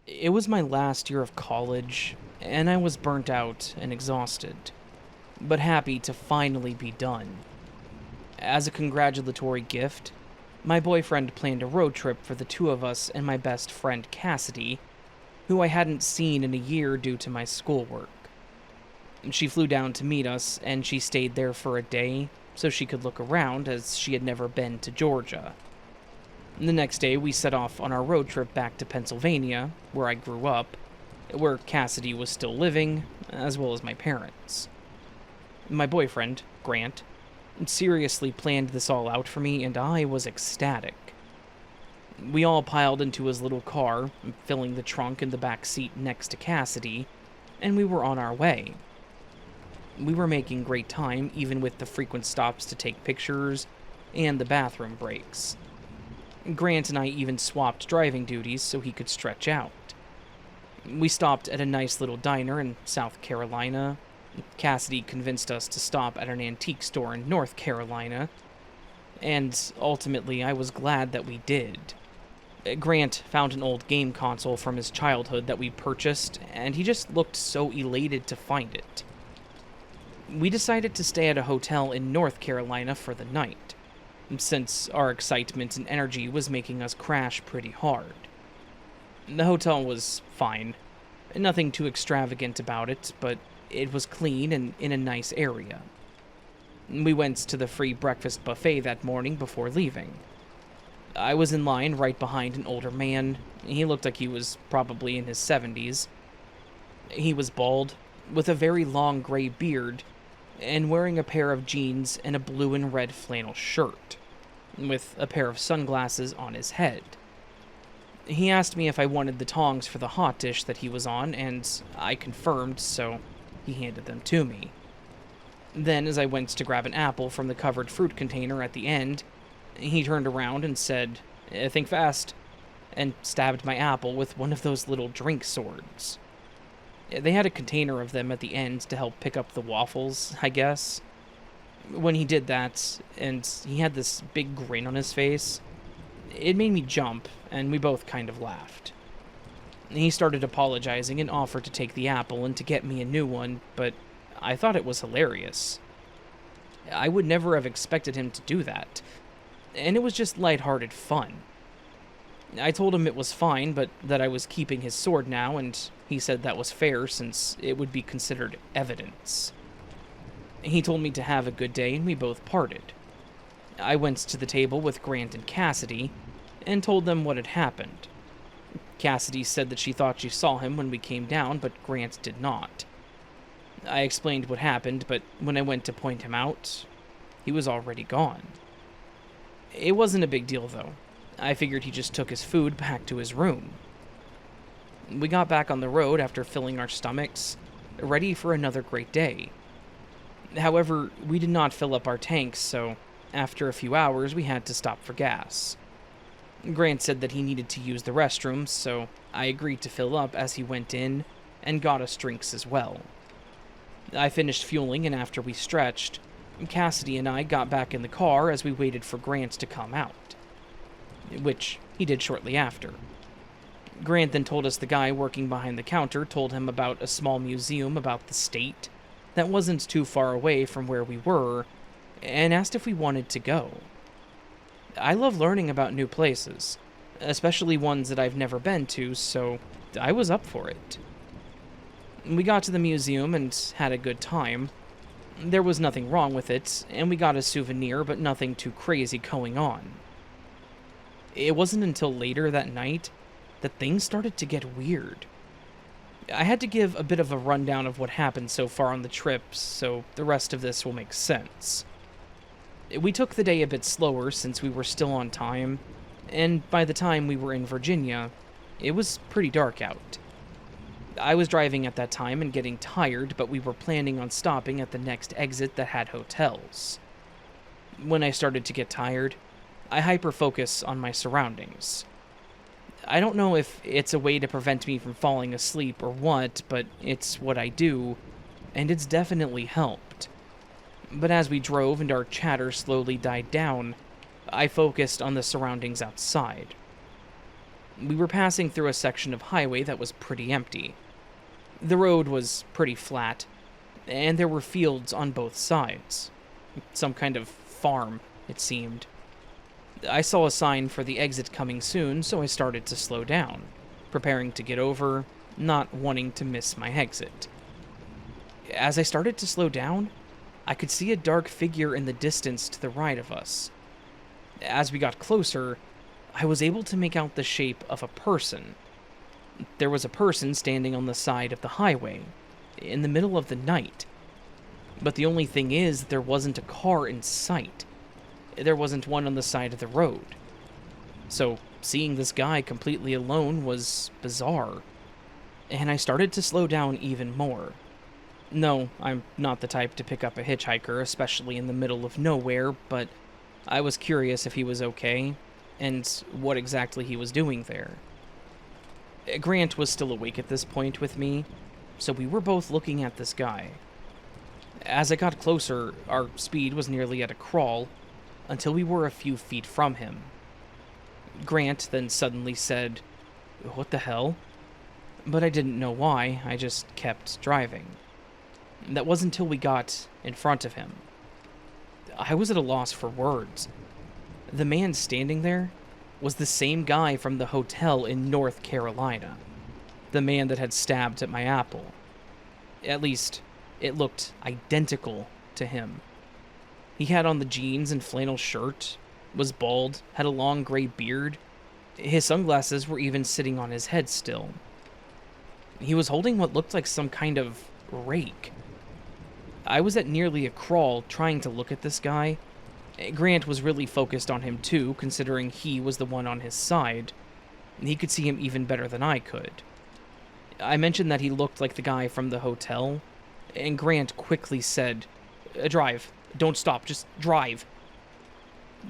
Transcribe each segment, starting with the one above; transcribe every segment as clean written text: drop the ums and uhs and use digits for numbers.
It was my last year of college, and I was burnt out and exhausted, but happy to finally be done. As a congratulatory gift, my boyfriend planned a road trip for the two of us and my best friend Cassidy, who I hadn't seen in a year due to my schoolwork. She flew down to meet us, and she stayed there for a day so she could look around, as she had never been to Georgia. The next day, we set off on our road trip back to Pennsylvania, where I grew up, where Cassidy was still living, as well as my parents. My boyfriend, Grant, seriously planned this all out for me, and I was ecstatic. We all piled into his little car, filling the trunk in the back seat next to Cassidy, and we were on our way. We were making great time, even with the frequent stops to take pictures and the bathroom breaks. Grant and I even swapped driving duties so he could stretch out. We stopped at a nice little diner in South Carolina. Cassidy convinced us to stop at an antique store in North Carolina, and ultimately I was glad that we did. Grant found an old game console from his childhood that we purchased, and he just looked so elated to find it. We decided to stay at a hotel in North Carolina for the night, since our excitement and energy was making us crash pretty hard. The hotel was fine. Nothing too extravagant about it, but it was clean and in a nice area. We went to the free breakfast buffet that morning before leaving. I was in line right behind an older man. He looked like he was probably in his 70s. He was bald, with a very long gray beard, and wearing a pair of jeans and a blue and red flannel shirt, with a pair of sunglasses on his head. He asked me if I wanted the tongs for the hot dish that he was on, and I confirmed, so he handed them to me. Then, as I went to grab an apple from the covered fruit container at the end, he turned around and said, "Think fast," and stabbed my apple with one of those little drink swords. They had a container of them at the end to help pick up the waffles, I guess. When he did that, and he had this big grin on his face, it made me jump, and we both kind of laughed. He started apologizing and offered to take the apple and to get me a new one, but I thought it was hilarious. I would never have expected him to do that, and it was just lighthearted fun. I told him it was fine, but that I was keeping his sword now, and he said that was fair since it would be considered evidence. He told me to have a good day, and we both parted. I went to the table with Grant and Cassidy, and told them what had happened. Cassidy said that she thought she saw him when we came down, but Grant did not. I explained what happened, but when I went to point him out, he was already gone. It wasn't a big deal, though. I figured he just took his food back to his room. We got back on the road after filling our stomachs, ready for another great day. However, we did not fill up our tanks, so after a few hours we had to stop for gas. Grant said that he needed to use the restroom, so I agreed to fill up as he went in, and got us drinks as well. I finished fueling, and after we stretched, Cassidy and I got back in the car as we waited for Grant to come out, which he did shortly after. Grant then told us the guy working behind the counter told him about a small museum about the state that wasn't too far away from where we were, and asked if we wanted to go. I love learning about new places, especially ones that I've never been to, so I was up for it. We got to the museum and had a good time. There was nothing wrong with it, and we got a souvenir, but nothing too crazy going on. It wasn't until later that night that things started to get weird. I had to give a bit of a rundown of what happened so far on the trip, so the rest of this will make sense. We took the day a bit slower since we were still on time, and by the time we were in Virginia, it was pretty dark out. I was driving at that time and getting tired, but we were planning on stopping at the next exit that had hotels. When I started to get tired, I hyper-focus on my surroundings. I don't know if it's a way to prevent me from falling asleep or what, but it's what I do, and it's definitely helped. But as we drove and our chatter slowly died down, I focused on the surroundings outside. We were passing through a section of highway that was pretty empty. The road was pretty flat, and there were fields on both sides. Some kind of farm, it seemed. I saw a sign for the exit coming soon, so I started to slow down, preparing to get over, not wanting to miss my exit. As I started to slow down, I could see a dark figure in the distance to the right of us. As we got closer, I was able to make out the shape of a person. There was a person standing on the side of the highway, in the middle of the night. But the only thing is, there wasn't a car in sight. There wasn't one on the side of the road. So, seeing this guy completely alone was bizarre. And I started to slow down even more. No, I'm not the type to pick up a hitchhiker, especially in the middle of nowhere, but I was curious if he was okay, and what exactly he was doing there. Grant was still awake at this point with me, so we were both looking at this guy. As I got closer, our speed was nearly at a crawl, until we were a few feet from him. Grant then suddenly said, "What the hell?" But I didn't know why, I just kept driving. That wasn't until we got in front of him. I was at a loss for words. The man standing there was the same guy from the hotel in North Carolina. The man that had stabbed at my apple. At least, it looked identical to him. He had on the jeans and flannel shirt, was bald, had a long gray beard. His sunglasses were even sitting on his head still. He was holding what looked like some kind of rake. I was at nearly a crawl trying to look at this guy. Grant was really focused on him too, considering he was the one on his side. He could see him even better than I could. I mentioned that he looked like the guy from the hotel, and Grant quickly said, "Drive. Don't stop. Just drive."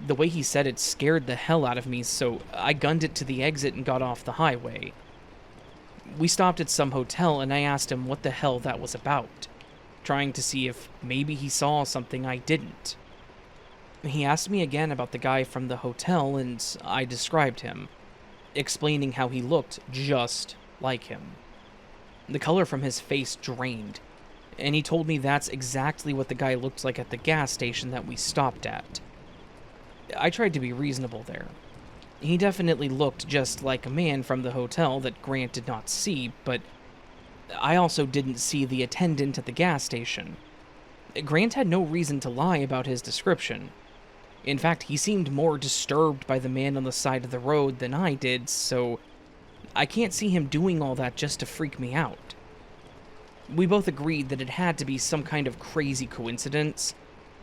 The way he said it scared the hell out of me, so I gunned it to the exit and got off the highway. We stopped at some hotel, and I asked him what the hell that was about, trying to see if maybe he saw something I didn't. He asked me again about the guy from the hotel, and I described him, explaining how he looked just like him. The color from his face drained, and he told me that's exactly what the guy looked like at the gas station that we stopped at. I tried to be reasonable there. He definitely looked just like a man from the hotel that Grant did not see, but I also didn't see the attendant at the gas station. Grant had no reason to lie about his description. In fact, he seemed more disturbed by the man on the side of the road than I did, so I can't see him doing all that just to freak me out. We both agreed that it had to be some kind of crazy coincidence,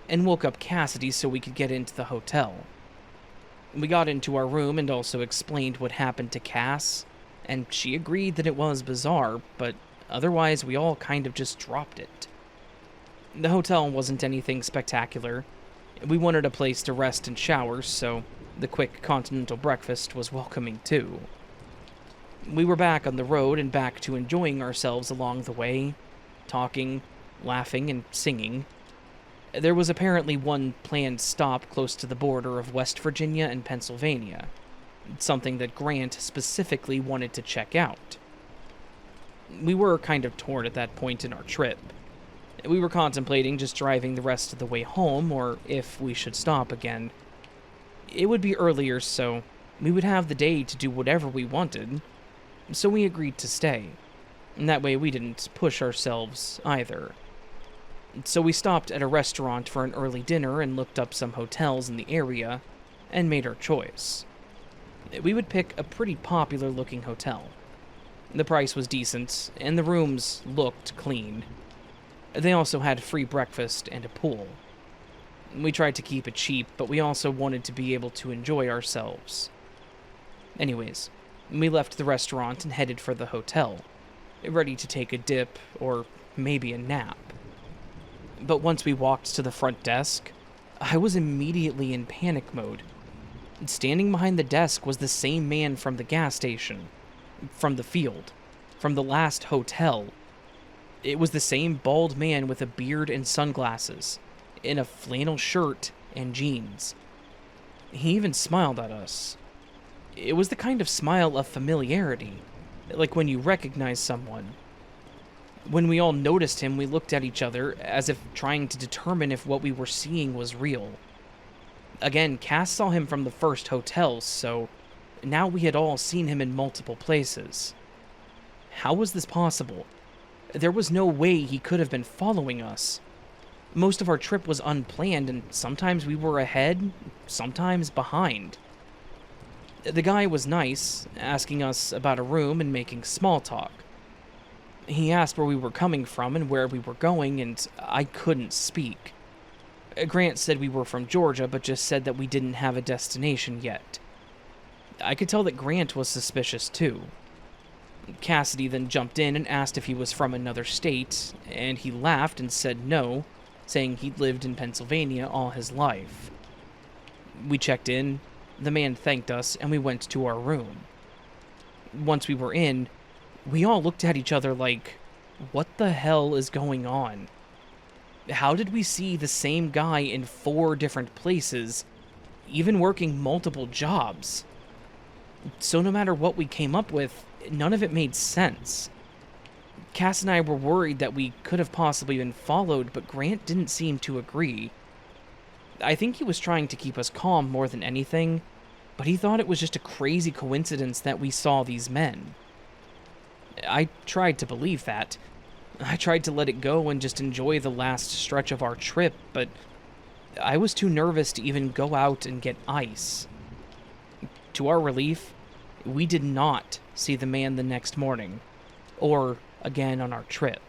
and woke up Cassidy so we could get into the hotel. We got into our room and also explained what happened to Cass, and she agreed that it was bizarre, but otherwise we all kind of just dropped it. The hotel wasn't anything spectacular. We wanted a place to rest and shower, so the quick continental breakfast was welcoming too. We were back on the road and back to enjoying ourselves along the way, talking, laughing, and singing. There was apparently one planned stop close to the border of West Virginia and Pennsylvania, something that Grant specifically wanted to check out. We were kind of torn at that point in our trip. We were contemplating just driving the rest of the way home, or if we should stop again. It would be earlier, so we would have the day to do whatever we wanted, so we agreed to stay. And that way we didn't push ourselves either. So we stopped at a restaurant for an early dinner and looked up some hotels in the area, and made our choice. We would pick a pretty popular looking hotel. The price was decent, and the rooms looked clean. They also had free breakfast and a pool. We tried to keep it cheap, but we also wanted to be able to enjoy ourselves. Anyways, we left the restaurant and headed for the hotel, ready to take a dip or maybe a nap. But once we walked to the front desk, I was immediately in panic mode. Standing behind the desk was the same man from the gas station, from the field, from the last hotel. It was the same bald man with a beard and sunglasses, in a flannel shirt and jeans. He even smiled at us. It was the kind of smile of familiarity, like when you recognize someone. When we all noticed him, we looked at each other as if trying to determine if what we were seeing was real. Again, Cass saw him from the first hotel, so now we had all seen him in multiple places. How was this possible? There was no way he could have been following us. Most of our trip was unplanned, and sometimes we were ahead, sometimes behind. The guy was nice, asking us about a room and making small talk. He asked where we were coming from and where we were going, and I couldn't speak. Grant said we were from Georgia, but just said that we didn't have a destination yet. I could tell that Grant was suspicious too. Cassidy then jumped in and asked if he was from another state, and he laughed and said no, saying he'd lived in Pennsylvania all his life. We checked in, the man thanked us, and we went to our room. Once we were in, we all looked at each other like, what the hell is going on? How did we see the same guy in 4 different places, even working multiple jobs? So no matter what we came up with, none of it made sense. Cass and I were worried that we could have possibly been followed, but Grant didn't seem to agree. I think he was trying to keep us calm more than anything, but he thought it was just a crazy coincidence that we saw these men. I tried to believe that. I tried to let it go and just enjoy the last stretch of our trip, but I was too nervous to even go out and get ice. To our relief, we did not see the man the next morning, or again on our trip.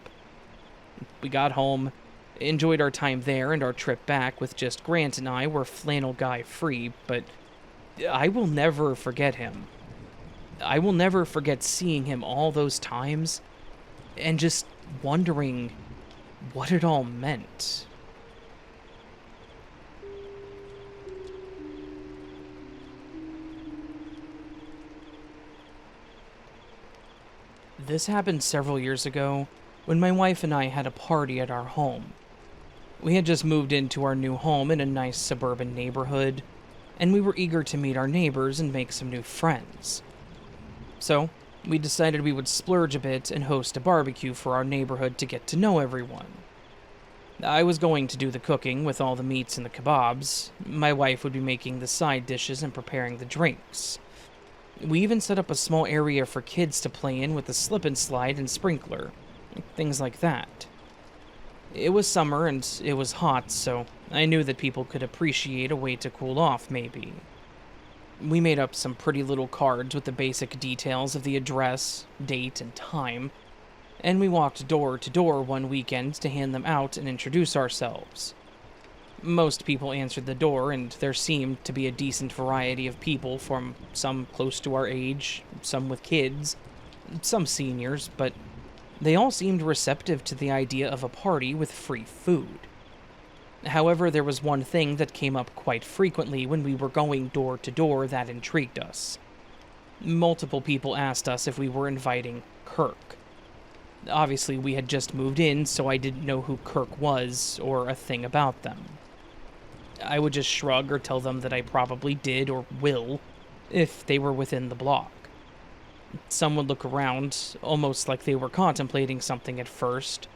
We got home, enjoyed our time there and our trip back with just Grant and I were flannel guy free, but I will never forget him. I will never forget seeing him all those times and just wondering what it all meant. This happened several years ago when my wife and I had a party at our home. We had just moved into our new home in a nice suburban neighborhood, and we were eager to meet our neighbors and make some new friends. So, we decided we would splurge a bit and host a barbecue for our neighborhood to get to know everyone. I was going to do the cooking with all the meats and the kebabs. My wife would be making the side dishes and preparing the drinks. We even set up a small area for kids to play in with a slip and slide and sprinkler, things like that. It was summer and it was hot, so I knew that people could appreciate a way to cool off, maybe. We made up some pretty little cards with the basic details of the address, date, and time, and we walked door to door one weekend to hand them out and introduce ourselves. Most people answered the door, and there seemed to be a decent variety of people, from some close to our age, some with kids, some seniors, but they all seemed receptive to the idea of a party with free food. However, there was one thing that came up quite frequently when we were going door to door that intrigued us. Multiple people asked us if we were inviting Kirk. Obviously, we had just moved in, so I didn't know who Kirk was or a thing about them. I would just shrug or tell them that I probably did or will if they were within the block. Some would look around, almost like they were contemplating something at first,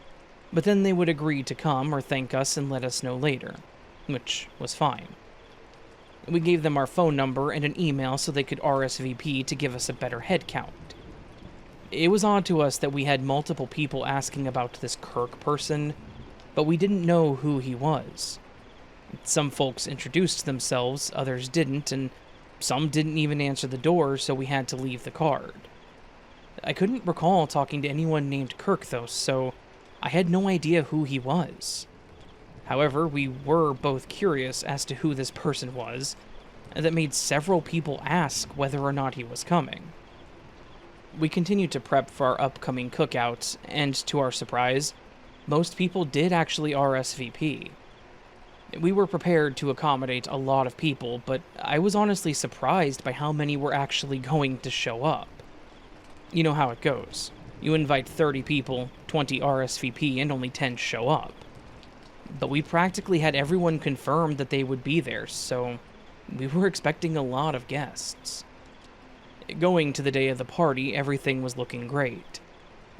but then they would agree to come or thank us and let us know later, which was fine. We gave them our phone number and an email so they could RSVP to give us a better head count. It was odd to us that we had multiple people asking about this Kirk person, but we didn't know who he was. Some folks introduced themselves, others didn't, and some didn't even answer the door, so we had to leave the card. I couldn't recall talking to anyone named Kirk, though, so I had no idea who he was. However, we were both curious as to who this person was, and that made several people ask whether or not he was coming. We continued to prep for our upcoming cookout, and to our surprise, most people did actually RSVP. We were prepared to accommodate a lot of people, but I was honestly surprised by how many were actually going to show up. You know how it goes. You invite 30 people, 20 RSVP, and only 10 show up. But we practically had everyone confirmed that they would be there, so we were expecting a lot of guests. Going to the day of the party, everything was looking great.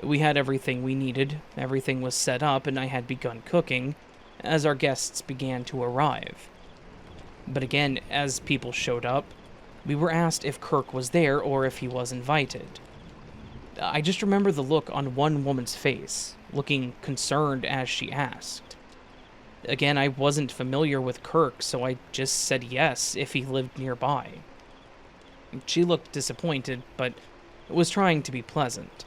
We had everything we needed, everything was set up, and I had begun cooking as our guests began to arrive. But again, as people showed up, we were asked if Kirk was there or if he was invited. I just remember the look on one woman's face, looking concerned as she asked. Again, I wasn't familiar with Kirk, so I just said yes if he lived nearby. She looked disappointed, but was trying to be pleasant.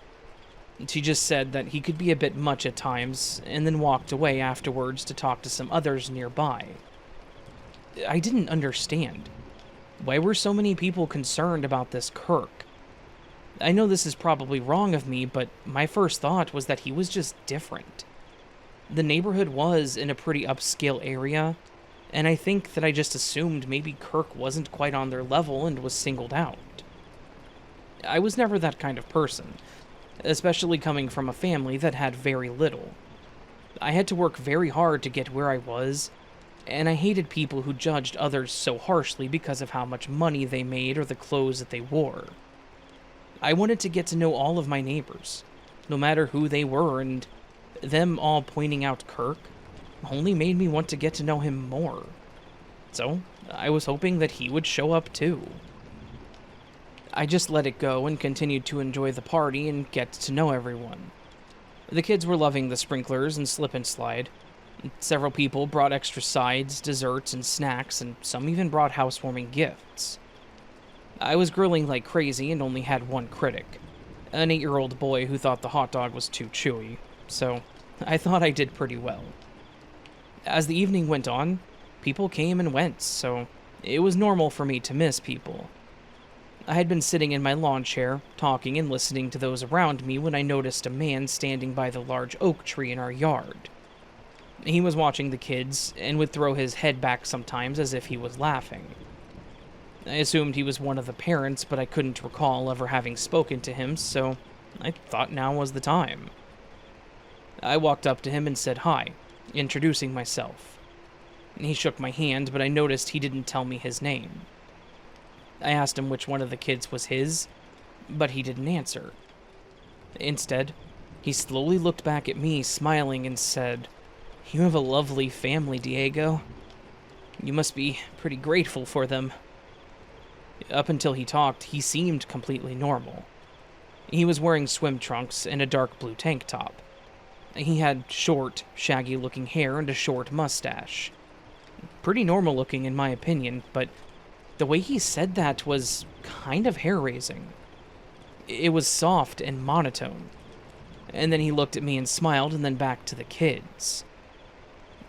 She just said that he could be a bit much at times, and then walked away afterwards to talk to some others nearby. I didn't understand. Why were so many people concerned about this Kirk? I know this is probably wrong of me, but my first thought was that he was just different. The neighborhood was in a pretty upscale area, and I think that I just assumed maybe Kirk wasn't quite on their level and was singled out. I was never that kind of person, especially coming from a family that had very little. I had to work very hard to get where I was, and I hated people who judged others so harshly because of how much money they made or the clothes that they wore. I wanted to get to know all of my neighbors, no matter who they were, and them all pointing out Kirk only made me want to get to know him more. So, I was hoping that he would show up too. I just let it go and continued to enjoy the party and get to know everyone. The kids were loving the sprinklers and slip and slide. Several people brought extra sides, desserts, and snacks, and some even brought housewarming gifts. I was grilling like crazy and only had one critic, an 8-year-old boy who thought the hot dog was too chewy, so I thought I did pretty well. As the evening went on, people came and went, so it was normal for me to miss people. I had been sitting in my lawn chair, talking and listening to those around me when I noticed a man standing by the large oak tree in our yard. He was watching the kids, and would throw his head back sometimes as if he was laughing. I assumed he was one of the parents, but I couldn't recall ever having spoken to him, so I thought now was the time. I walked up to him and said hi, introducing myself. He shook my hand, but I noticed he didn't tell me his name. I asked him which one of the kids was his, but he didn't answer. Instead, he slowly looked back at me, smiling, and said, "You have a lovely family, Diego. You must be pretty grateful for them." Up until he talked, he seemed completely normal. He was wearing swim trunks and a dark blue tank top. He had short, shaggy-looking hair and a short mustache. Pretty normal looking in my opinion, but the way he said that was kind of hair-raising. It was soft and monotone. And then he looked at me and smiled, and then back to the kids.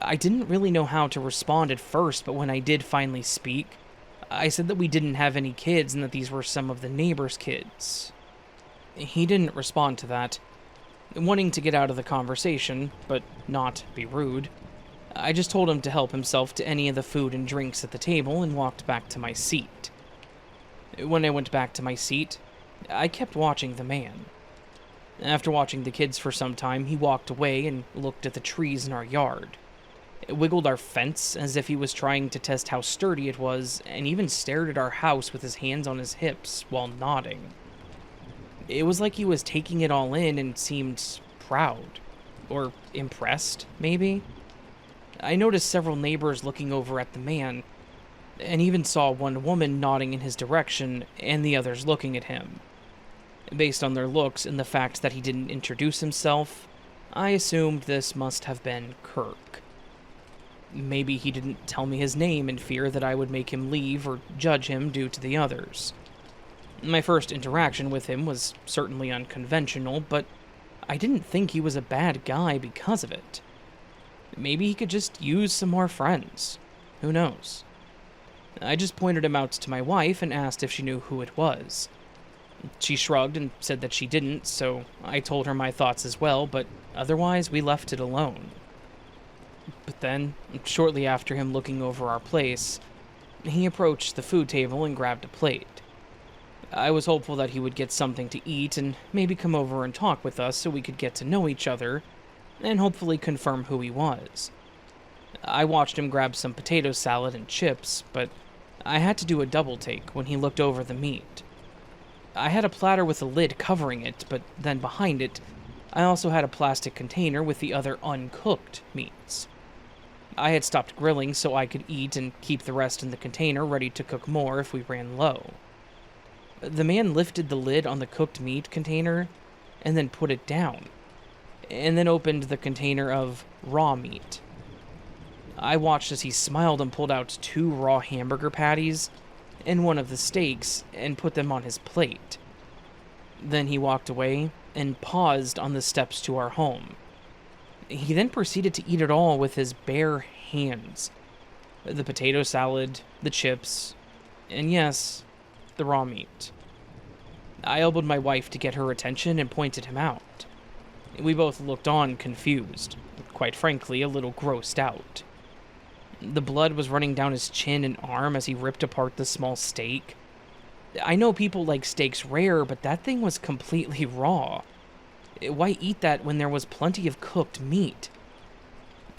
I didn't really know how to respond at first, but when I did finally speak, I said that we didn't have any kids and that these were some of the neighbors' kids. He didn't respond to that. Wanting to get out of the conversation, but not be rude, I just told him to help himself to any of the food and drinks at the table and walked back to my seat. When I went back to my seat, I kept watching the man. After watching the kids for some time, he walked away and looked at the trees in our yard. It wiggled our fence as if he was trying to test how sturdy it was, and even stared at our house with his hands on his hips while nodding. It was like he was taking it all in and seemed proud. Or impressed, maybe? I noticed several neighbors looking over at the man, and even saw one woman nodding in his direction and the others looking at him. Based on their looks and the fact that he didn't introduce himself, I assumed this must have been Kirk. Maybe he didn't tell me his name in fear that I would make him leave or judge him due to the others. My first interaction with him was certainly unconventional, but I didn't think he was a bad guy because of it. Maybe he could just use some more friends. Who knows? I just pointed him out to my wife and asked if she knew who it was. She shrugged and said that she didn't, so I told her my thoughts as well, but otherwise we left it alone. But then, shortly after him looking over our place, he approached the food table and grabbed a plate. I was hopeful that he would get something to eat and maybe come over and talk with us so we could get to know each other and hopefully confirm who he was. I watched him grab some potato salad and chips, but I had to do a double take when he looked over the meat. I had a platter with a lid covering it, but then behind it, I also had a plastic container with the other uncooked meats. I had stopped grilling so I could eat and keep the rest in the container ready to cook more if we ran low. The man lifted the lid on the cooked meat container and then put it down, and then opened the container of raw meat. I watched as he smiled and pulled out 2 raw hamburger patties and one of the steaks and put them on his plate. Then he walked away and paused on the steps to our home. He then proceeded to eat it all with his bare hands. The potato salad, the chips, and yes, the raw meat. I elbowed my wife to get her attention and pointed him out. We both looked on, confused, quite frankly, a little grossed out. The blood was running down his chin and arm as he ripped apart the small steak. I know people like steaks rare, but that thing was completely raw. Why eat that when there was plenty of cooked meat?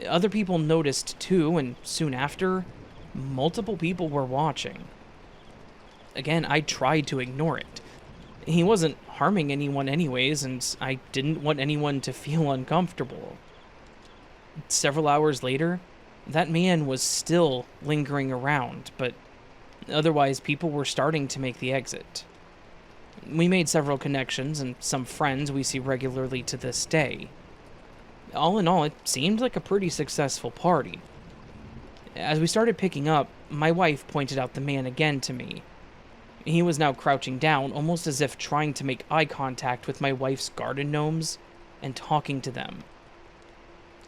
Other people noticed too, and soon after, multiple people were watching. Again, I tried to ignore it. He wasn't harming anyone anyways, and I didn't want anyone to feel uncomfortable. Several hours later, that man was still lingering around, but otherwise people were starting to make the exit. We made several connections and some friends we see regularly to this day. All in all, it seemed like a pretty successful party. As we started picking up, my wife pointed out the man again to me. He was now crouching down, almost as if trying to make eye contact with my wife's garden gnomes and talking to them.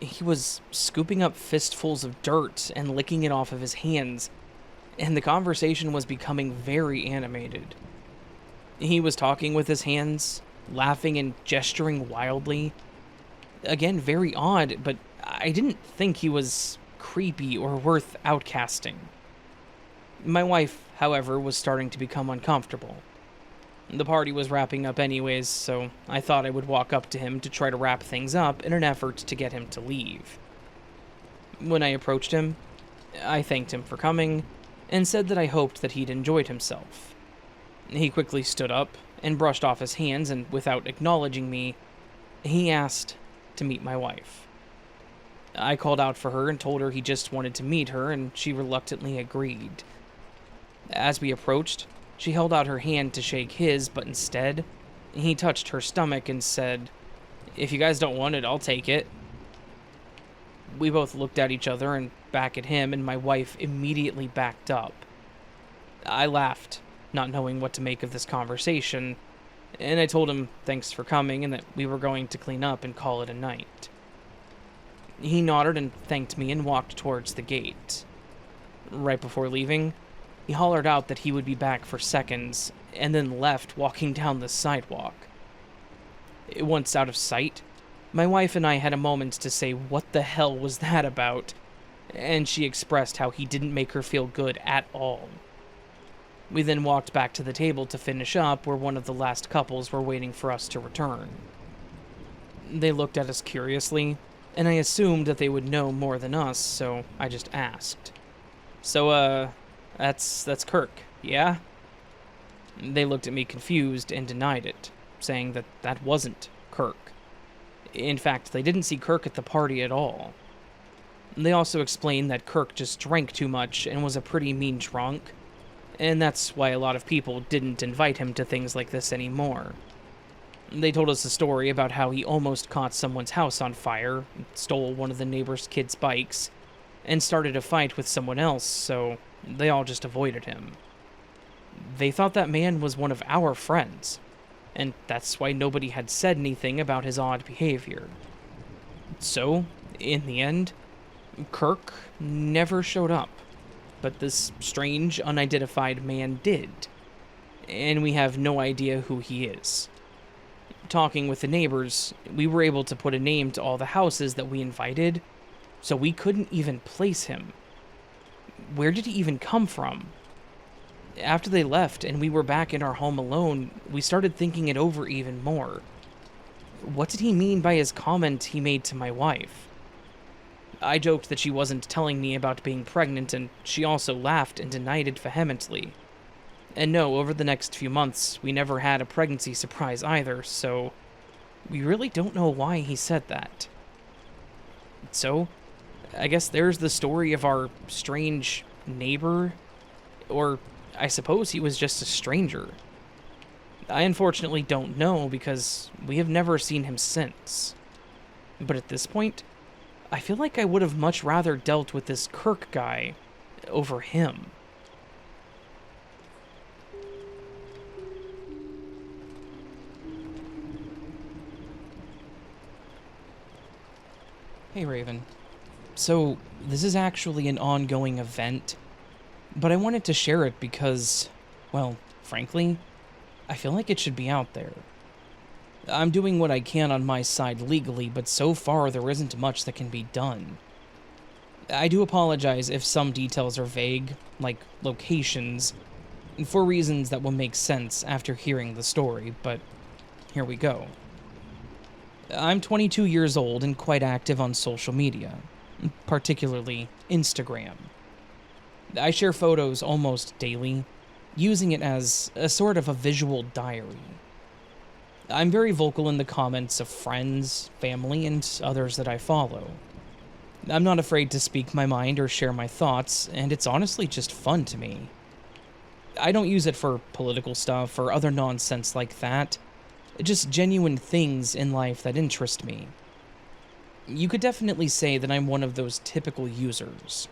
He was scooping up fistfuls of dirt and licking it off of his hands, and the conversation was becoming very animated. He was talking with his hands, laughing and gesturing wildly. Again, very odd, but I didn't think he was creepy or worth outcasting. My wife, however, was starting to become uncomfortable. The party was wrapping up anyways, so I thought I would walk up to him to try to wrap things up in an effort to get him to leave. When I approached him, I thanked him for coming and said that I hoped that he'd enjoyed himself. He quickly stood up and brushed off his hands, and without acknowledging me, he asked to meet my wife. I called out for her and told her he just wanted to meet her, and she reluctantly agreed. As we approached, she held out her hand to shake his, but instead, he touched her stomach and said, "If you guys don't want it, I'll take it." We both looked at each other and back at him, and my wife immediately backed up. I laughed, not knowing what to make of this conversation, and I told him thanks for coming and that we were going to clean up and call it a night. He nodded and thanked me and walked towards the gate. Right before leaving, he hollered out that he would be back for seconds, and then left, walking down the sidewalk. Once out of sight, my wife and I had a moment to say what the hell was that about, and she expressed how he didn't make her feel good at all. We then walked back to the table to finish up, where one of the last couples were waiting for us to return. They looked at us curiously, and I assumed that they would know more than us, so I just asked. "So, that's Kirk, yeah?" They looked at me confused and denied it, saying that that wasn't Kirk. In fact, they didn't see Kirk at the party at all. They also explained that Kirk just drank too much and was a pretty mean drunk, and that's why a lot of people didn't invite him to things like this anymore. They told us a story about how he almost caught someone's house on fire, stole one of the neighbor's kids' bikes, and started a fight with someone else, so they all just avoided him. They thought that man was one of our friends, and that's why nobody had said anything about his odd behavior. So, in the end, Kirk never showed up, but this strange, unidentified man did, and we have no idea who he is. Talking with the neighbors, we were able to put a name to all the houses that we invited, so we couldn't even place him. Where did he even come from? After they left and we were back in our home alone, we started thinking it over even more. What did he mean by his comment he made to my wife? I joked that she wasn't telling me about being pregnant, and she also laughed and denied it vehemently. And no, over the next few months, we never had a pregnancy surprise either, so we really don't know why he said that. So, I guess there's the story of our strange neighbor, or I suppose he was just a stranger. I unfortunately don't know because we have never seen him since. But at this point, I feel like I would have much rather dealt with this Kirk guy over him. Hey Raven. So, this is actually an ongoing event, but I wanted to share it because, well, frankly, I feel like it should be out there. I'm doing what I can on my side legally, but so far there isn't much that can be done. I do apologize if some details are vague, like locations, for reasons that will make sense after hearing the story, but here we go. I'm 22 years old and quite active on social media, particularly Instagram. I share photos almost daily, using it as a sort of a visual diary. I'm very vocal in the comments of friends, family, and others that I follow. I'm not afraid to speak my mind or share my thoughts, and it's honestly just fun to me. I don't use it for political stuff or other nonsense like that, just genuine things in life that interest me. You could definitely say that I'm one of those typical users.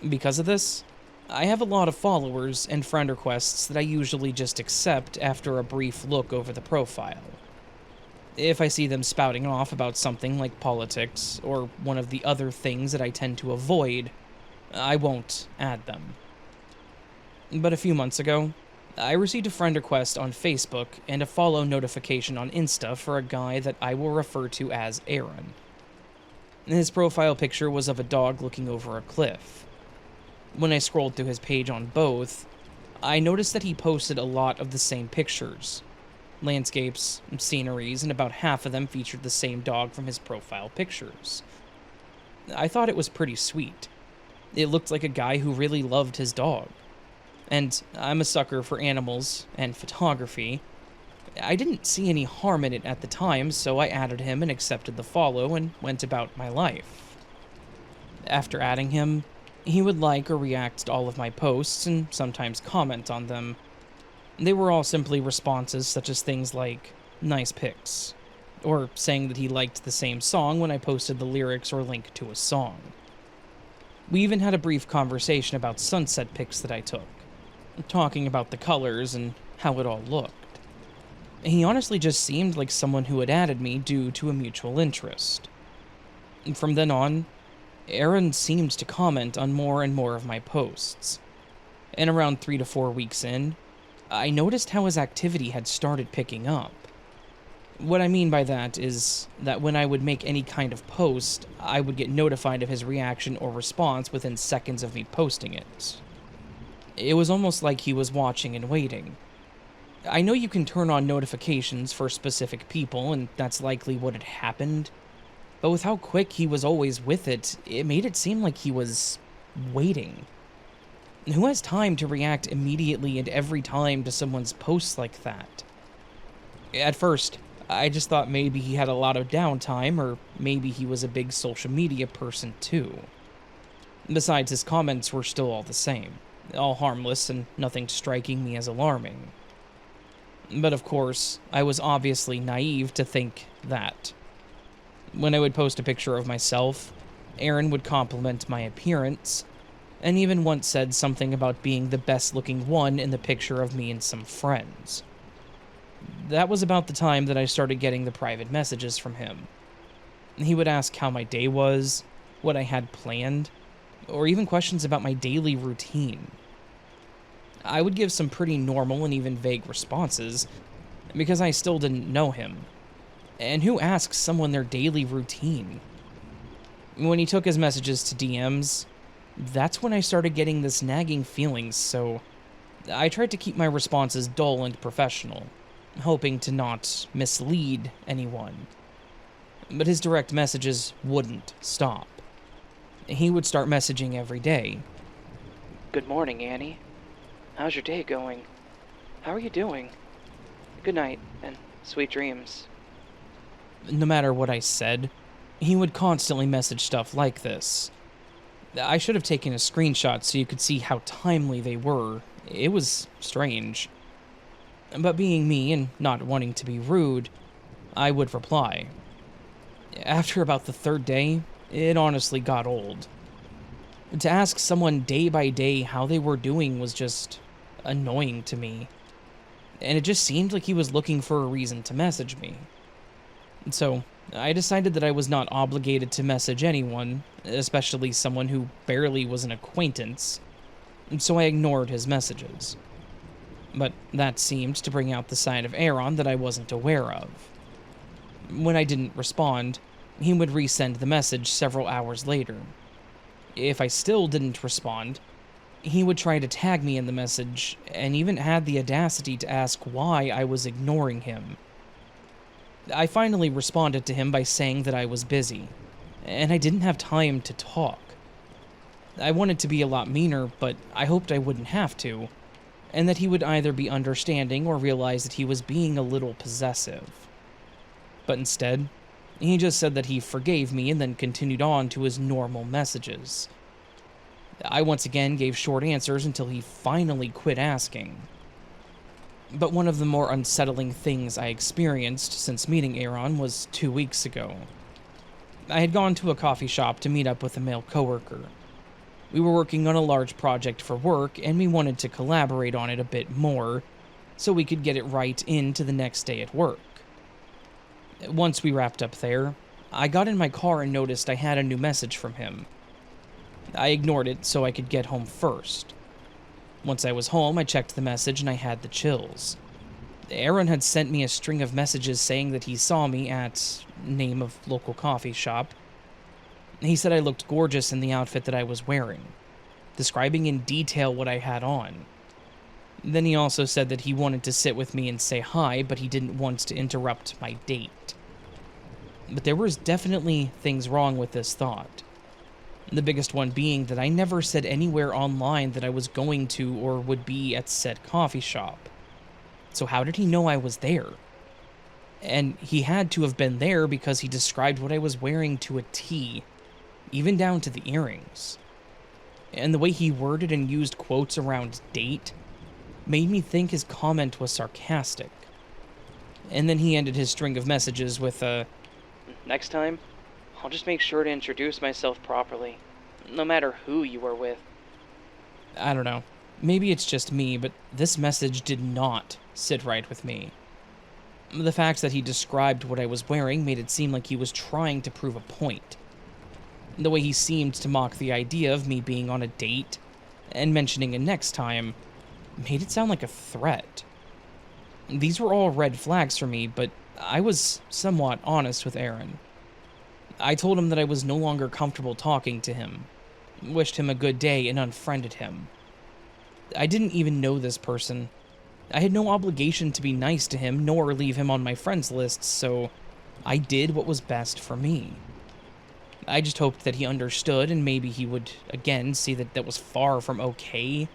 Because of this, I have a lot of followers and friend requests that I usually just accept after a brief look over the profile. If I see them spouting off about something like politics or one of the other things that I tend to avoid, I won't add them. But a few months ago, I received a friend request on Facebook and a follow notification on Insta for a guy that I will refer to as Aaron. His profile picture was of a dog looking over a cliff. When I scrolled through his page on both, I noticed that he posted a lot of the same pictures. Landscapes, sceneries, and about half of them featured the same dog from his profile pictures. I thought it was pretty sweet. It looked like a guy who really loved his dog. And I'm a sucker for animals and photography. I didn't see any harm in it at the time, so I added him and accepted the follow and went about my life. After adding him, he would like or react to all of my posts and sometimes comment on them. They were all simply responses such as things like, "nice pics," or saying that he liked the same song when I posted the lyrics or link to a song. We even had a brief conversation about sunset pics that I took, talking about the colors and how it all looked. He honestly just seemed like someone who had added me due to a mutual interest. From then on, Aaron seemed to comment on more and more of my posts. And around 3 to 4 weeks in, I noticed how his activity had started picking up. What I mean by that is that when I would make any kind of post, I would get notified of his reaction or response within seconds of me posting it. It was almost like he was watching and waiting. I know you can turn on notifications for specific people, and that's likely what had happened, but with how quick he was always with it, it made it seem like he was waiting. Who has time to react immediately and every time to someone's posts like that? At first, I just thought maybe he had a lot of downtime, or maybe he was a big social media person too. Besides, his comments were still all the same, all harmless and nothing striking me as alarming. But of course, I was obviously naive to think that. When I would post a picture of myself, Aaron would compliment my appearance, and even once said something about being the best looking one in the picture of me and some friends. That was about the time that I started getting the private messages from him. He would ask how my day was, what I had planned, or even questions about my daily routine. I would give some pretty normal and even vague responses, because I still didn't know him. And who asks someone their daily routine? When he took his messages to DMs, that's when I started getting this nagging feeling, so I tried to keep my responses dull and professional, hoping to not mislead anyone. But his direct messages wouldn't stop. He would start messaging every day. "Good morning, Annie. How's your day going? How are you doing? Good night, and sweet dreams. No matter what I said, he would constantly message stuff like this. I should have taken a screenshot so you could see how timely they were. It was strange. But being me and not wanting to be rude, I would reply. After about the third day, it honestly got old. To ask someone day by day how they were doing was just annoying to me. And it just seemed like he was looking for a reason to message me. So, I decided that I was not obligated to message anyone, especially someone who barely was an acquaintance, so I ignored his messages. But that seemed to bring out the side of Aaron that I wasn't aware of. When I didn't respond, he would resend the message several hours later. If I still didn't respond, he would try to tag me in the message, and even had the audacity to ask why I was ignoring him. I finally responded to him by saying that I was busy, and I didn't have time to talk. I wanted to be a lot meaner, but I hoped I wouldn't have to, and that he would either be understanding or realize that he was being a little possessive. But instead, he just said that he forgave me and then continued on to his normal messages. I once again gave short answers until he finally quit asking. But one of the more unsettling things I experienced since meeting Aaron was 2 weeks ago. I had gone to a coffee shop to meet up with a male coworker. We were working on a large project for work, and we wanted to collaborate on it a bit more, so we could get it right into the next day at work. Once we wrapped up there, I got in my car and noticed I had a new message from him. I ignored it so I could get home first. Once I was home, I checked the message and I had the chills. Aaron had sent me a string of messages saying that he saw me at name of local coffee shop. He said I looked gorgeous in the outfit that I was wearing, describing in detail what I had on. Then he also said that he wanted to sit with me and say hi, but he didn't want to interrupt my date. But there was definitely things wrong with this thought. The biggest one being that I never said anywhere online that I was going to or would be at said coffee shop. So how did he know I was there? And he had to have been there because he described what I was wearing to a T, even down to the earrings. And the way he worded and used quotes around date made me think his comment was sarcastic. And then he ended his string of messages with a, Next time, I'll just make sure to introduce myself properly, no matter who you are with. I don't know. Maybe it's just me, but this message did not sit right with me. The fact that he described what I was wearing made it seem like he was trying to prove a point. The way he seemed to mock the idea of me being on a date and mentioning a next time made it sound like a threat. These were all red flags for me, but I was somewhat honest with Aaron. I told him that I was no longer comfortable talking to him, wished him a good day, and unfriended him. I didn't even know this person. I had no obligation to be nice to him nor leave him on my friends list, so I did what was best for me. I just hoped that he understood and maybe he would again see that that was far from okay,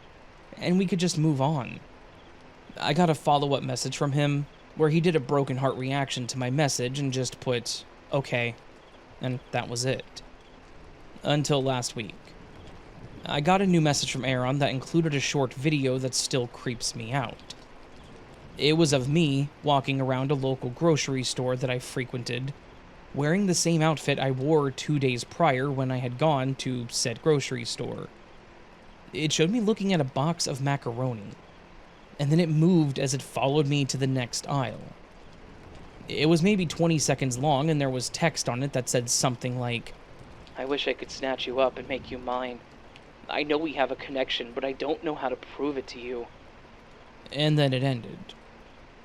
and we could just move on. I got a follow-up message from him where he did a broken heart reaction to my message and just put, okay, and that was it. Until last week. I got a new message from Aaron that included a short video that still creeps me out. It was of me walking around a local grocery store that I frequented, wearing the same outfit I wore 2 days prior when I had gone to said grocery store. It showed me looking at a box of macaroni, and then it moved as it followed me to the next aisle. It was maybe 20 seconds long, and there was text on it that said something like, I wish I could snatch you up and make you mine. I know we have a connection, but I don't know how to prove it to you. And then it ended.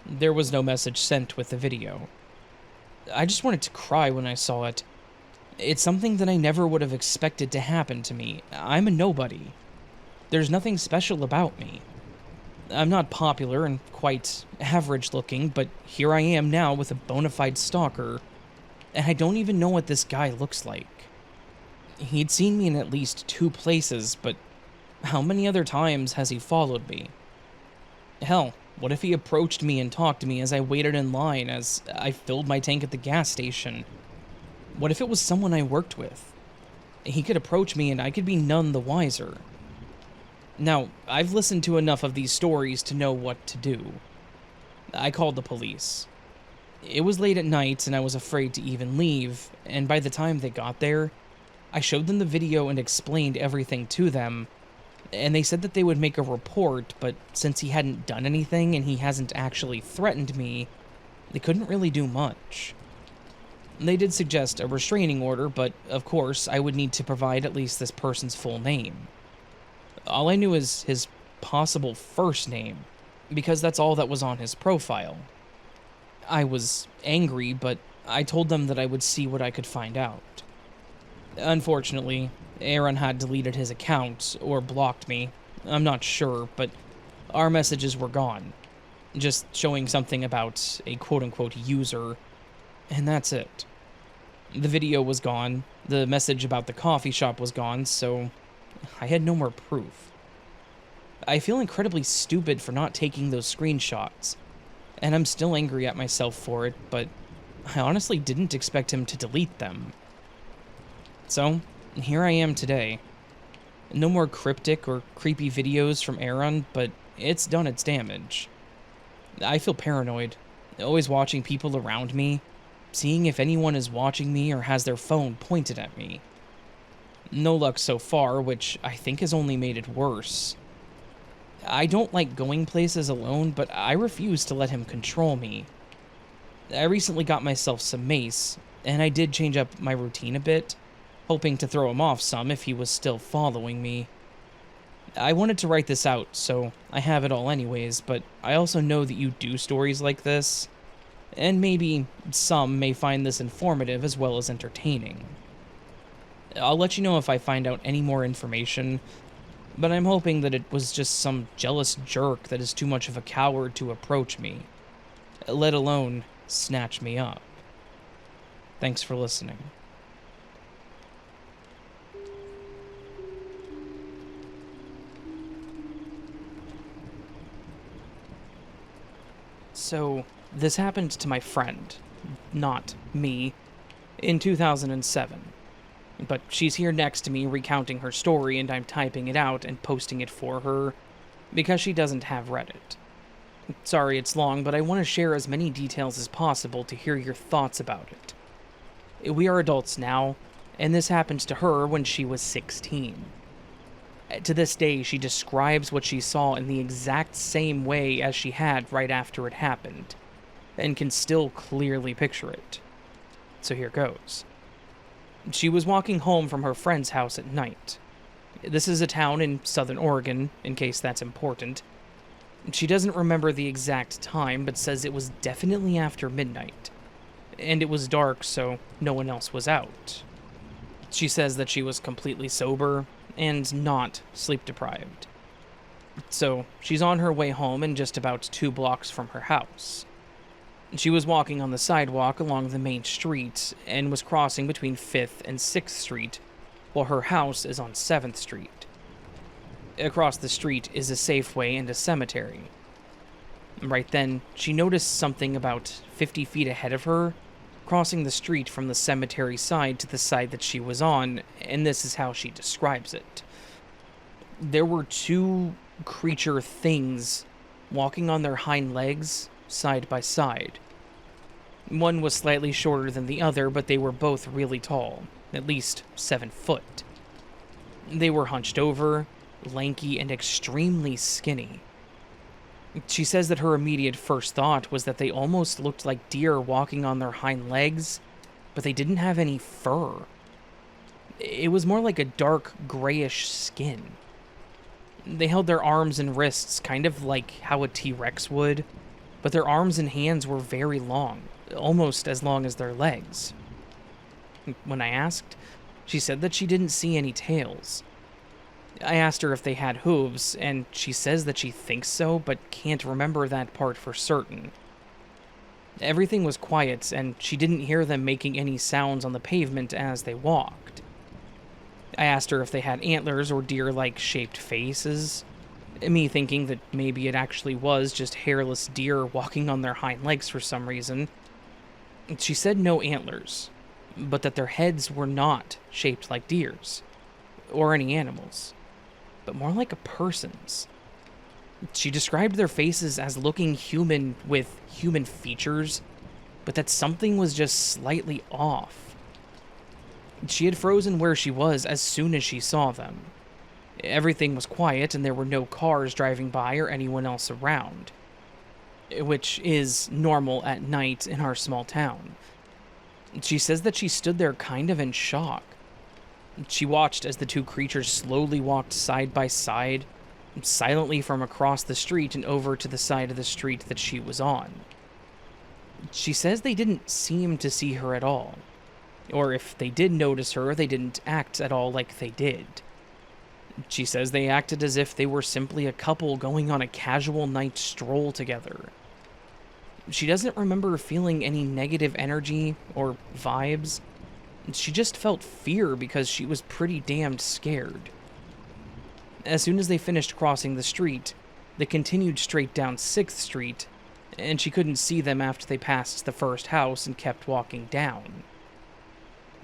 There was no message sent with the video. I just wanted to cry when I saw it. It's something that I never would have expected to happen to me. I'm a nobody. There's nothing special about me. I'm not popular and quite average looking, but here I am now with a bona fide stalker, and I don't even know what this guy looks like. He'd seen me in at least 2 places, but how many other times has he followed me? Hell, what if he approached me and talked to me as I waited in line as I filled my tank at the gas station? What if it was someone I worked with? He could approach me and I could be none the wiser. Now, I've listened to enough of these stories to know what to do. I called the police. It was late at night and I was afraid to even leave, and by the time they got there, I showed them the video and explained everything to them, and they said that they would make a report, but since he hadn't done anything and he hasn't actually threatened me, they couldn't really do much. They did suggest a restraining order, but of course I would need to provide at least this person's full name. All I knew is his possible first name, because that's all that was on his profile. I was angry, but I told them that I would see what I could find out. Unfortunately, Aaron had deleted his account, or blocked me, I'm not sure, but our messages were gone. Just showing something about a quote-unquote user, and that's it. The video was gone, the message about the coffee shop was gone, so I had no more proof. I feel incredibly stupid for not taking those screenshots, and I'm still angry at myself for it, but I honestly didn't expect him to delete them. So, here I am today. No more cryptic or creepy videos from Aaron, but it's done its damage. I feel paranoid, always watching people around me, seeing if anyone is watching me or has their phone pointed at me. No luck so far, which I think has only made it worse. I don't like going places alone, but I refuse to let him control me. I recently got myself some mace, and I did change up my routine a bit, hoping to throw him off some if he was still following me. I wanted to write this out, so I have it all anyways, but I also know that you do stories like this, and maybe some may find this informative as well as entertaining. I'll let you know if I find out any more information, but I'm hoping that it was just some jealous jerk that is too much of a coward to approach me, let alone snatch me up. Thanks for listening. So, this happened to my friend, not me, in 2007. But she's here next to me recounting her story, and I'm typing it out and posting it for her because she doesn't have Reddit. Sorry it's long, but I want to share as many details as possible to hear your thoughts about it. We are adults now, and this happened to her when she was 16. To this day, she describes what she saw in the exact same way as she had right after it happened, and can still clearly picture it. So here goes. She was walking home from her friend's house at night. This is a town in southern Oregon, in case that's important. She doesn't remember the exact time, but says it was definitely after midnight. And it was dark, so no one else was out. She says that she was completely sober and not sleep-deprived. So she's on her way home and just about 2 blocks from her house. She was walking on the sidewalk along the main street and was crossing between 5th and 6th Street, while her house is on 7th Street. Across the street is a Safeway and a cemetery. Right then, she noticed something about 50 feet ahead of her, crossing the street from the cemetery side to the side that she was on, and this is how she describes it. There were 2 creature things walking on their hind legs, side by side. One was slightly shorter than the other, but they were both really tall, at least 7 foot. They were hunched over, lanky, and extremely skinny. She says that her immediate first thought was that they almost looked like deer walking on their hind legs, but they didn't have any fur. It was more like a dark, grayish skin. They held their arms and wrists kind of like how a T-Rex would, but their arms and hands were very long, almost as long as their legs. When I asked, she said that she didn't see any tails. I asked her if they had hooves, and she says that she thinks so, but can't remember that part for certain. Everything was quiet, and she didn't hear them making any sounds on the pavement as they walked. I asked her if they had antlers or deer-like shaped faces. Me thinking that maybe it actually was just hairless deer walking on their hind legs for some reason. She said no antlers, but that their heads were not shaped like deer's, or any animals, but more like a person's. She described their faces as looking human with human features, but that something was just slightly off. She had frozen where she was as soon as she saw them. Everything was quiet and there were no cars driving by or anyone else around, which is normal at night in our small town. She says that she stood there kind of in shock. She watched as the two creatures slowly walked side by side, silently from across the street and over to the side of the street that she was on. She says they didn't seem to see her at all, or if they did notice her, they didn't act at all like they did. She says they acted as if they were simply a couple going on a casual night stroll together. She doesn't remember feeling any negative energy or vibes. She just felt fear because she was pretty damned scared. As soon as they finished crossing the street, they continued straight down 6th Street, and she couldn't see them after they passed the first house and kept walking down.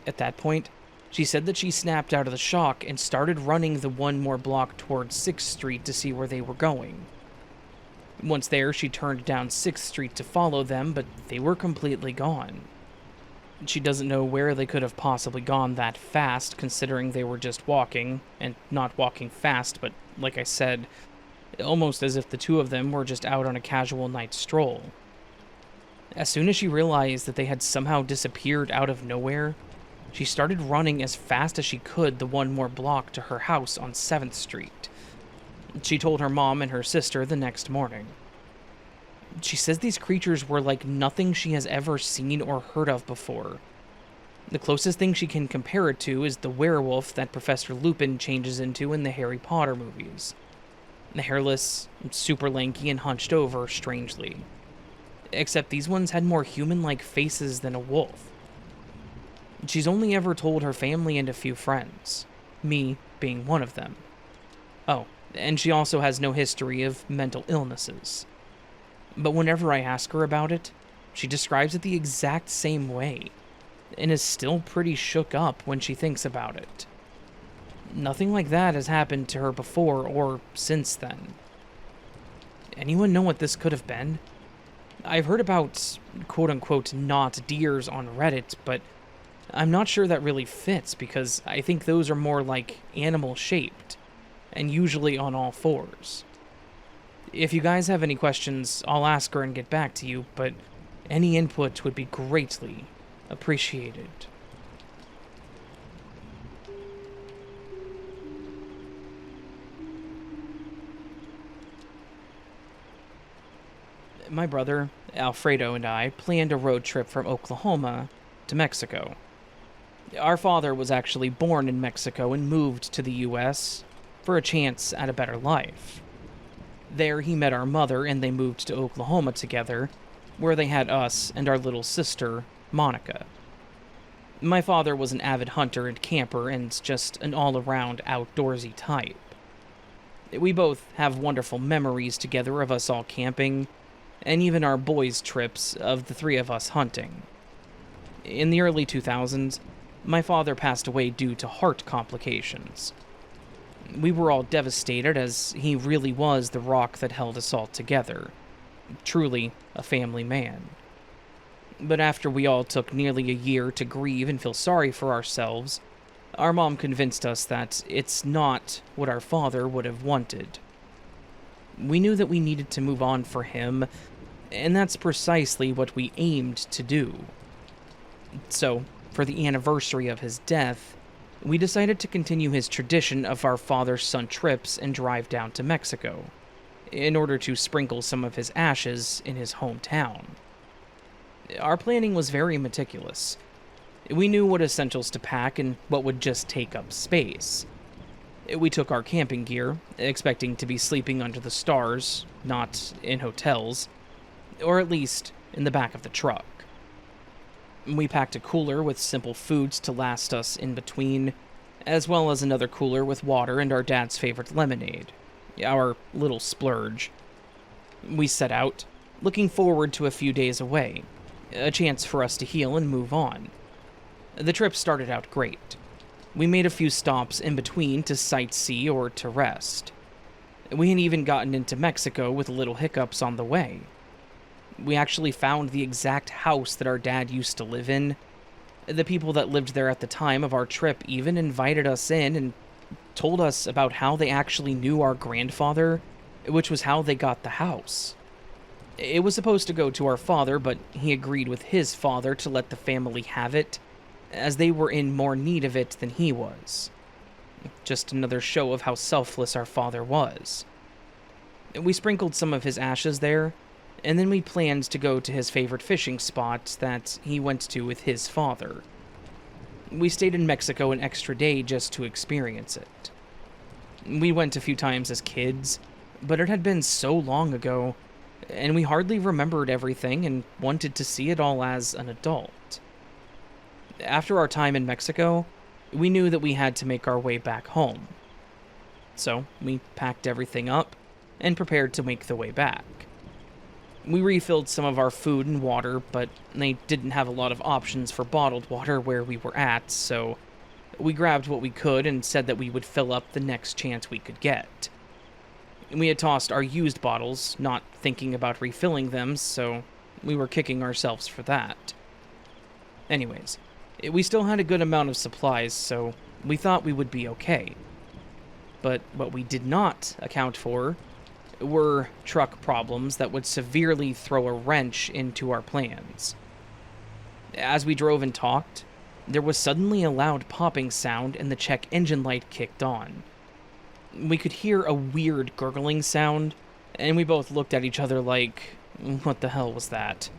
At that point, she said that she snapped out of the shock and started running the one more block towards 6th Street to see where they were going. Once there, she turned down 6th Street to follow them, but they were completely gone. She doesn't know where they could have possibly gone that fast, considering they were just walking, and not walking fast, but like I said, almost as if the two of them were just out on a casual night stroll. As soon as she realized that they had somehow disappeared out of nowhere, she started running as fast as she could the one more block to her house on 7th Street. She told her mom and her sister the next morning. She says these creatures were like nothing she has ever seen or heard of before. The closest thing she can compare it to is the werewolf that Professor Lupin changes into in the Harry Potter movies. The hairless, super lanky, and hunched over, strangely. Except these ones had more human-like faces than a wolf. She's only ever told her family and a few friends, me being one of them. Oh, and she also has no history of mental illnesses. But whenever I ask her about it, she describes it the exact same way, and is still pretty shook up when she thinks about it. Nothing like that has happened to her before or since then. Anyone know what this could have been? I've heard about quote-unquote not deers on Reddit, but I'm not sure that really fits because I think those are more like animal-shaped, and usually on all fours. If you guys have any questions, I'll ask her and get back to you, but any input would be greatly appreciated. My brother, Alfredo, and I planned a road trip from Oklahoma to Mexico. Our father was actually born in Mexico and moved to the US for a chance at a better life. There he met our mother and they moved to Oklahoma together, where they had us and our little sister, Monica. My father was an avid hunter and camper and just an all-around outdoorsy type. We both have wonderful memories together of us all camping, and even our boys' trips of the three of us hunting. In the early 2000s, my father passed away due to heart complications. We were all devastated as he really was the rock that held us all together. Truly a family man. But after we all took nearly a year to grieve and feel sorry for ourselves, our mom convinced us that it's not what our father would have wanted. We knew that we needed to move on for him, and that's precisely what we aimed to do. So, for the anniversary of his death, we decided to continue his tradition of our father-son trips and drive down to Mexico, in order to sprinkle some of his ashes in his hometown. Our planning was very meticulous. We knew what essentials to pack and what would just take up space. We took our camping gear, expecting to be sleeping under the stars, not in hotels, or at least in the back of the truck. We packed a cooler with simple foods to last us in between, as well as another cooler with water and our dad's favorite lemonade, our little splurge. We set out, looking forward to a few days away, a chance for us to heal and move on. The trip started out great. We made a few stops in between to sightsee or to rest. We had even gotten into Mexico with little hiccups on the way. We actually found the exact house that our dad used to live in. The people that lived there at the time of our trip even invited us in and told us about how they actually knew our grandfather, which was how they got the house. It was supposed to go to our father, but he agreed with his father to let the family have it, as they were in more need of it than he was. Just another show of how selfless our father was. We sprinkled some of his ashes there, and then we planned to go to his favorite fishing spot that he went to with his father. We stayed in Mexico an extra day just to experience it. We went a few times as kids, but it had been so long ago, and we hardly remembered everything and wanted to see it all as an adult. After our time in Mexico, we knew that we had to make our way back home. So we packed everything up and prepared to make the way back. We refilled some of our food and water, but they didn't have a lot of options for bottled water where we were at, so we grabbed what we could and said that we would fill up the next chance we could get. We had tossed our used bottles, not thinking about refilling them, so we were kicking ourselves for that. Anyways, we still had a good amount of supplies, so we thought we would be okay. But what we did not account for were truck problems that would severely throw a wrench into our plans. As we drove and talked, there was suddenly a loud popping sound and the check engine light kicked on. We could hear a weird gurgling sound, and we both looked at each other like, what the hell was that?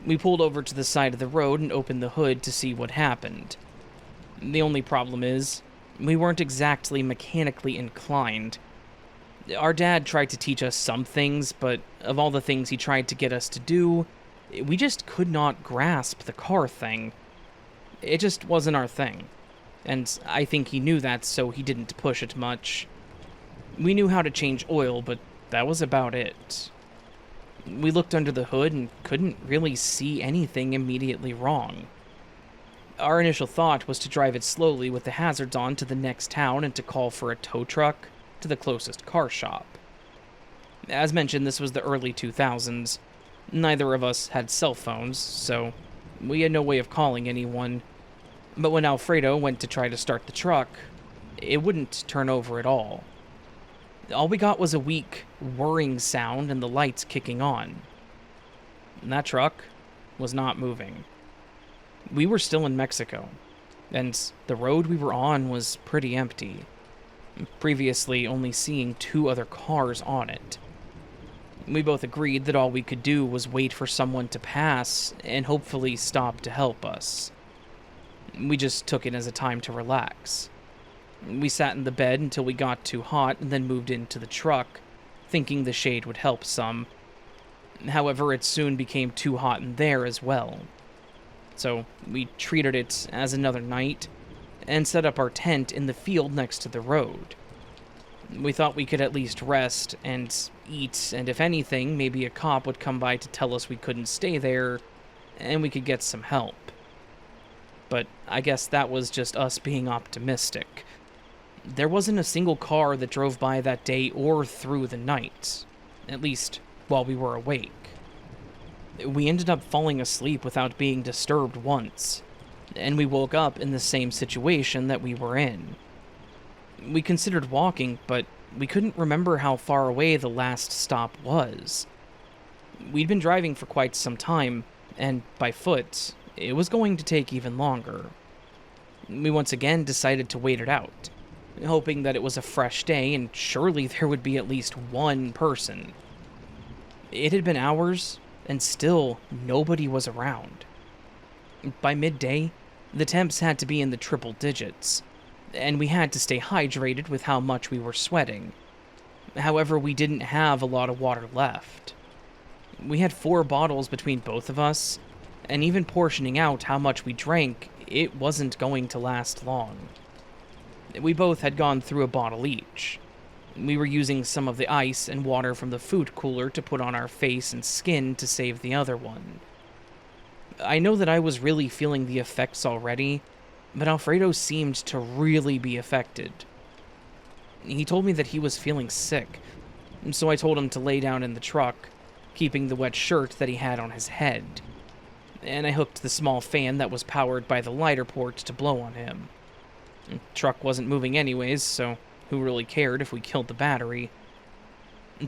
We pulled over to the side of the road and opened the hood to see what happened. The only problem is, we weren't exactly mechanically inclined. Our dad tried to teach us some things, but of all the things he tried to get us to do, we just could not grasp the car thing. It just wasn't our thing. And I think he knew that, so he didn't push it much. We knew how to change oil, but that was about it. We looked under the hood and couldn't really see anything immediately wrong. Our initial thought was to drive it slowly with the hazards on to the next town and to call for a tow truck to the closest car shop. As mentioned, this was the early 2000s. Neither of us had cell phones, so we had no way of calling anyone. But when Alfredo went to try to start the truck, it wouldn't turn over at all. All we got was a weak, whirring sound and the lights kicking on. And that truck was not moving. We were still in Mexico, and the road we were on was pretty empty, previously only seeing 2 other cars on it. We both agreed that all we could do was wait for someone to pass and hopefully stop to help us. We just took it as a time to relax. We sat in the bed until we got too hot and then moved into the truck, thinking the shade would help some. However, it soon became too hot in there as well. So we treated it as another night and set up our tent in the field next to the road. We thought we could at least rest and eat, and if anything, maybe a cop would come by to tell us we couldn't stay there and we could get some help. But I guess that was just us being optimistic. There wasn't a single car that drove by that day or through the night, at least while we were awake. We ended up falling asleep without being disturbed once, and we woke up in the same situation that we were in. We considered walking, but we couldn't remember how far away the last stop was. We'd been driving for quite some time, and by foot, it was going to take even longer. We once again decided to wait it out, hoping that it was a fresh day and surely there would be at least one person. It had been hours, and still nobody was around. By midday, the temps had to be in the triple digits, and we had to stay hydrated with how much we were sweating. However, we didn't have a lot of water left. We had 4 bottles between both of us, and even portioning out how much we drank, it wasn't going to last long. We both had gone through a bottle each. We were using some of the ice and water from the food cooler to put on our face and skin to save the other one. I know that I was really feeling the effects already, but Alfredo seemed to really be affected. He told me that he was feeling sick, so I told him to lay down in the truck, keeping the wet shirt that he had on his head, and I hooked the small fan that was powered by the lighter port to blow on him. The truck wasn't moving anyways, so who really cared if we killed the battery?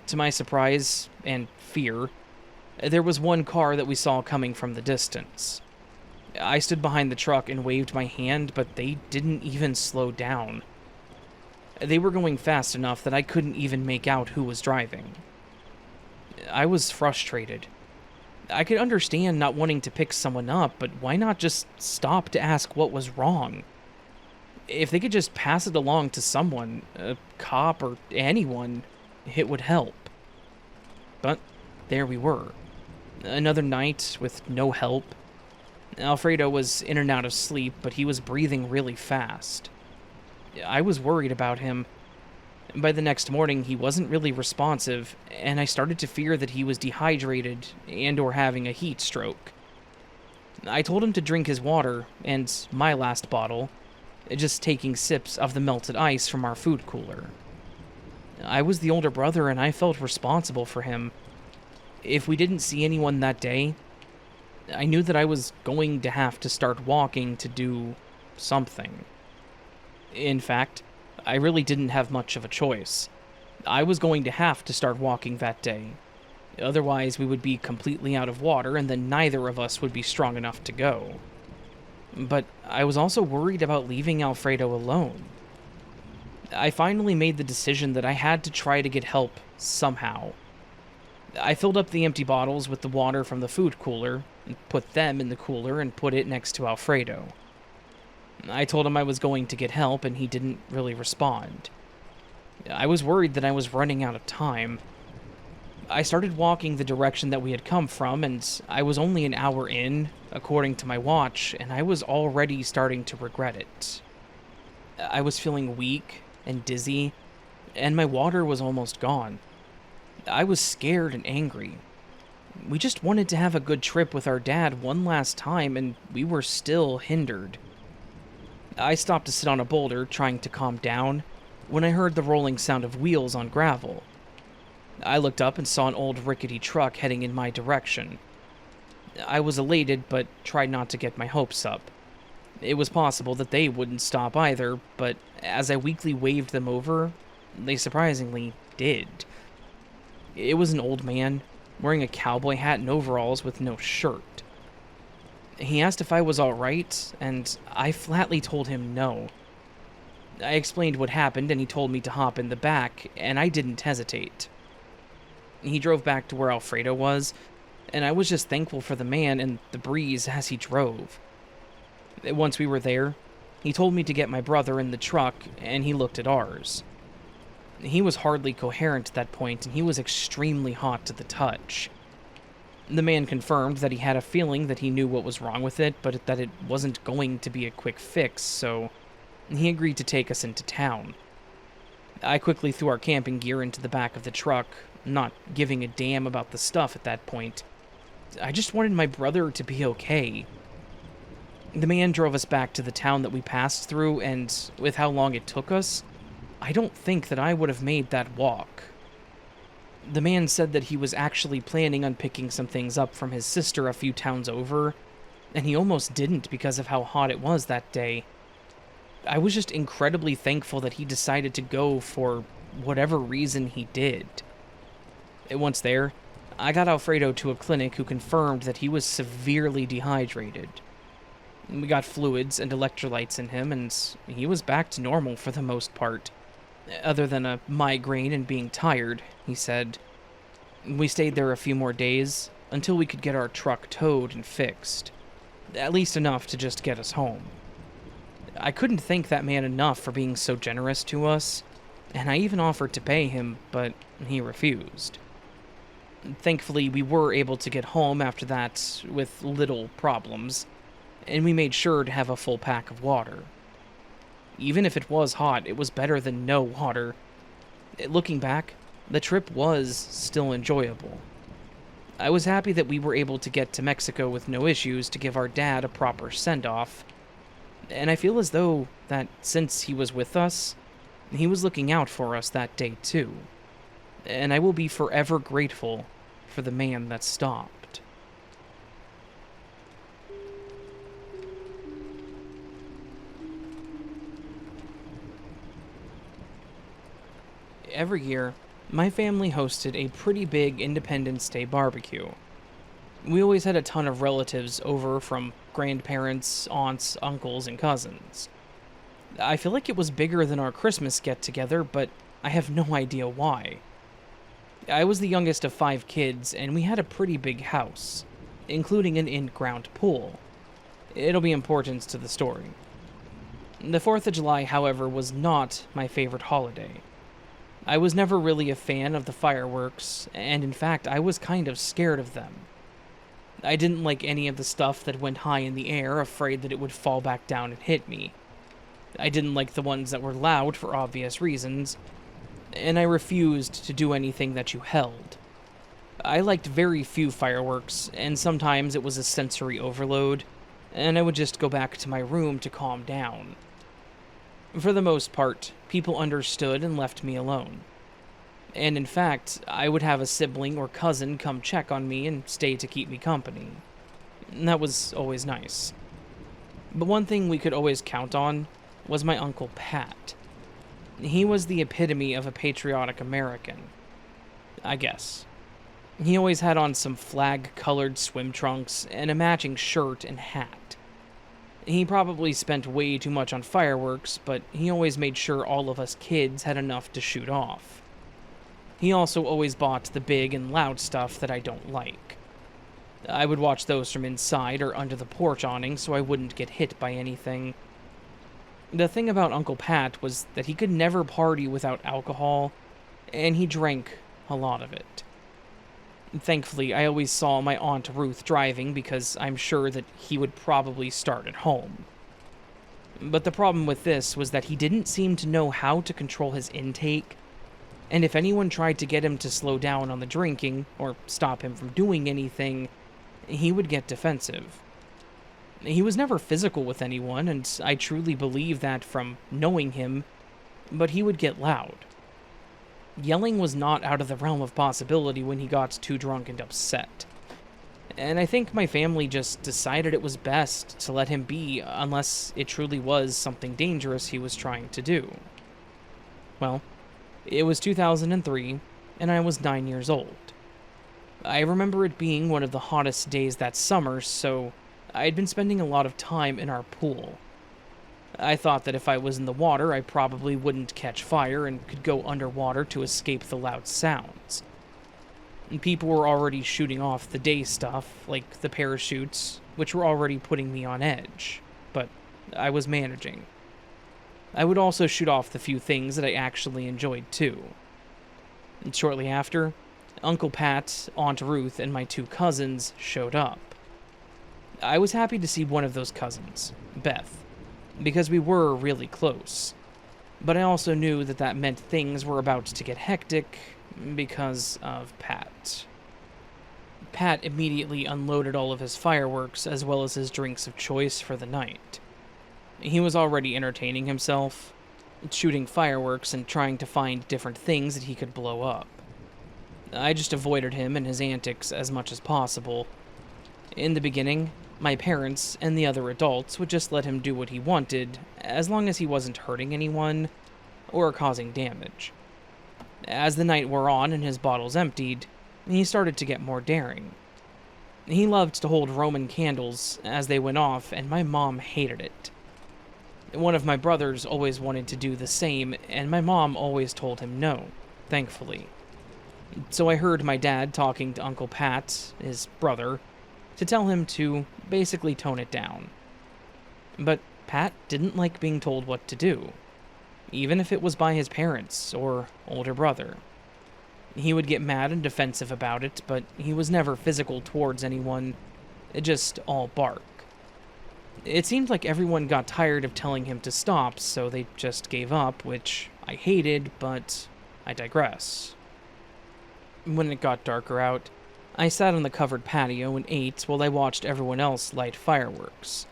To my surprise and fear, there was one car that we saw coming from the distance. I stood behind the truck and waved my hand, but they didn't even slow down. They were going fast enough that I couldn't even make out who was driving. I was frustrated. I could understand not wanting to pick someone up, but why not just stop to ask what was wrong? If they could just pass it along to someone, a cop or anyone, it would help. But there we were. Another night with no help. Alfredo was in and out of sleep, but he was breathing really fast. I was worried about him. By the next morning, he wasn't really responsive, and I started to fear that he was dehydrated and or having a heat stroke. I told him to drink his water, and my last bottle, just taking sips of the melted ice from our food cooler. I was the older brother, and I felt responsible for him. If we didn't see anyone that day, I knew that I was going to have to start walking to do something. In fact, I really didn't have much of a choice. I was going to have to start walking that day. Otherwise, we would be completely out of water, and then neither of us would be strong enough to go. But I was also worried about leaving Alfredo alone. I finally made the decision that I had to try to get help somehow. I filled up the empty bottles with the water from the food cooler, and put them in the cooler and put it next to Alfredo. I told him I was going to get help, and he didn't really respond. I was worried that I was running out of time. I started walking the direction that we had come from, and I was only an hour in, according to my watch, and I was already starting to regret it. I was feeling weak and dizzy, and my water was almost gone. I was scared and angry. We just wanted to have a good trip with our dad one last time, and we were still hindered. I stopped to sit on a boulder, trying to calm down, when I heard the rolling sound of wheels on gravel. I looked up and saw an old rickety truck heading in my direction. I was elated, but tried not to get my hopes up. It was possible that they wouldn't stop either, but as I weakly waved them over, they surprisingly did. It was an old man, wearing a cowboy hat and overalls with no shirt. He asked if I was alright, and I flatly told him no. I explained what happened, and he told me to hop in the back, and I didn't hesitate. He drove back to where Alfredo was, and I was just thankful for the man and the breeze as he drove. Once we were there, he told me to get my brother in the truck, and he looked at ours. He was hardly coherent at that point, and he was extremely hot to the touch. The man confirmed that he had a feeling that he knew what was wrong with it, but that it wasn't going to be a quick fix, so he agreed to take us into town. I quickly threw our camping gear into the back of the truck, not giving a damn about the stuff at that point. I just wanted my brother to be okay. The man drove us back to the town that we passed through, and with how long it took us, I don't think that I would have made that walk. The man said that he was actually planning on picking some things up from his sister a few towns over, and he almost didn't because of how hot it was that day. I was just incredibly thankful that he decided to go for whatever reason he did. Once there, I got Alfredo to a clinic who confirmed that he was severely dehydrated. We got fluids and electrolytes in him, and he was back to normal for the most part. Other than a migraine and being tired, he said. We stayed there a few more days, until we could get our truck towed and fixed. At least enough to just get us home. I couldn't thank that man enough for being so generous to us, and I even offered to pay him, but he refused. Thankfully, we were able to get home after that with little problems, and we made sure to have a full pack of water. Even if it was hot, it was better than no water. Looking back, the trip was still enjoyable. I was happy that we were able to get to Mexico with no issues to give our dad a proper send-off, and I feel as though that since he was with us, he was looking out for us that day too, and I will be forever grateful for the man that stopped. Every year, my family hosted a pretty big Independence Day barbecue. We always had a ton of relatives over from grandparents, aunts, uncles, and cousins. I feel like it was bigger than our Christmas get-together, but I have no idea why. I was the youngest of 5 kids, and we had a pretty big house, including an in-ground pool. It'll be important to the story. The 4th of July, however, was not my favorite holiday. I was never really a fan of the fireworks, and in fact, I was kind of scared of them. I didn't like any of the stuff that went high in the air, afraid that it would fall back down and hit me. I didn't like the ones that were loud for obvious reasons, and I refused to do anything that you held. I liked very few fireworks, and sometimes it was a sensory overload, and I would just go back to my room to calm down. For the most part, people understood and left me alone. And in fact, I would have a sibling or cousin come check on me and stay to keep me company. And that was always nice. But one thing we could always count on was my Uncle Pat. He was the epitome of a patriotic American, I guess. He always had on some flag-colored swim trunks and a matching shirt and hat. He probably spent way too much on fireworks, but he always made sure all of us kids had enough to shoot off. He also always bought the big and loud stuff that I don't like. I would watch those from inside or under the porch awning so I wouldn't get hit by anything. The thing about Uncle Pat was that he could never party without alcohol, and he drank a lot of it. Thankfully, I always saw my Aunt Ruth driving because I'm sure that he would probably start at home. But the problem with this was that he didn't seem to know how to control his intake, and if anyone tried to get him to slow down on the drinking, or stop him from doing anything, he would get defensive. He was never physical with anyone, and I truly believe that from knowing him, but he would get loud. Yelling was not out of the realm of possibility when he got too drunk and upset. And I think my family just decided it was best to let him be unless it truly was something dangerous he was trying to do. Well, it was 2003, and I was 9 years old. I remember it being one of the hottest days that summer, so I had been spending a lot of time in our pool. I thought that if I was in the water, I probably wouldn't catch fire and could go underwater to escape the loud sounds. And people were already shooting off the day stuff, like the parachutes, which were already putting me on edge, but I was managing. I would also shoot off the few things that I actually enjoyed too. And shortly after, Uncle Pat, Aunt Ruth, and my 2 cousins showed up. I was happy to see one of those cousins, Beth, because we were really close. But I also knew that that meant things were about to get hectic because of Pat. Pat immediately unloaded all of his fireworks as well as his drinks of choice for the night. He was already entertaining himself, shooting fireworks and trying to find different things that he could blow up. I just avoided him and his antics as much as possible. In the beginning, my parents and the other adults would just let him do what he wanted, as long as he wasn't hurting anyone or causing damage. As the night wore on and his bottles emptied, he started to get more daring. He loved to hold Roman candles as they went off, and my mom hated it. One of my brothers always wanted to do the same, and my mom always told him no, thankfully. So I heard my dad talking to Uncle Pat, his brother, to tell him to basically tone it down. But Pat didn't like being told what to do, even if it was by his parents or older brother. He would get mad and defensive about it, but he was never physical towards anyone, just all bark. It seemed like everyone got tired of telling him to stop, so they just gave up, which I hated, but I digress. When it got darker out, I sat on the covered patio and ate while I watched everyone else light fireworks.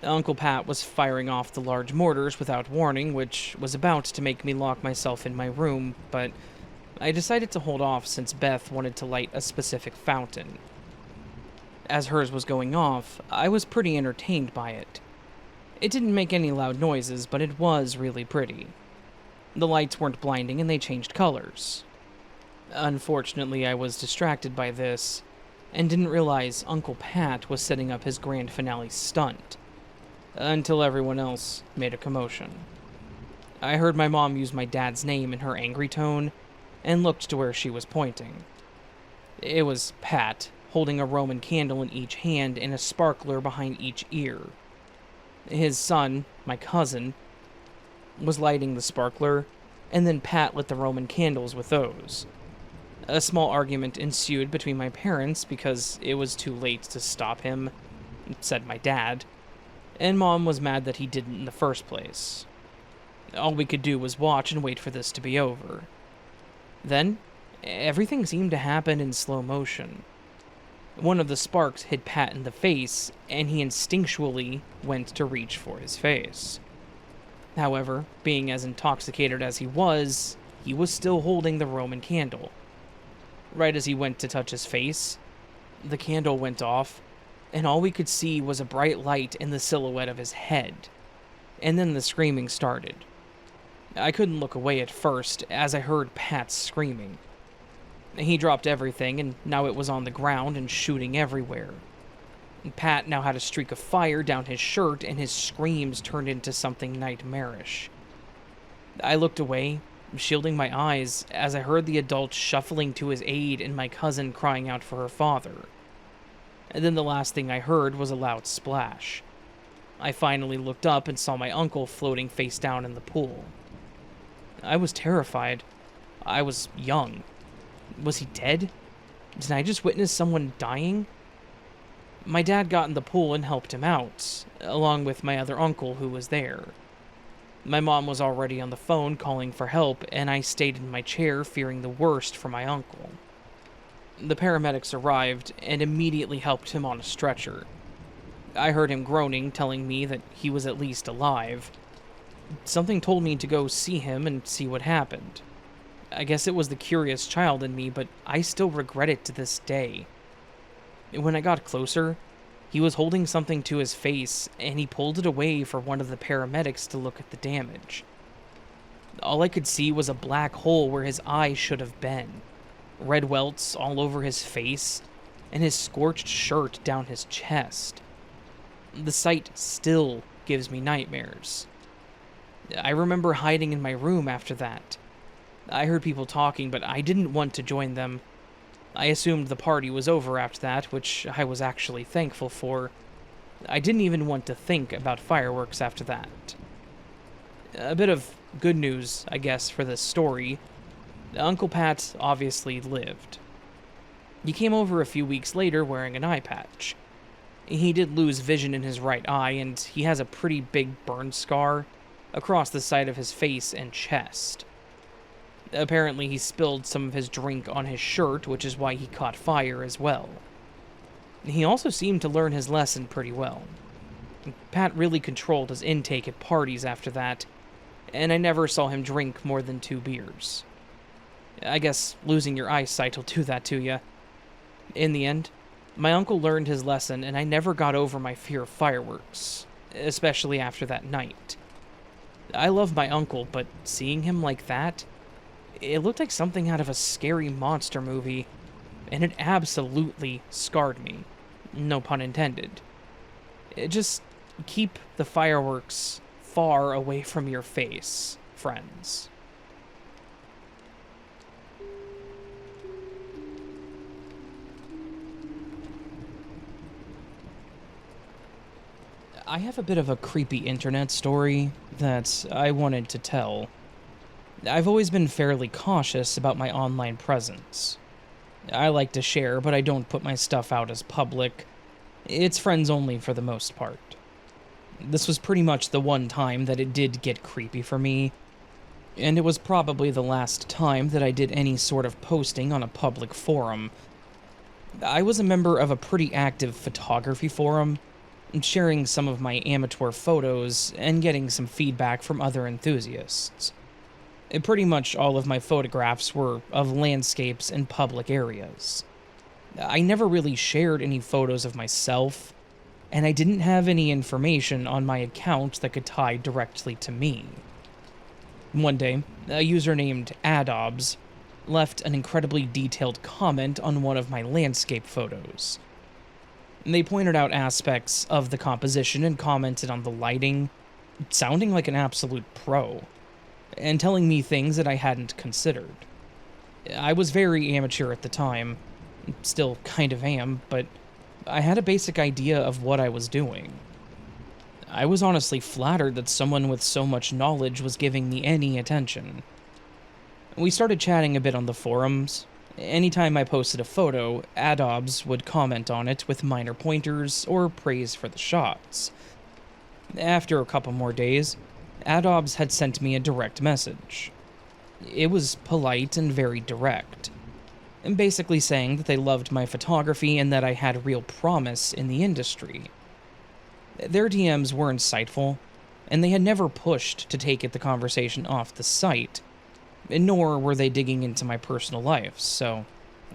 Uncle Pat was firing off the large mortars without warning, which was about to make me lock myself in my room, but I decided to hold off since Beth wanted to light a specific fountain. As hers was going off, I was pretty entertained by it. It didn't make any loud noises, but it was really pretty. The lights weren't blinding and they changed colors. Unfortunately, I was distracted by this, and didn't realize Uncle Pat was setting up his grand finale stunt, until everyone else made a commotion. I heard my mom use my dad's name in her angry tone, and looked to where she was pointing. It was Pat, holding a Roman candle in each hand and a sparkler behind each ear. His son, my cousin, was lighting the sparkler, and then Pat lit the Roman candles with those. A small argument ensued between my parents because it was too late to stop him, said my dad, and Mom was mad that he didn't in the first place. All we could do was watch and wait for this to be over. Then, everything seemed to happen in slow motion. One of the sparks hit Pat in the face, and he instinctually went to reach for his face. However, being as intoxicated as he was still holding the Roman candle. Right as he went to touch his face, the candle went off, and all we could see was a bright light in the silhouette of his head. And then the screaming started. I couldn't look away at first, as I heard Pat screaming. He dropped everything, and now it was on the ground and shooting everywhere. Pat now had a streak of fire down his shirt, and his screams turned into something nightmarish. I looked away, shielding my eyes, as I heard the adult shuffling to his aid and my cousin crying out for her father. And then the last thing I heard was a loud splash. I finally looked up and saw my uncle floating face down in the pool. I was terrified. I was young. Was he dead? Did I just witness someone dying? My dad got in the pool and helped him out, along with my other uncle who was there. My mom was already on the phone calling for help, and I stayed in my chair fearing the worst for my uncle. The paramedics arrived and immediately helped him on a stretcher. I heard him groaning, telling me that he was at least alive. Something told me to go see him and see what happened. I guess it was the curious child in me, but I still regret it to this day. When I got closer, he was holding something to his face, and he pulled it away for one of the paramedics to look at the damage. All I could see was a black hole where his eye should have been, red welts all over his face, and his scorched shirt down his chest. The sight still gives me nightmares. I remember hiding in my room after that. I heard people talking, but I didn't want to join them. I assumed the party was over after that, which I was actually thankful for. I didn't even want to think about fireworks after that. A bit of good news, I guess, for this story. Uncle Pat obviously lived. He came over a few weeks later wearing an eye patch. He did lose vision in his right eye, and he has a pretty big burn scar across the side of his face and chest. Apparently, he spilled some of his drink on his shirt, which is why he caught fire as well. He also seemed to learn his lesson pretty well. Pat really controlled his intake at parties after that, and I never saw him drink more than 2 beers. I guess losing your eyesight will do that to you. In the end, my uncle learned his lesson, and I never got over my fear of fireworks, especially after that night. I love my uncle, but seeing him like that, it looked like something out of a scary monster movie, and it absolutely scarred me. No pun intended. Just keep the fireworks far away from your face, friends. I have a bit of a creepy internet story that I wanted to tell. I've always been fairly cautious about my online presence. I like to share, but I don't put my stuff out as public. It's friends only for the most part. This was pretty much the one time that it did get creepy for me. and it was probably the last time that I did any sort of posting on a public forum. I was a member of a pretty active photography forum, sharing some of my amateur photos and getting some feedback from other enthusiasts. Pretty much all of my photographs were of landscapes and public areas. I never really shared any photos of myself, and I didn't have any information on my account that could tie directly to me. One day, a user named Adobs left an incredibly detailed comment on one of my landscape photos. They pointed out aspects of the composition and commented on the lighting, sounding like an absolute pro, and telling me things that I hadn't considered. I was very amateur at the time, still kind of am, but I had a basic idea of what I was doing. I was honestly flattered that someone with so much knowledge was giving me any attention. We started chatting a bit on the forums. Anytime I posted a photo, Adobs would comment on it with minor pointers or praise for the shots. After a couple more days, Adobs had sent me a direct message. It was polite and very direct, and basically saying that they loved my photography and that I had real promise in the industry. Their DMs were insightful, and they had never pushed to take the conversation off the site, nor were they digging into my personal life, so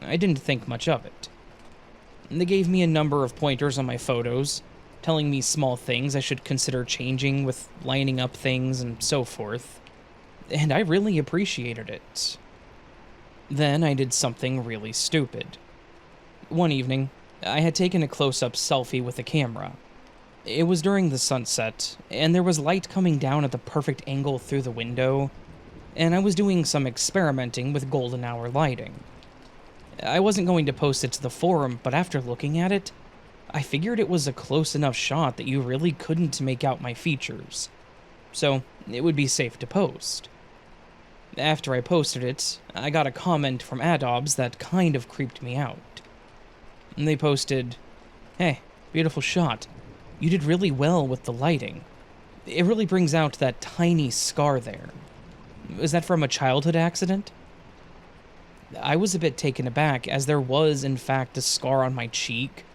I didn't think much of it. They gave me a number of pointers on my photos, telling me small things I should consider changing with lining up things and so forth, and I really appreciated it. Then I did something really stupid. One evening, I had taken a close-up selfie with a camera. It was during the sunset, and there was light coming down at the perfect angle through the window, and I was doing some experimenting with golden hour lighting. I wasn't going to post it to the forum, but after looking at it, I figured it was a close enough shot that you really couldn't make out my features, so it would be safe to post. After I posted it, I got a comment from Adobs that kind of creeped me out. They posted, "Hey, beautiful shot. You did really well with the lighting. It really brings out that tiny scar there. Is that from a childhood accident?" I was a bit taken aback, as there was in fact a scar on my cheek,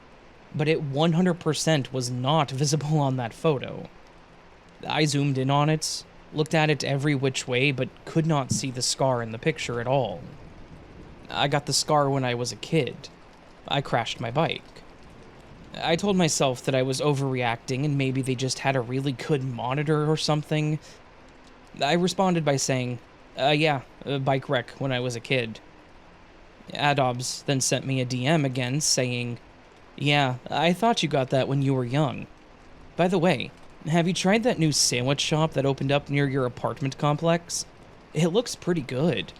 but it 100% was not visible on that photo. I zoomed in on it, looked at it every which way, but could not see the scar in the picture at all. I got the scar when I was a kid. I crashed my bike. I told myself that I was overreacting and maybe they just had a really good monitor or something. I responded by saying, yeah, a bike wreck when I was a kid. Adobs then sent me a DM again saying, "Yeah, I thought you got that when you were young. By the way, have you tried that new sandwich shop that opened up near your apartment complex? It looks pretty good."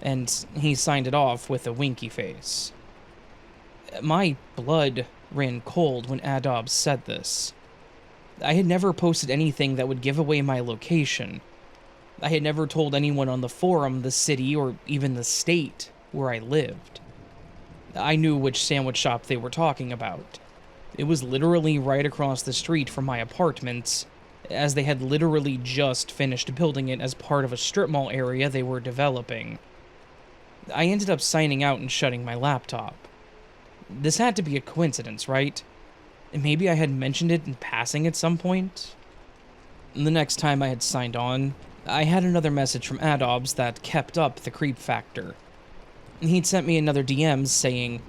And he signed it off with a winky face. My blood ran cold when Adobs said this. I had never posted anything that would give away my location. I had never told anyone on the forum, the city, or even the state where I lived. I knew which sandwich shop they were talking about. It was literally right across the street from my apartment, as they had literally just finished building it as part of a strip mall area they were developing. I ended up signing out and shutting my laptop. This had to be a coincidence, right? Maybe I had mentioned it in passing at some point? The next time I had signed on, I had another message from Adobs that kept up the creep factor. He'd sent me another DM saying,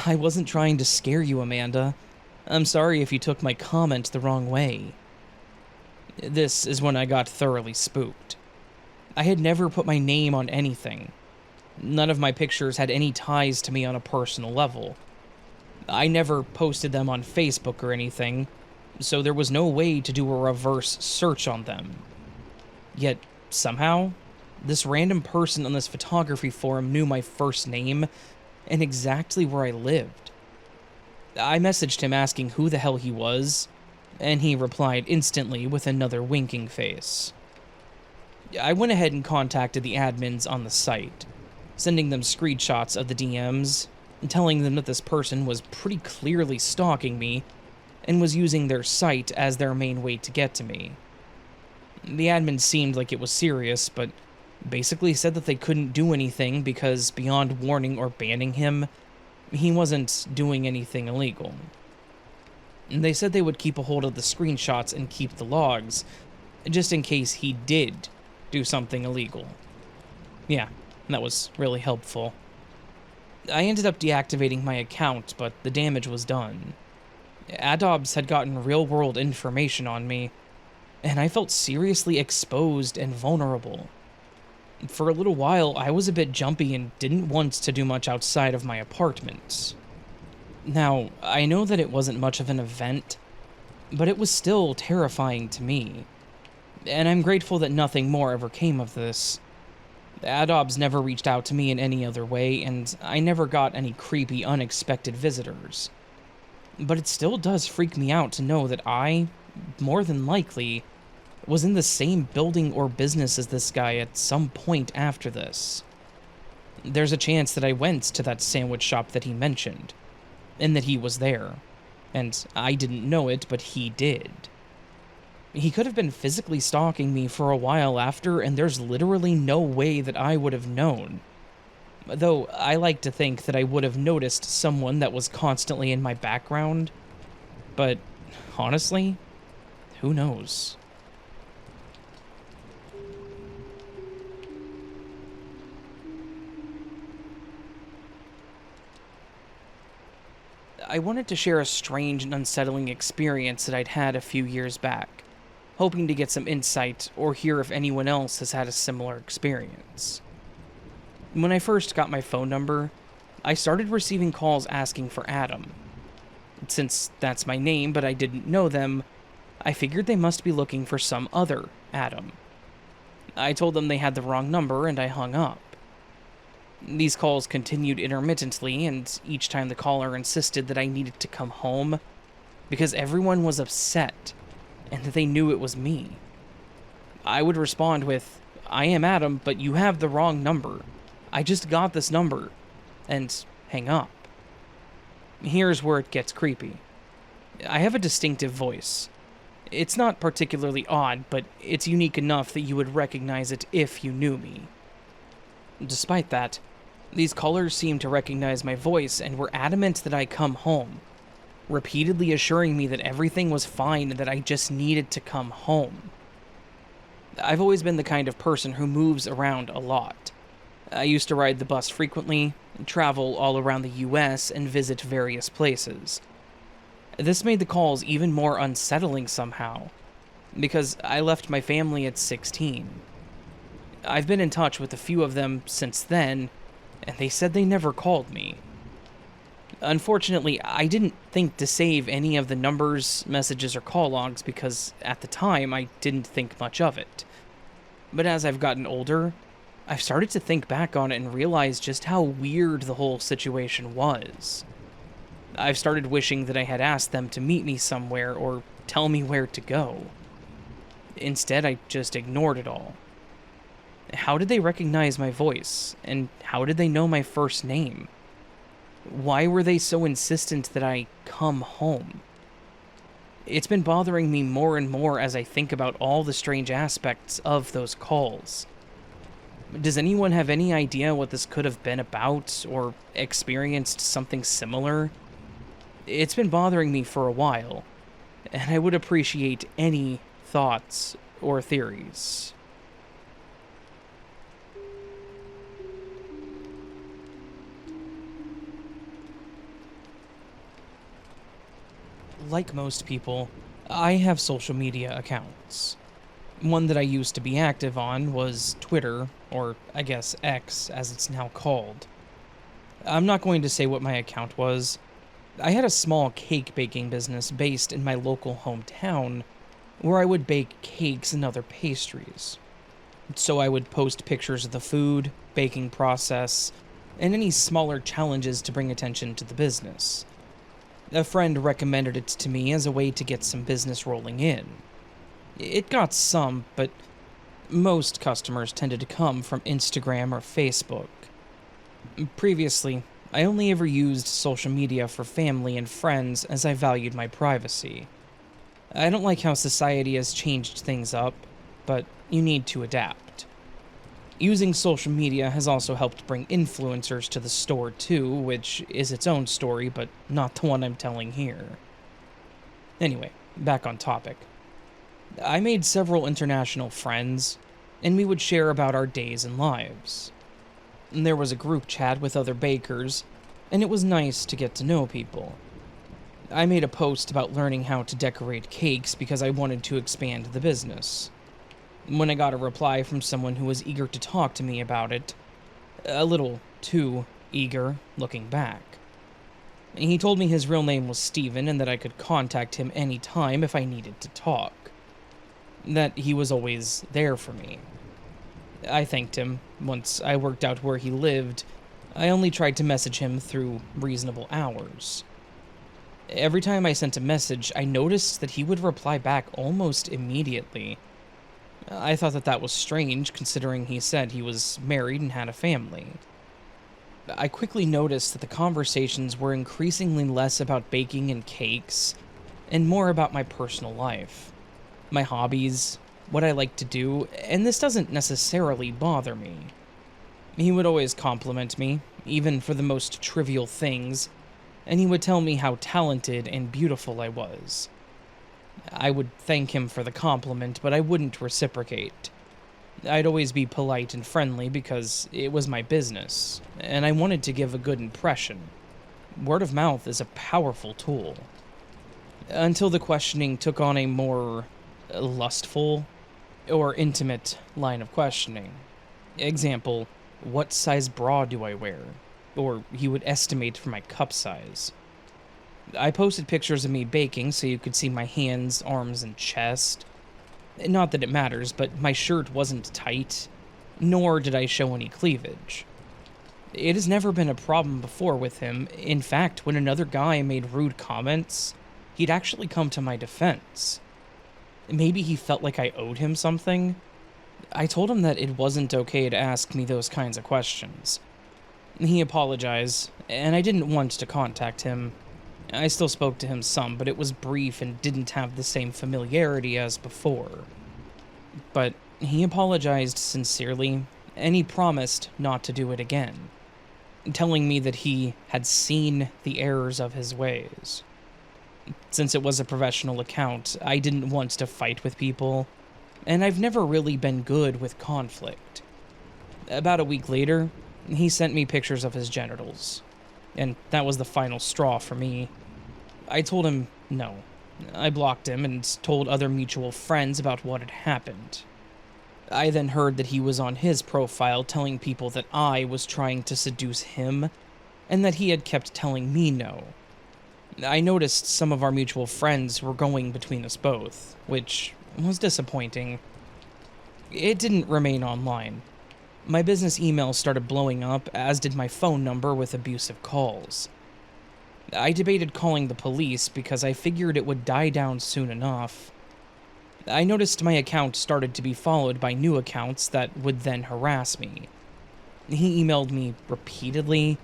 "I wasn't trying to scare you, Amanda. I'm sorry if you took my comment the wrong way." This is when I got thoroughly spooked. I had never put my name on anything. None of my pictures had any ties to me on a personal level. I never posted them on Facebook or anything, so there was no way to do a reverse search on them. Yet, somehow, this random person on this photography forum knew my first name and exactly where I lived. I messaged him asking who the hell he was, and he replied instantly with another winking face. I went ahead and contacted the admins on the site, sending them screenshots of the DMs, and telling them that this person was pretty clearly stalking me and was using their site as their main way to get to me. The admin seemed like it was serious, but basically said that they couldn't do anything because beyond warning or banning him, he wasn't doing anything illegal. They said they would keep a hold of the screenshots and keep the logs, just in case he did do something illegal. Yeah, that was really helpful. I ended up deactivating my account, but the damage was done. Adobs had gotten real-world information on me, and I felt seriously exposed and vulnerable. For a little while, I was a bit jumpy and didn't want to do much outside of my apartment. Now, I know that it wasn't much of an event, but it was still terrifying to me. And I'm grateful that nothing more ever came of this. Adobs never reached out to me in any other way, and I never got any creepy, unexpected visitors. But it still does freak me out to know that I, more than likely, was in the same building or business as this guy at some point after this. There's a chance that I went to that sandwich shop that he mentioned, and that he was there. And I didn't know it, but he did. He could have been physically stalking me for a while after, and there's literally no way that I would have known. Though I like to think that I would have noticed someone that was constantly in my background. But honestly, who knows? I wanted to share a strange and unsettling experience that I'd had a few years back, hoping to get some insight or hear if anyone else has had a similar experience. When I first got my phone number, I started receiving calls asking for Adam. Since that's my name, but I didn't know them, I figured they must be looking for some other Adam. I told them they had the wrong number and I hung up. These calls continued intermittently, and each time the caller insisted that I needed to come home because everyone was upset and that they knew it was me. I would respond with, "I am Adam, but you have the wrong number. I just got this number," and hang up. Here's where it gets creepy. I have a distinctive voice. It's not particularly odd, but it's unique enough that you would recognize it if you knew me. Despite that, these callers seemed to recognize my voice and were adamant that I come home, repeatedly assuring me that everything was fine and that I just needed to come home. I've always been the kind of person who moves around a lot. I used to ride the bus frequently, travel all around the US, and visit various places. This made the calls even more unsettling somehow, because I left my family at 16. I've been in touch with a few of them since then, and they said they never called me. Unfortunately, I didn't think to save any of the numbers, messages, or call logs because at the time I didn't think much of it. But as I've gotten older, I've started to think back on it and realize just how weird the whole situation was. I've started wishing that I had asked them to meet me somewhere or tell me where to go. Instead, I just ignored it all. How did they recognize my voice? And how did they know my first name? Why were they so insistent that I come home? It's been bothering me more and more as I think about all the strange aspects of those calls. Does anyone have any idea what this could have been about, or experienced something similar? It's been bothering me for a while, and I would appreciate any thoughts or theories. Like most people, I have social media accounts. One that I used to be active on was Twitter, or I guess X as it's now called. I'm not going to say what my account was. I had a small cake baking business based in my local hometown, where I would bake cakes and other pastries. So I would post pictures of the food, baking process, and any smaller challenges to bring attention to the business. A friend recommended it to me as a way to get some business rolling in. It got some, but most customers tended to come from Instagram or Facebook. Previously, I only ever used social media for family and friends as I valued my privacy. I don't like how society has changed things up, but you need to adapt. Using social media has also helped bring influencers to the store too, which is its own story, but not the one I'm telling here. Anyway, back on topic. I made several international friends, and we would share about our days and lives. There was a group chat with other bakers, and it was nice to get to know people. I made a post about learning how to decorate cakes because I wanted to expand the business. When I got a reply from someone who was eager to talk to me about it, a little too eager looking back. He told me his real name was Steven and that I could contact him any time if I needed to talk. That he was always there for me. I thanked him. Once I worked out where he lived, I only tried to message him through reasonable hours. Every time I sent a message, I noticed that he would reply back almost immediately. I thought that was strange, considering he said he was married and had a family. I quickly noticed that the conversations were increasingly less about baking and cakes, and more about my personal life, my hobbies, what I like to do, and this doesn't necessarily bother me. He would always compliment me, even for the most trivial things, and he would tell me how talented and beautiful I was. I would thank him for the compliment, but I wouldn't reciprocate. I'd always be polite and friendly because it was my business, and I wanted to give a good impression. Word of mouth is a powerful tool. Until the questioning took on a more lustful or intimate line of questioning. Example, what size bra do I wear? Or he would estimate for my cup size. I posted pictures of me baking so you could see my hands, arms, and chest. Not that it matters, but my shirt wasn't tight, nor did I show any cleavage. It has never been a problem before with him. In fact, when another guy made rude comments, he'd actually come to my defense. Maybe he felt like I owed him something. I told him that it wasn't okay to ask me those kinds of questions. He apologized, and I didn't want to contact him. I still spoke to him some, but it was brief and didn't have the same familiarity as before. But he apologized sincerely, and he promised not to do it again, telling me that he had seen the errors of his ways. Since it was a professional account, I didn't want to fight with people, and I've never really been good with conflict. About a week later, he sent me pictures of his genitals, and that was the final straw for me. I told him no. I blocked him and told other mutual friends about what had happened. I then heard that he was on his profile telling people that I was trying to seduce him, and that he had kept telling me no. I noticed some of our mutual friends were going between us both, which was disappointing. It didn't remain online. My business email started blowing up, as did my phone number with abusive calls. I debated calling the police because I figured it would die down soon enough. I noticed my account started to be followed by new accounts that would then harass me. He emailed me repeatedly,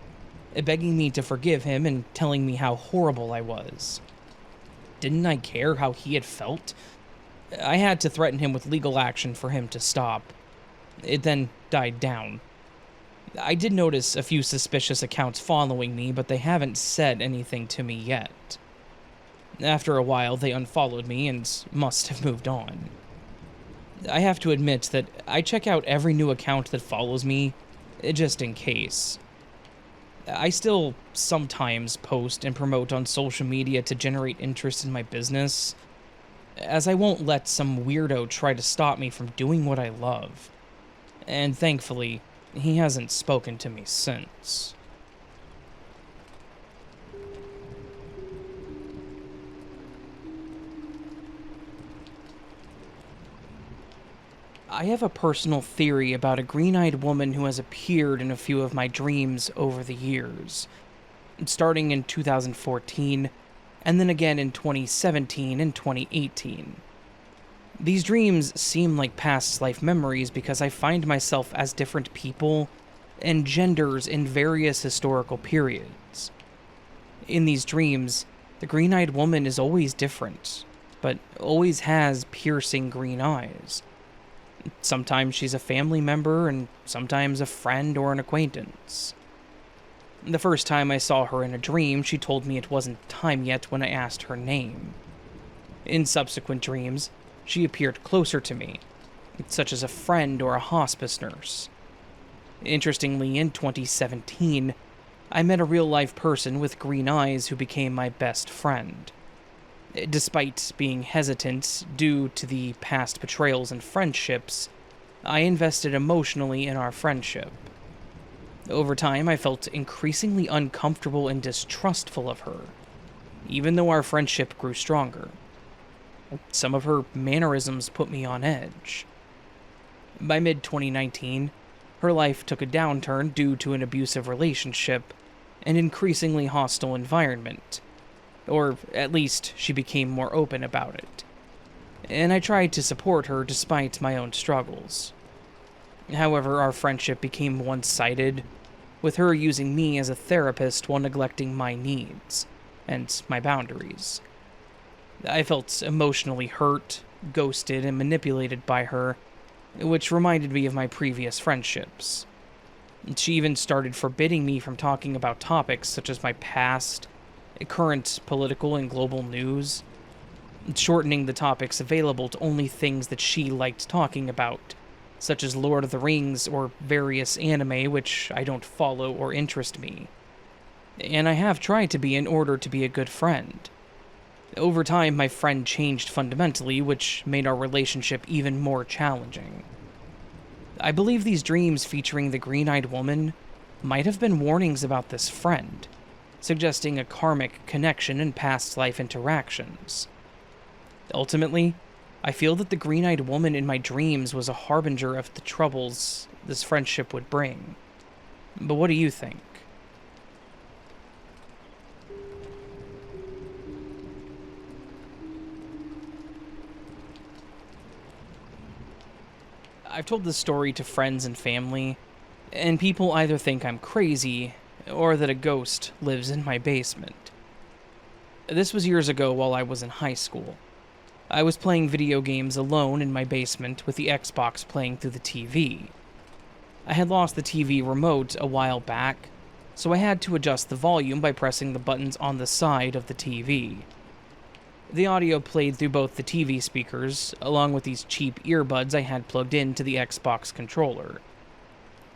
begging me to forgive him and telling me how horrible I was. Didn't I care how he had felt? I had to threaten him with legal action for him to stop. It then died down. I did notice a few suspicious accounts following me, but they haven't said anything to me yet. After a while, they unfollowed me and must have moved on. I have to admit that I check out every new account that follows me, just in case. I still sometimes post and promote on social media to generate interest in my business, as I won't let some weirdo try to stop me from doing what I love. And thankfully, he hasn't spoken to me since. I have a personal theory about a green-eyed woman who has appeared in a few of my dreams over the years, starting in 2014, and then again in 2017 and 2018. These dreams seem like past life memories because I find myself as different people and genders in various historical periods. In these dreams, the green-eyed woman is always different, but always has piercing green eyes. Sometimes she's a family member, and sometimes a friend or an acquaintance. The first time I saw her in a dream, she told me it wasn't time yet when I asked her name. In subsequent dreams, she appeared closer to me, such as a friend or a hospice nurse. Interestingly, in 2017, I met a real-life person with green eyes who became my best friend. Despite being hesitant due to the past betrayals and friendships, I invested emotionally in our friendship. Over time, I felt increasingly uncomfortable and distrustful of her, even though our friendship grew stronger. Some of her mannerisms put me on edge. By mid-2019, her life took a downturn due to an abusive relationship and increasingly hostile environment, or at least she became more open about it, and I tried to support her despite my own struggles. However, our friendship became one-sided, with her using me as a therapist while neglecting my needs and my boundaries. I felt emotionally hurt, ghosted, and manipulated by her, which reminded me of my previous friendships. She even started forbidding me from talking about topics such as my past, current political and global news, shortening the topics available to only things that she liked talking about, such as Lord of the Rings or various anime which I don't follow or interest me. And I have tried to be in order to be a good friend. Over time, my friend changed fundamentally, which made our relationship even more challenging. I believe these dreams featuring the green-eyed woman might have been warnings about this friend, suggesting a karmic connection in past life interactions. Ultimately, I feel that the green-eyed woman in my dreams was a harbinger of the troubles this friendship would bring. But what do you think? I've told this story to friends and family, and people either think I'm crazy or that a ghost lives in my basement. This was years ago while I was in high school. I was playing video games alone in my basement with the Xbox playing through the TV. I had lost the TV remote a while back, so I had to adjust the volume by pressing the buttons on the side of the TV. The audio played through both the TV speakers, along with these cheap earbuds I had plugged into the Xbox controller.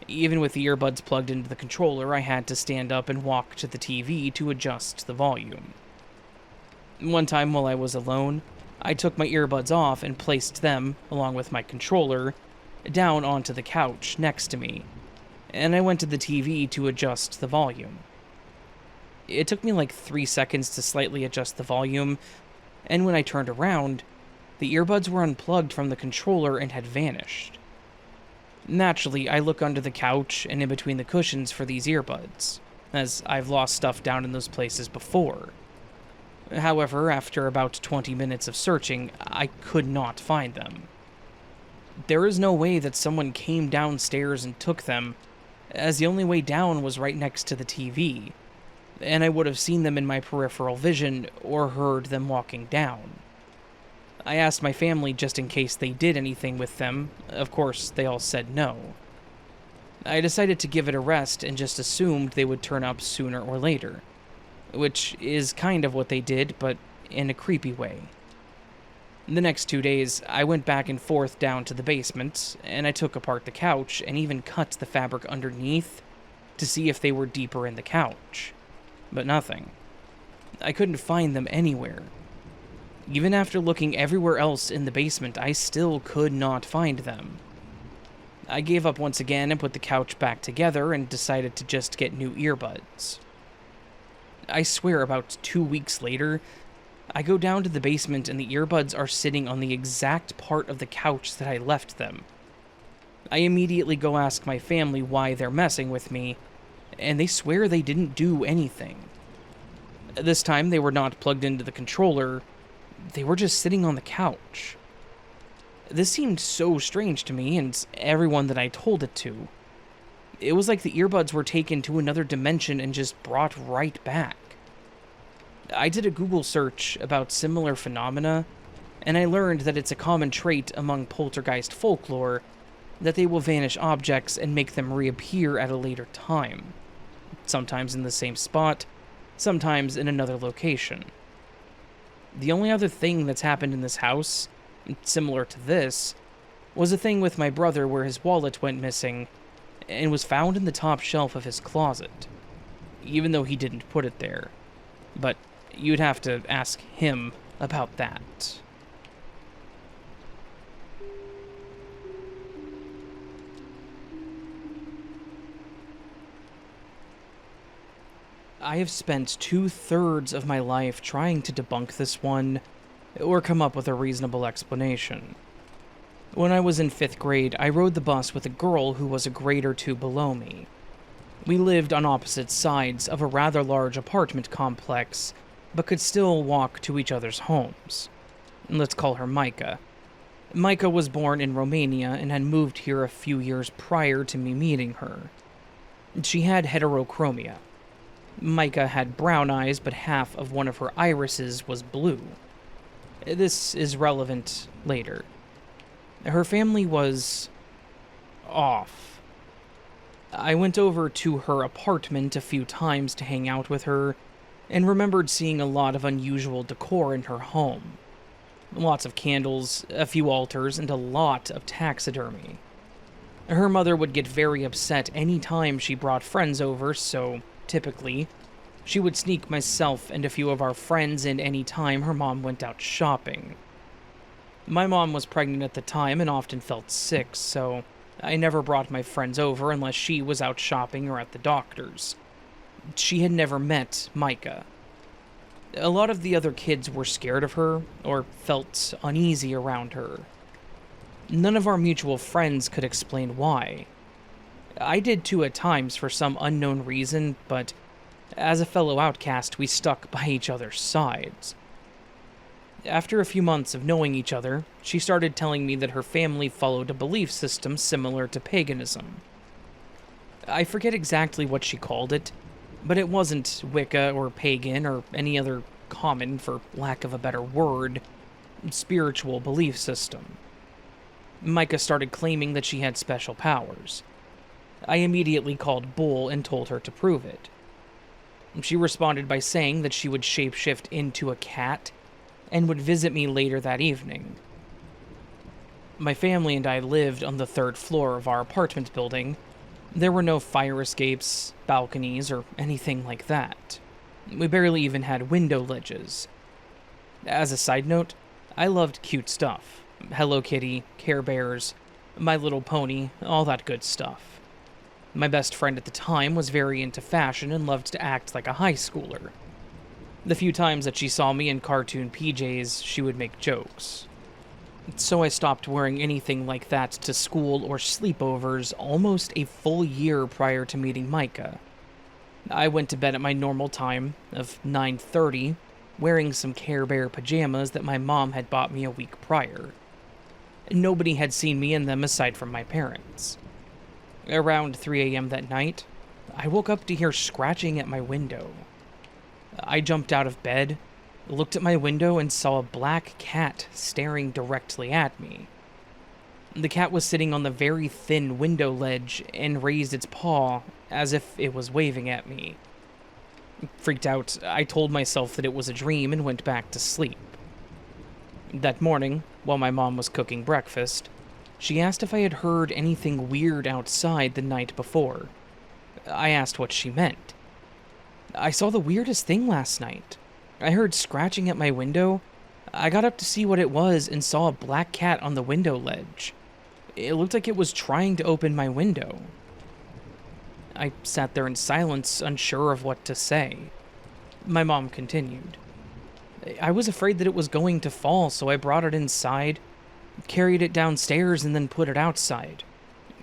Even with the earbuds plugged into the controller, I had to stand up and walk to the TV to adjust the volume. One time while I was alone, I took my earbuds off and placed them, along with my controller, down onto the couch next to me, and I went to the TV to adjust the volume. It took me like 3 seconds to slightly adjust the volume, and when I turned around, the earbuds were unplugged from the controller and had vanished. Naturally, I look under the couch and in between the cushions for these earbuds, as I've lost stuff down in those places before. However, after about 20 minutes of searching, I could not find them. There is no way that someone came downstairs and took them, as the only way down was right next to the TV, and I would have seen them in my peripheral vision or heard them walking down. I asked my family just in case they did anything with them. Of course, they all said no. I decided to give it a rest and just assumed they would turn up sooner or later, which is kind of what they did, but in a creepy way. The next 2 days, I went back and forth down to the basement, and I took apart the couch and even cut the fabric underneath to see if they were deeper in the couch. But nothing. I couldn't find them anywhere. Even after looking everywhere else in the basement, I still could not find them. I gave up once again and put the couch back together and decided to just get new earbuds. I swear about 2 weeks later, I go down to the basement and the earbuds are sitting on the exact part of the couch that I left them. I immediately go ask my family why they're messing with me, and they swear they didn't do anything. This time they were not plugged into the controller, they were just sitting on the couch. This seemed so strange to me and everyone that I told it to. It was like the earbuds were taken to another dimension and just brought right back. I did a Google search about similar phenomena, and I learned that it's a common trait among poltergeist folklore that they will vanish objects and make them reappear at a later time, sometimes in the same spot, sometimes in another location. The only other thing that's happened in this house, similar to this, was a thing with my brother where his wallet went missing and was found in the top shelf of his closet, even though he didn't put it there. But you'd have to ask him about that. I have spent 2/3 of my life trying to debunk this one, or come up with a reasonable explanation. When I was in 5th grade, I rode the bus with a girl who was a grade or two below me. We lived on opposite sides of a rather large apartment complex, but could still walk to each other's homes. Let's call her Micah. Micah was born in Romania and had moved here a few years prior to me meeting her. She had heterochromia. Micah had brown eyes, but half of one of her irises was blue. This is relevant later. Her family was off. I went over to her apartment a few times to hang out with her, and remembered seeing a lot of unusual decor in her home. Lots of candles, a few altars, and a lot of taxidermy. Her mother would get very upset any time she brought friends over, so typically, she would sneak myself and a few of our friends in any time her mom went out shopping. My mom was pregnant at the time and often felt sick, so I never brought my friends over unless she was out shopping or at the doctor's. She had never met Micah. A lot of the other kids were scared of her, or felt uneasy around her. None of our mutual friends could explain why. I did too at times for some unknown reason, but as a fellow outcast, we stuck by each other's sides. After a few months of knowing each other, she started telling me that her family followed a belief system similar to paganism. I forget exactly what she called it, but it wasn't Wicca or pagan or any other common, for lack of a better word, spiritual belief system. Micah started claiming that she had special powers. I immediately called bull and told her to prove it. She responded by saying that she would shapeshift into a cat and would visit me later that evening. My family and I lived on the 3rd floor of our apartment building. There were no fire escapes, balconies, or anything like that. We barely even had window ledges. As a side note, I loved cute stuff. Hello Kitty, Care Bears, My Little Pony, all that good stuff. My best friend at the time was very into fashion and loved to act like a high schooler. The few times that she saw me in cartoon PJs, she would make jokes. So I stopped wearing anything like that to school or sleepovers almost a full year prior to meeting Micah. I went to bed at my normal time of 9:30, wearing some Care Bear pajamas that my mom had bought me a week prior. Nobody had seen me in them aside from my parents. Around 3 a.m. that night, I woke up to hear scratching at my window. I jumped out of bed, looked at my window, and saw a black cat staring directly at me. The cat was sitting on the very thin window ledge and raised its paw as if it was waving at me. Freaked out, I told myself that it was a dream and went back to sleep. That morning, while my mom was cooking breakfast, she asked if I had heard anything weird outside the night before. I asked what she meant. I saw the weirdest thing last night. I heard scratching at my window. I got up to see what it was and saw a black cat on the window ledge. It looked like it was trying to open my window. I sat there in silence, unsure of what to say. My mom continued. I was afraid that it was going to fall, so I brought it inside, carried it downstairs, and then put it outside.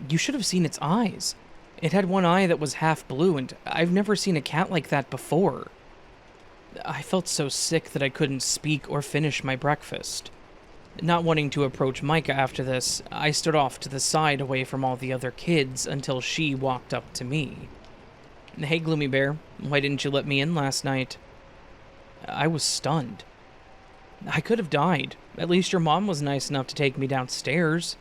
You should have seen its eyes. It had one eye that was half blue, and I've never seen a cat like that before. I felt so sick that I couldn't speak or finish my breakfast. Not wanting to approach Micah after this, I stood off to the side away from all the other kids until she walked up to me. Hey, Gloomy Bear, why didn't you let me in last night? I was stunned. I could have died. At least your mom was nice enough to take me downstairs.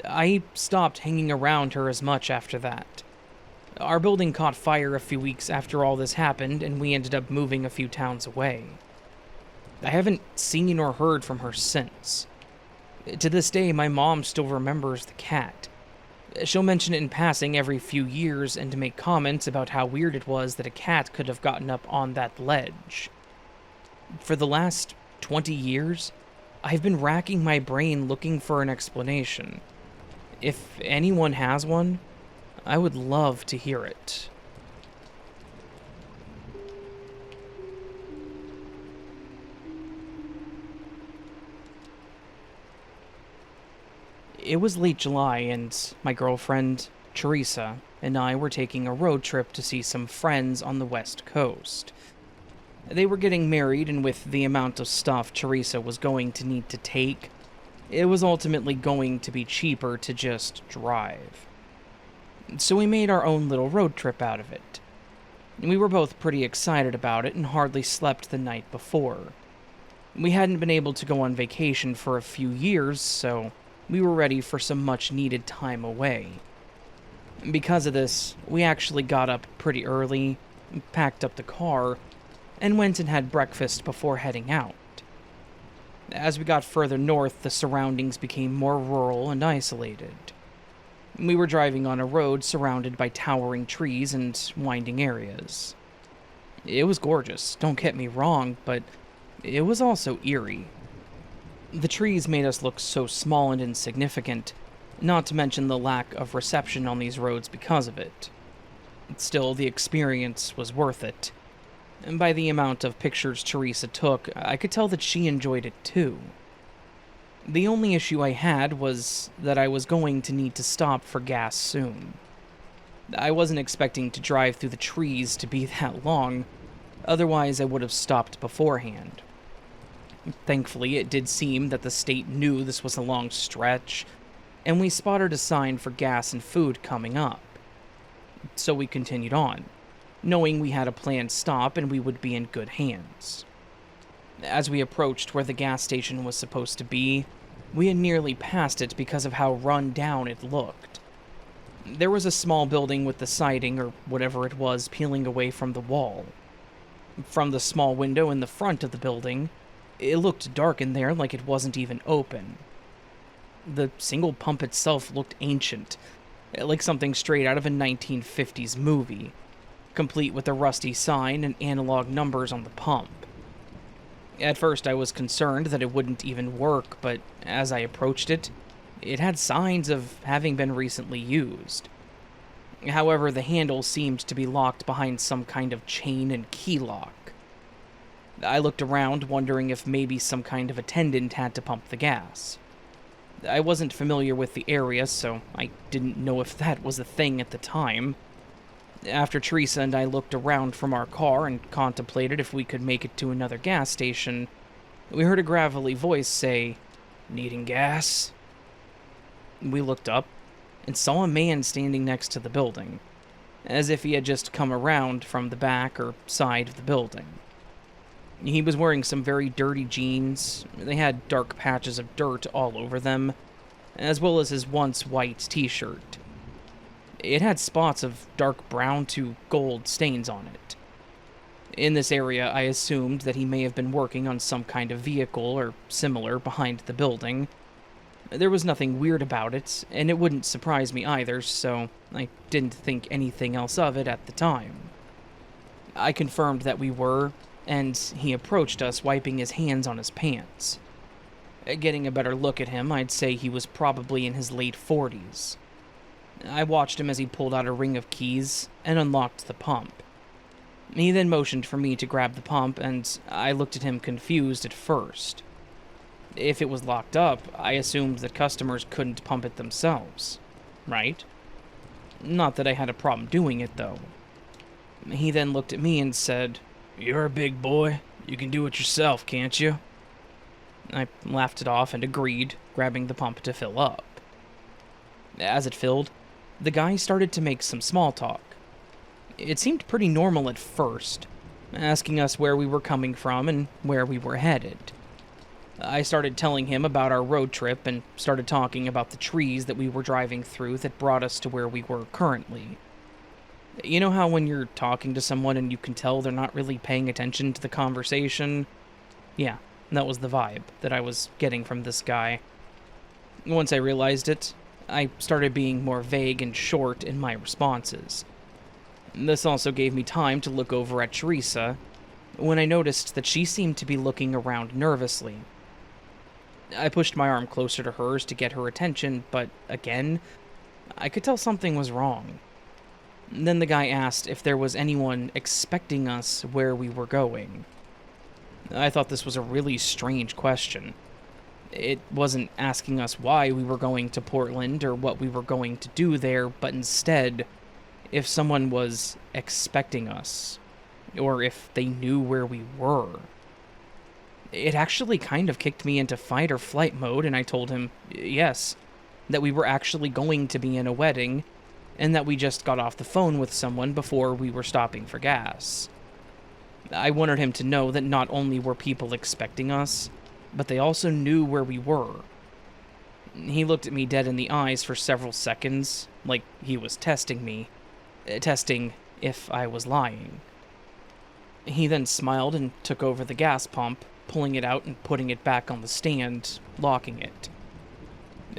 I stopped hanging around her as much after that. Our building caught fire a few weeks after all this happened, and we ended up moving a few towns away. I haven't seen or heard from her since. To this day, my mom still remembers the cat. She'll mention it in passing every few years and to make comments about how weird it was that a cat could have gotten up on that ledge. For the last 20 years, I've been racking my brain looking for an explanation. If anyone has one, I would love to hear it. It was late July, and my girlfriend, Teresa, and I were taking a road trip to see some friends on the West Coast. They were getting married, and with the amount of stuff Teresa was going to need to take, it was ultimately going to be cheaper to just drive. So we made our own little road trip out of it. We were both pretty excited about it and hardly slept the night before. We hadn't been able to go on vacation for a few years, so we were ready for some much-needed time away. Because of this, we actually got up pretty early, packed up the car, and went and had breakfast before heading out. As we got further north, the surroundings became more rural and isolated. We were driving on a road surrounded by towering trees and winding areas. It was gorgeous, don't get me wrong, but it was also eerie. The trees made us look so small and insignificant, not to mention the lack of reception on these roads because of it. Still, the experience was worth it. And by the amount of pictures Teresa took, I could tell that she enjoyed it too. The only issue I had was that I was going to need to stop for gas soon. I wasn't expecting to drive through the trees to be that long, otherwise I would have stopped beforehand. Thankfully, it did seem that the state knew this was a long stretch, and we spotted a sign for gas and food coming up. So we continued on, knowing we had a planned stop and we would be in good hands. As we approached where the gas station was supposed to be, we had nearly passed it because of how run down it looked. There was a small building with the siding, or whatever it was, peeling away from the wall. From the small window in the front of the building, it looked dark in there, like it wasn't even open. The single pump itself looked ancient, like something straight out of a 1950s movie, complete with a rusty sign and analog numbers on the pump. At first I was concerned that it wouldn't even work, but as I approached it, it had signs of having been recently used. However, the handle seemed to be locked behind some kind of chain and key lock. I looked around, wondering if maybe some kind of attendant had to pump the gas. I wasn't familiar with the area, so I didn't know if that was a thing at the time. After Teresa and I looked around from our car and contemplated if we could make it to another gas station, we heard a gravelly voice say, "Needing gas?" We looked up and saw a man standing next to the building, as if he had just come around from the back or side of the building. He was wearing some very dirty jeans. They had dark patches of dirt all over them, as well as his once white t-shirt. It had spots of dark brown to gold stains on it. In this area, I assumed that he may have been working on some kind of vehicle or similar behind the building. There was nothing weird about it, and it wouldn't surprise me either, so I didn't think anything else of it at the time. I confirmed that we were, and he approached us, wiping his hands on his pants. Getting a better look at him, I'd say he was probably in his late 40s. I watched him as he pulled out a ring of keys and unlocked the pump. He then motioned for me to grab the pump, and I looked at him confused at first. If it was locked up, I assumed that customers couldn't pump it themselves, right? Not that I had a problem doing it, though. He then looked at me and said, "You're a big boy. You can do it yourself, can't you?" I laughed it off and agreed, grabbing the pump to fill up. As it filled, the guy started to make some small talk. It seemed pretty normal at first, asking us where we were coming from and where we were headed. I started telling him about our road trip and started talking about the trees that we were driving through that brought us to where we were currently. You know how when you're talking to someone and you can tell they're not really paying attention to the conversation? Yeah, that was the vibe that I was getting from this guy. Once I realized it, I started being more vague and short in my responses. This also gave me time to look over at Teresa, when I noticed that she seemed to be looking around nervously. I pushed my arm closer to hers to get her attention, but again, I could tell something was wrong. Then the guy asked if there was anyone expecting us where we were going. I thought this was a really strange question. It wasn't asking us why we were going to Portland or what we were going to do there, but instead, if someone was expecting us, or if they knew where we were. It actually kind of kicked me into fight or flight mode, and I told him, yes, that we were actually going to be in a wedding, and that we just got off the phone with someone before we were stopping for gas. I wanted him to know that not only were people expecting us, but they also knew where we were. He looked at me dead in the eyes for several seconds, like he was testing me, testing if I was lying. He then smiled and took over the gas pump, pulling it out and putting it back on the stand, locking it.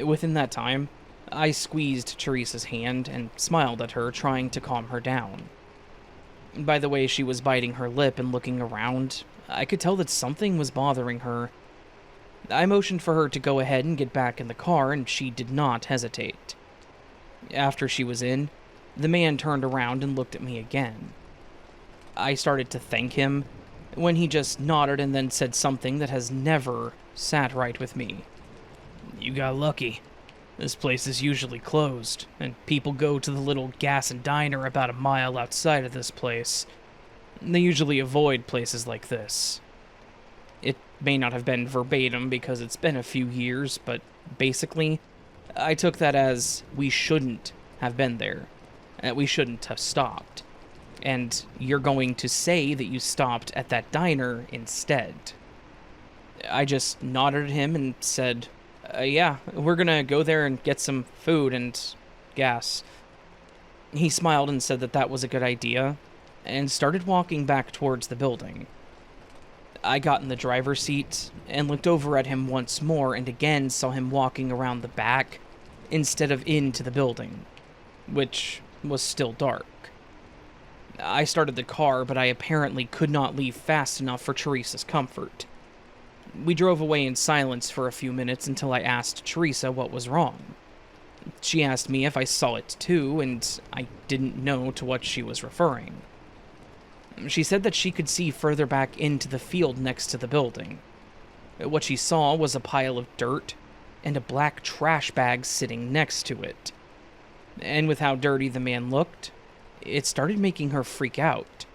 Within that time, I squeezed Teresa's hand and smiled at her, trying to calm her down. By the way she was biting her lip and looking around, I could tell that something was bothering her. I motioned for her to go ahead and get back in the car, and she did not hesitate. After she was in, the man turned around and looked at me again. I started to thank him, when he just nodded and then said something that has never sat right with me. "You got lucky. This place is usually closed, and people go to the little gas and diner about a mile outside of this place. They usually avoid places like this." It may not have been verbatim because it's been a few years, but basically, I took that as we shouldn't have been there, that we shouldn't have stopped. And you're going to say that you stopped at that diner instead. I just nodded at him and said, yeah, we're gonna go there and get some food and gas. He smiled and said that that was a good idea, and started walking back towards the building. I got in the driver's seat and looked over at him once more and again saw him walking around the back instead of into the building, which was still dark. I started the car, but I apparently could not leave fast enough for Teresa's comfort. We drove away in silence for a few minutes until I asked Teresa what was wrong. She asked me if I saw it too, and I didn't know to what she was referring. She said that she could see further back into the field next to the building. What she saw was a pile of dirt and a black trash bag sitting next to it. And with how dirty the man looked, it started making her freak out.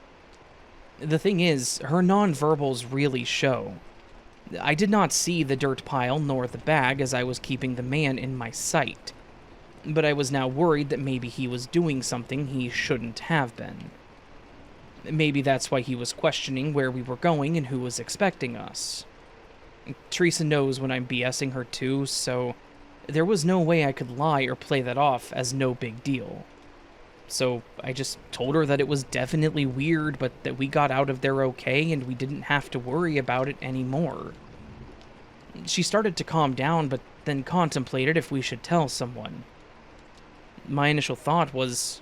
The thing is, her nonverbals really show. I did not see the dirt pile nor the bag as I was keeping the man in my sight, but I was now worried that maybe he was doing something he shouldn't have been. Maybe that's why he was questioning where we were going and who was expecting us. Teresa knows when I'm BSing her too, so there was no way I could lie or play that off as no big deal. So I just told her that it was definitely weird, but that we got out of there okay and we didn't have to worry about it anymore. She started to calm down, but then contemplated if we should tell someone. My initial thought was,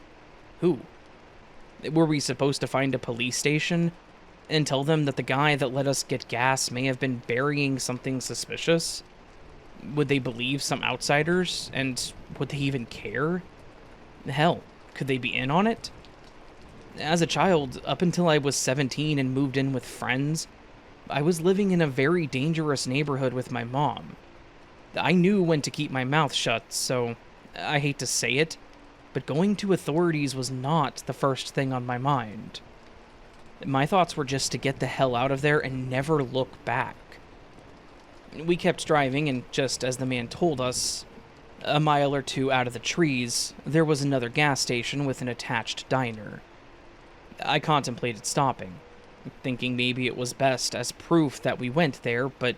who? Were we supposed to find a police station and tell them that the guy that let us get gas may have been burying something suspicious? Would they believe some outsiders, and would they even care? Hell, could they be in on it? As a child, up until I was 17 and moved in with friends, I was living in a very dangerous neighborhood with my mom. I knew when to keep my mouth shut, so I hate to say it, but going to authorities was not the first thing on my mind. My thoughts were just to get the hell out of there and never look back. We kept driving, and just as the man told us, a mile or two out of the trees, there was another gas station with an attached diner. I contemplated stopping, thinking maybe it was best as proof that we went there, but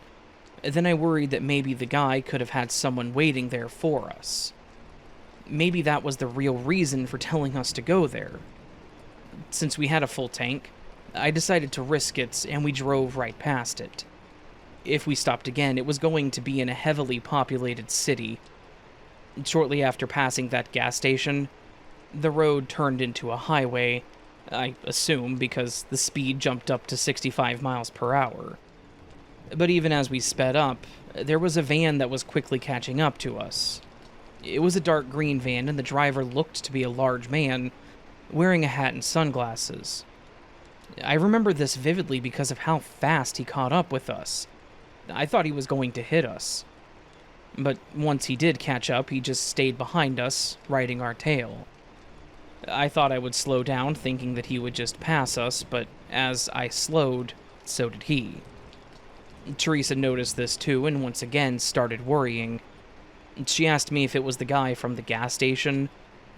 Then I worried that maybe the guy could have had someone waiting there for us. Maybe that was the real reason for telling us to go there. Since we had a full tank, I decided to risk it, and we drove right past it. If we stopped again, it was going to be in a heavily populated city. Shortly after passing that gas station, the road turned into a highway, I assume because the speed jumped up to 65 miles per hour. But even as we sped up, there was a van that was quickly catching up to us. It was a dark green van, and the driver looked to be a large man, wearing a hat and sunglasses. I remember this vividly because of how fast he caught up with us. I thought he was going to hit us. But once he did catch up, he just stayed behind us, riding our tail. I thought I would slow down, thinking that he would just pass us, but as I slowed, so did he. Teresa noticed this too, and once again started worrying. She asked me if it was the guy from the gas station,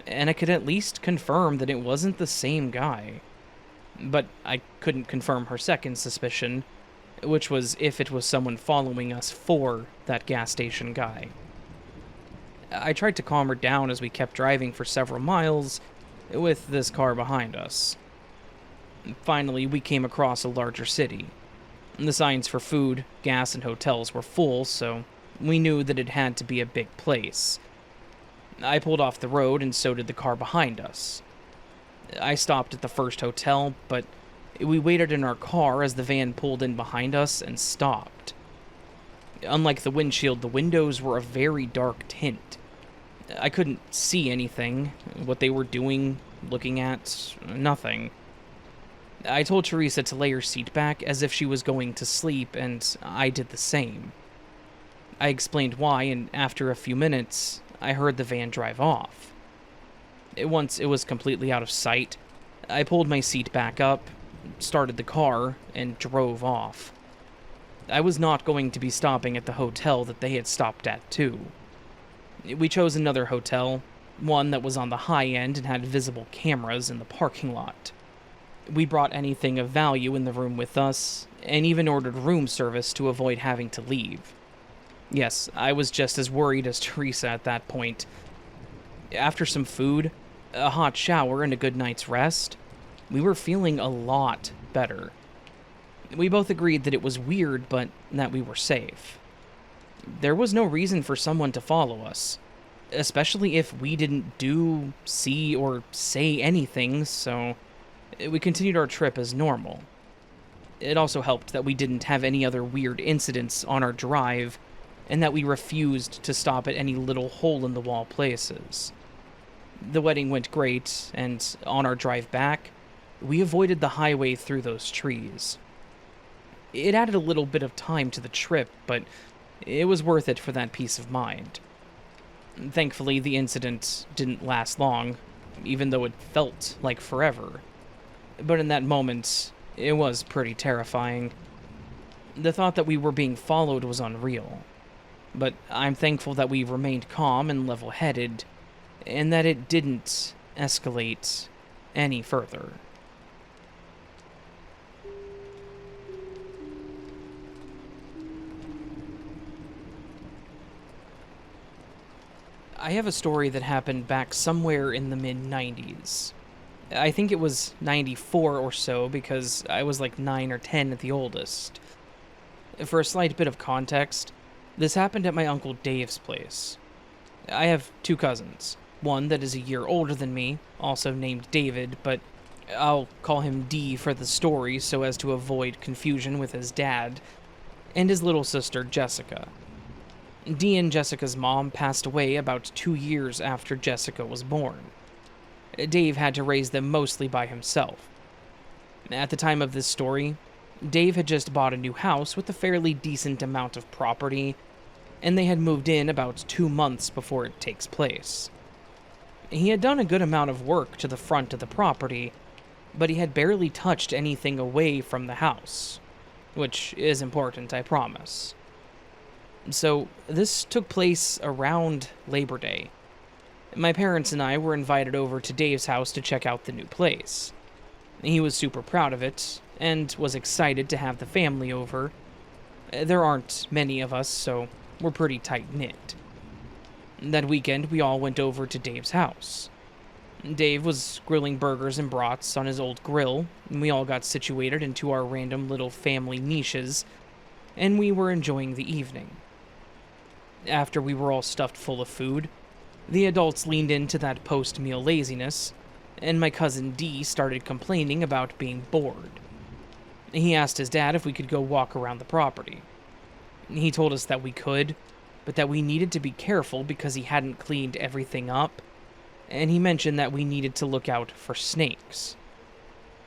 and I could at least confirm that it wasn't the same guy. But I couldn't confirm her second suspicion, which was if it was someone following us for that gas station guy. I tried to calm her down as we kept driving for several miles with this car behind us. Finally, we came across a larger city. The signs for food, gas, and hotels were full, so we knew that it had to be a big place. I pulled off the road, and so did the car behind us. I stopped at the first hotel, but we waited in our car as the van pulled in behind us and stopped. Unlike the windshield, the windows were a very dark tint. I couldn't see anything, what they were doing, looking at, nothing. I told Teresa to lay her seat back as if she was going to sleep, and I did the same. I explained why, and after a few minutes, I heard the van drive off. Once it was completely out of sight, I pulled my seat back up, started the car, and drove off. I was not going to be stopping at the hotel that they had stopped at too. We chose another hotel, one that was on the high end and had visible cameras in the parking lot. We brought anything of value in the room with us, and even ordered room service to avoid having to leave. Yes, I was just as worried as Teresa at that point. After some food, a hot shower, and a good night's rest, we were feeling a lot better. We both agreed that it was weird, but that we were safe. There was no reason for someone to follow us, especially if we didn't do, see, or say anything, so we continued our trip as normal. It also helped that we didn't have any other weird incidents on our drive, and that we refused to stop at any little hole-in-the-wall places. The wedding went great, and on our drive back, we avoided the highway through those trees. It added a little bit of time to the trip, but it was worth it for that peace of mind. Thankfully, the incident didn't last long, even though it felt like forever. But in that moment, it was pretty terrifying. The thought that we were being followed was unreal. But I'm thankful that we remained calm and level-headed, and that it didn't escalate any further. I have a story that happened back somewhere in the mid-90s. I think it was 94 or so, because I was like 9 or 10 at the oldest. For a slight bit of context, this happened at my Uncle Dave's place. I have 2 cousins. One that is a year older than me, also named David, but I'll call him D for the story so as to avoid confusion with his dad, and his little sister, Jessica. D and Jessica's mom passed away about 2 years after Jessica was born. Dave had to raise them mostly by himself. At the time of this story, Dave had just bought a new house with a fairly decent amount of property, and they had moved in about 2 months before it takes place. He had done a good amount of work to the front of the property, but he had barely touched anything away from the house, which is important, I promise. So, this took place around Labor Day. My parents and I were invited over to Dave's house to check out the new place. He was super proud of it, and was excited to have the family over. There aren't many of us, so we're pretty tight-knit. That weekend, we all went over to Dave's house. Dave was grilling burgers and brats on his old grill, and we all got situated into our random little family niches, and we were enjoying the evening. After we were all stuffed full of food, the adults leaned into that post-meal laziness, and my cousin D started complaining about being bored. He asked his dad if we could go walk around the property. He told us that we could, but that we needed to be careful because he hadn't cleaned everything up, and he mentioned that we needed to look out for snakes.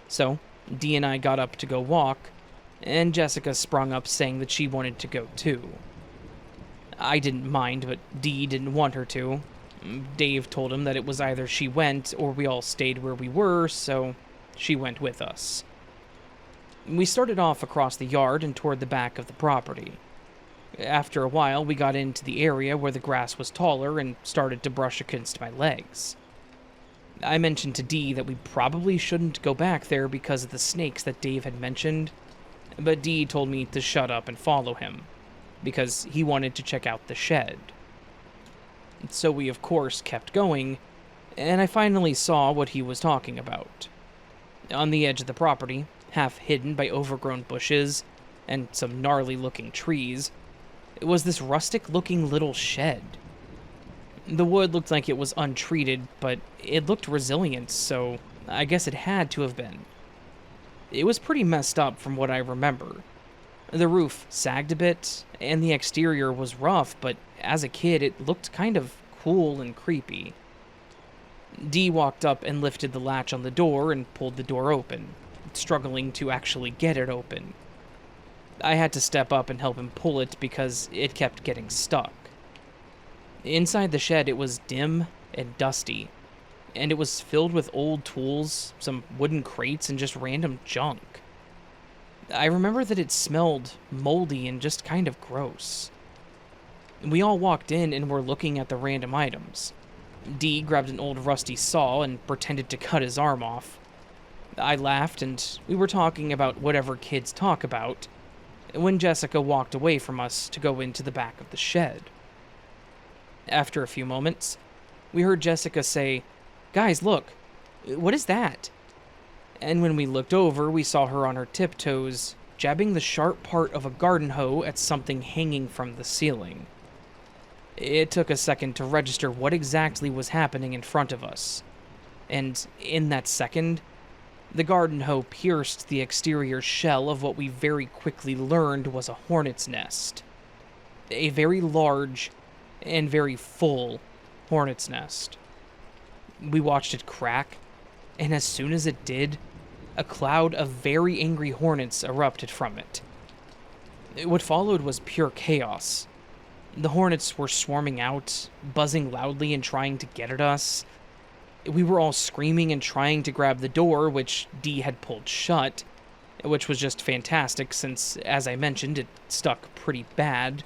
So, Dee and I got up to go walk, and Jessica sprung up saying that she wanted to go too. I didn't mind, but Dee didn't want her to. Dave told him that it was either she went or we all stayed where we were, so she went with us. We started off across the yard and toward the back of the property. After a while, we got into the area where the grass was taller and started to brush against my legs. I mentioned to Dee that we probably shouldn't go back there because of the snakes that Dave had mentioned, but Dee told me to shut up and follow him, because he wanted to check out the shed. So we, of course, kept going, and I finally saw what he was talking about. On the edge of the property, half hidden by overgrown bushes and some gnarly-looking trees, it was this rustic-looking little shed. The wood looked like it was untreated, but it looked resilient, so I guess it had to have been. It was pretty messed up from what I remember. The roof sagged a bit, and the exterior was rough, but as a kid, it looked kind of cool and creepy. Dee walked up and lifted the latch on the door and pulled the door open, struggling to actually get it open. I had to step up and help him pull it because it kept getting stuck. Inside the shed, it was dim and dusty, and it was filled with old tools, some wooden crates, and just random junk. I remember that it smelled moldy and just kind of gross. We all walked in and were looking at the random items. Dee grabbed an old rusty saw and pretended to cut his arm off. I laughed, and we were talking about whatever kids talk about, when Jessica walked away from us to go into the back of the shed. After a few moments, we heard Jessica say, "Guys, look, what is that?" And when we looked over, we saw her on her tiptoes, jabbing the sharp part of a garden hoe at something hanging from the ceiling. It took a second to register what exactly was happening in front of us, and in that second, the garden hoe pierced the exterior shell of what we very quickly learned was a hornet's nest. A very large and very full hornet's nest. We watched it crack, and as soon as it did, a cloud of very angry hornets erupted from it. What followed was pure chaos. The hornets were swarming out, buzzing loudly and trying to get at us. We were all screaming and trying to grab the door, which Dee had pulled shut, which was just fantastic since, as I mentioned, it stuck pretty bad.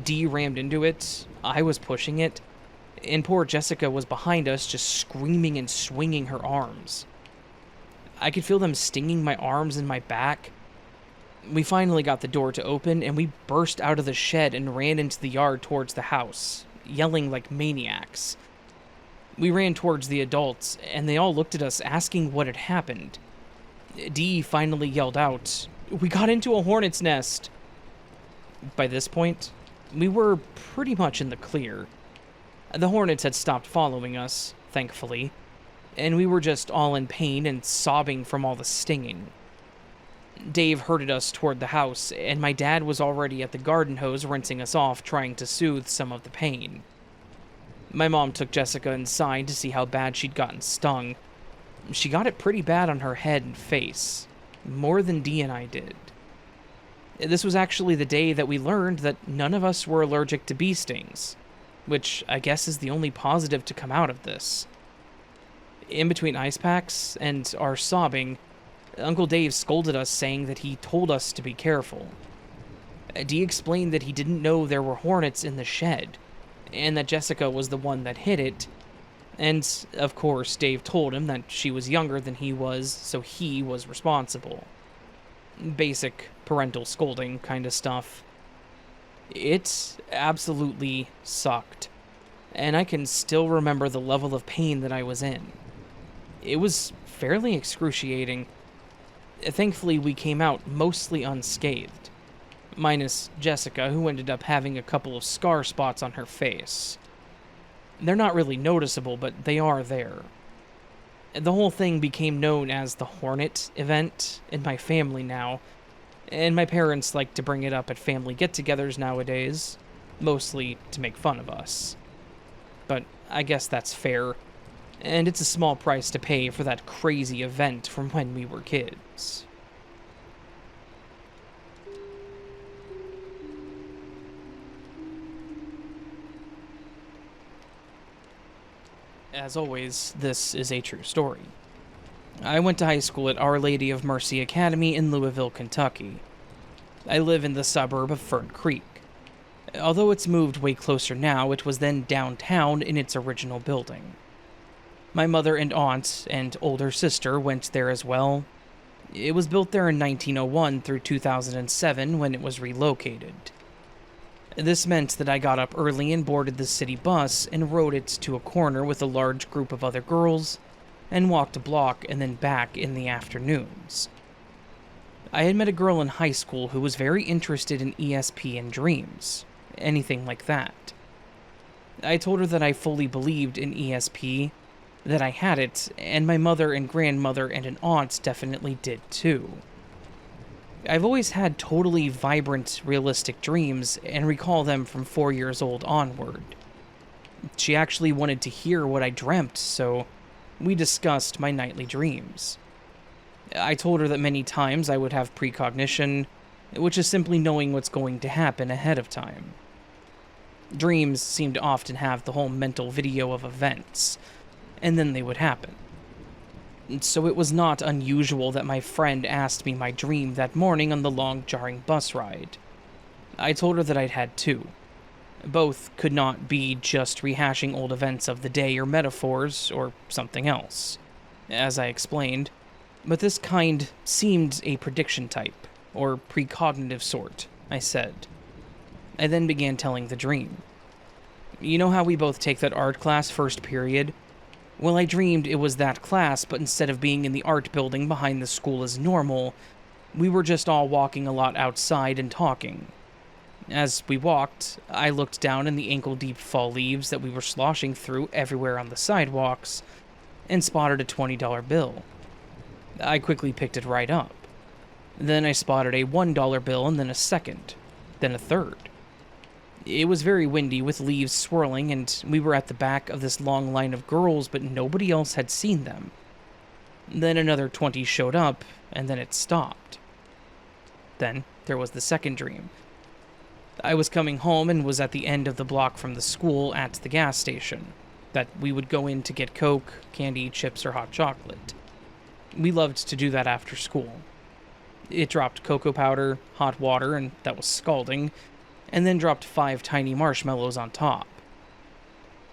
Dee rammed into it, I was pushing it, and poor Jessica was behind us just screaming and swinging her arms. I could feel them stinging my arms and my back. We finally got the door to open, and we burst out of the shed and ran into the yard towards the house, yelling like maniacs. We ran towards the adults, and they all looked at us asking what had happened. Dee finally yelled out, "We got into a hornet's nest!" By this point, we were pretty much in the clear. The hornets had stopped following us, thankfully, and we were just all in pain and sobbing from all the stinging. Dave herded us toward the house, and my dad was already at the garden hose rinsing us off, trying to soothe some of the pain. My mom took Jessica inside to see how bad she'd gotten stung. She got it pretty bad on her head and face, more than Dee and I did. This was actually the day that we learned that none of us were allergic to bee stings, which I guess is the only positive to come out of this. In between ice packs and our sobbing, Uncle Dave scolded us, saying that he told us to be careful. Dee explained that he didn't know there were hornets in the shed, and that Jessica was the one that hit it, and, of course, Dave told him that she was younger than he was, so he was responsible. Basic parental scolding kind of stuff. It absolutely sucked, and I can still remember the level of pain that I was in. It was fairly excruciating. Thankfully, we came out mostly unscathed, minus Jessica, who ended up having a couple of scar spots on her face. They're not really noticeable, but they are there. The whole thing became known as the Hornet event in my family now, and my parents like to bring it up at family get-togethers nowadays, mostly to make fun of us. But I guess that's fair, and it's a small price to pay for that crazy event from when we were kids. As always, this is a true story. I went to high school at Our Lady of Mercy Academy in Louisville, Kentucky. I live in the suburb of Fern Creek. Although it's moved way closer now, it was then downtown in its original building. My mother and aunt and older sister went there as well. It was built there in 1901 through 2007 when it was relocated. This meant that I got up early and boarded the city bus and rode it to a corner with a large group of other girls, and walked a block and then back in the afternoons. I had met a girl in high school who was very interested in ESP and dreams, anything like that. I told her that I fully believed in ESP, that I had it, and my mother and grandmother and an aunt definitely did too. I've always had totally vibrant, realistic dreams and recall them from 4 years old onward. She actually wanted to hear what I dreamt, so we discussed my nightly dreams. I told her that many times I would have precognition, which is simply knowing what's going to happen ahead of time. Dreams seem to often have the whole mental video of events, and then they would happen. So it was not unusual that my friend asked me my dream that morning on the long, jarring bus ride. I told her that I'd had two. Both could not be just rehashing old events of the day or metaphors or something else, as I explained, but this kind seemed a prediction type, or precognitive sort, I said. I then began telling the dream. You know how we both take that art class first period? Well, I dreamed it was that class, but instead of being in the art building behind the school as normal, we were just all walking a lot outside and talking. As we walked, I looked down in the ankle-deep fall leaves that we were sloshing through everywhere on the sidewalks, and spotted a $20 bill. I quickly picked it right up. Then I spotted a $1 bill and then a second, then a third. It was very windy with leaves swirling, and we were at the back of this long line of girls, but nobody else had seen them. Then another 20 showed up, and then it stopped. Then there was the second dream. I was coming home and was at the end of the block from the school at the gas station, that we would go in to get Coke, candy, chips, or hot chocolate. We loved to do that after school. It dropped cocoa powder, hot water, and that was scalding, and then dropped 5 tiny marshmallows on top.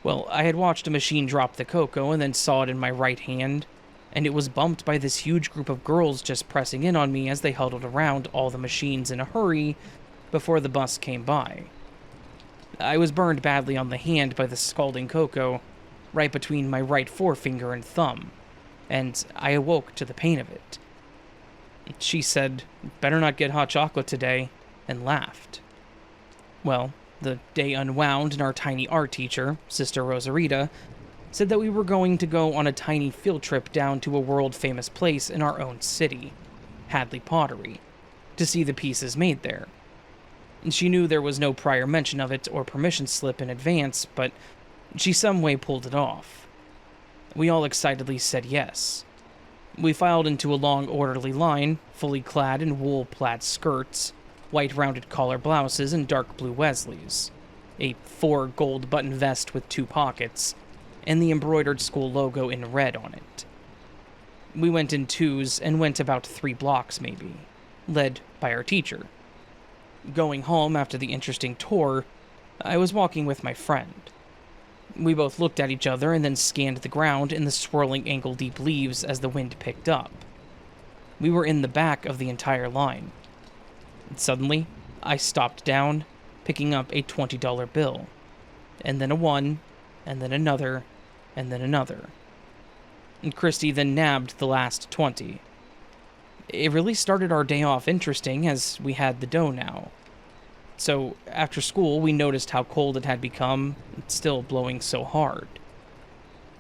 Well, I had watched a machine drop the cocoa and then saw it in my right hand, and it was bumped by this huge group of girls just pressing in on me as they huddled around all the machines in a hurry before the bus came by. I was burned badly on the hand by the scalding cocoa, right between my right forefinger and thumb, and I awoke to the pain of it. She said, "Better not get hot chocolate today," and laughed. Well, the day unwound, and our tiny art teacher, Sister Rosarita, said that we were going to go on a tiny field trip down to a world-famous place in our own city, Hadley Pottery, to see the pieces made there. She knew there was no prior mention of it or permission slip in advance, but she some way pulled it off. We all excitedly said yes. We filed into a long, orderly line, fully clad in wool plaid skirts, white rounded collar blouses, and dark blue Wesleys, a 4 gold button vest with 2 pockets, and the embroidered school logo in red on it. We went in twos and went about 3 blocks maybe, led by our teacher. Going home after the interesting tour, I was walking with my friend. We both looked at each other and then scanned the ground in the swirling ankle-deep leaves as the wind picked up. We were in the back of the entire line. Suddenly, I stopped down, picking up a $20 bill, and then a one, and then another, and then another. And Christy then nabbed the last 20. It really started our day off interesting as we had the dough now. So, after school, we noticed how cold it had become, still blowing so hard.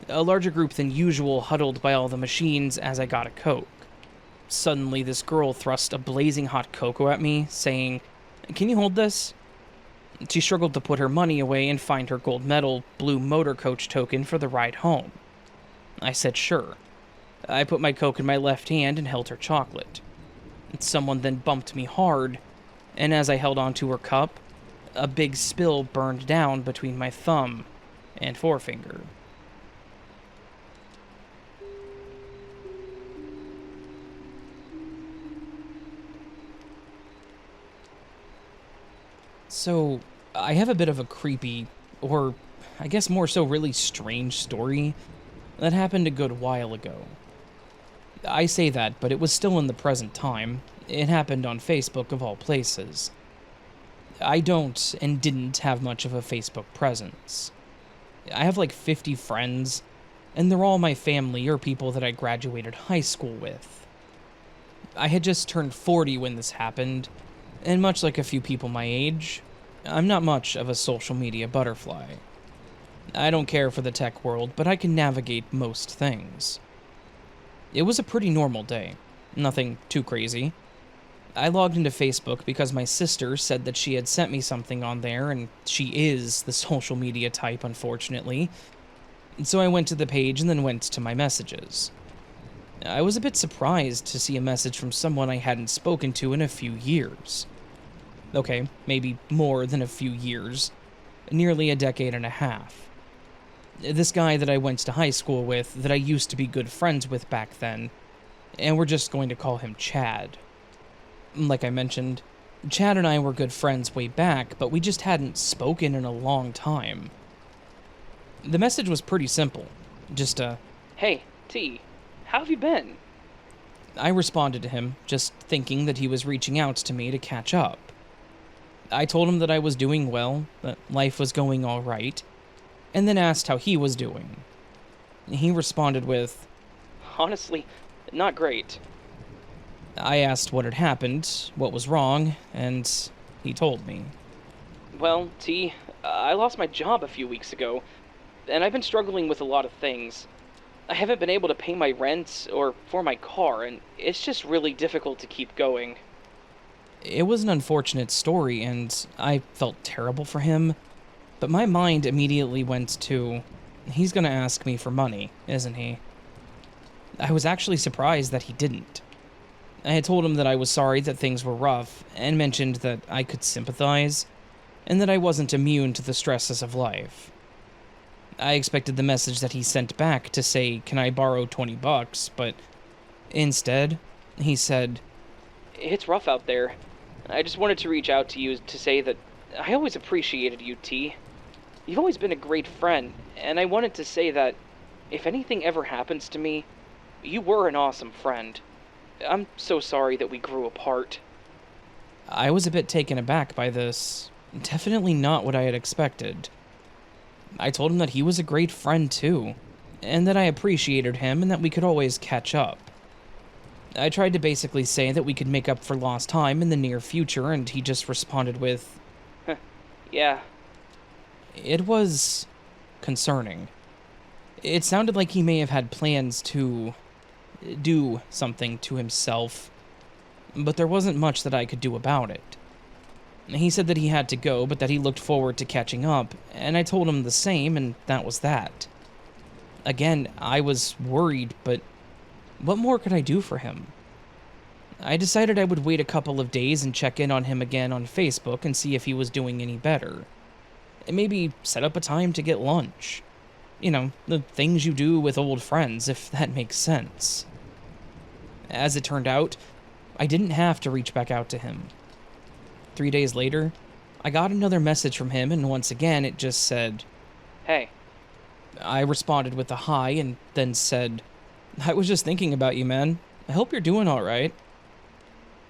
A larger group than usual huddled by all the machines as I got a Coke. Suddenly, this girl thrust a blazing hot cocoa at me, saying, "Can you hold this?" She struggled to put her money away and find her gold medal blue motor coach token for the ride home. I said sure. I put my Coke in my left hand and held her chocolate. Someone then bumped me hard, and as I held onto her cup, a big spill burned down between my thumb and forefinger. So, I have a bit of a creepy, or I guess more so really strange story that happened a good while ago. I say that, but it was still in the present time. It happened on Facebook of all places. I don't and didn't have much of a Facebook presence. I have like 50 friends, and they're all my family or people that I graduated high school with. I had just turned 40 when this happened, and much like a few people my age, I'm not much of a social media butterfly. I don't care for the tech world, but I can navigate most things. It was a pretty normal day, nothing too crazy. I logged into Facebook because my sister said that she had sent me something on there, and she is the social media type, unfortunately. So I went to the page and then went to my messages. I was a bit surprised to see a message from someone I hadn't spoken to in a few years. Okay, maybe more than a few years. Nearly a decade and a half. This guy that I went to high school with, that I used to be good friends with back then, and we're just going to call him Chad. Like I mentioned, Chad and I were good friends way back, but we just hadn't spoken in a long time. The message was pretty simple. Just a, "Hey, T, how have you been?" I responded to him, just thinking that he was reaching out to me to catch up. I told him that I was doing well, that life was going all right, and then asked how he was doing. He responded with, "Honestly, not great." I asked what had happened, what was wrong, and he told me. "Well, T, I lost my job a few weeks ago, and I've been struggling with a lot of things. I haven't been able to pay my rent or for my car, and it's just really difficult to keep going." It was an unfortunate story, and I felt terrible for him, but my mind immediately went to, he's gonna ask me for money, isn't he? I was actually surprised that he didn't. I had told him that I was sorry that things were rough, and mentioned that I could sympathize, and that I wasn't immune to the stresses of life. I expected the message that he sent back to say, "Can I borrow $20?" But instead, he said, "It's rough out there. I just wanted to reach out to you to say that I always appreciated you, T. You've always been a great friend, and I wanted to say that if anything ever happens to me, you were an awesome friend. I'm so sorry that we grew apart." I was a bit taken aback by this. Definitely not what I had expected. I told him that he was a great friend too, and that I appreciated him and that we could always catch up. I tried to basically say that we could make up for lost time in the near future, and he just responded with, "Yeah." It was concerning. It sounded like he may have had plans to do something to himself, but there wasn't much that I could do about it. He said that he had to go, but that he looked forward to catching up, and I told him the same, and that was that. Again, I was worried, but what more could I do for him? I decided I would wait a couple of days and check in on him again on Facebook and see if he was doing any better. And maybe set up a time to get lunch. You know, the things you do with old friends, if that makes sense. As it turned out, I didn't have to reach back out to him. 3 days later, I got another message from him, and once again it just said, "Hey." I responded with a hi and then said, "I was just thinking about you, man. I hope you're doing alright.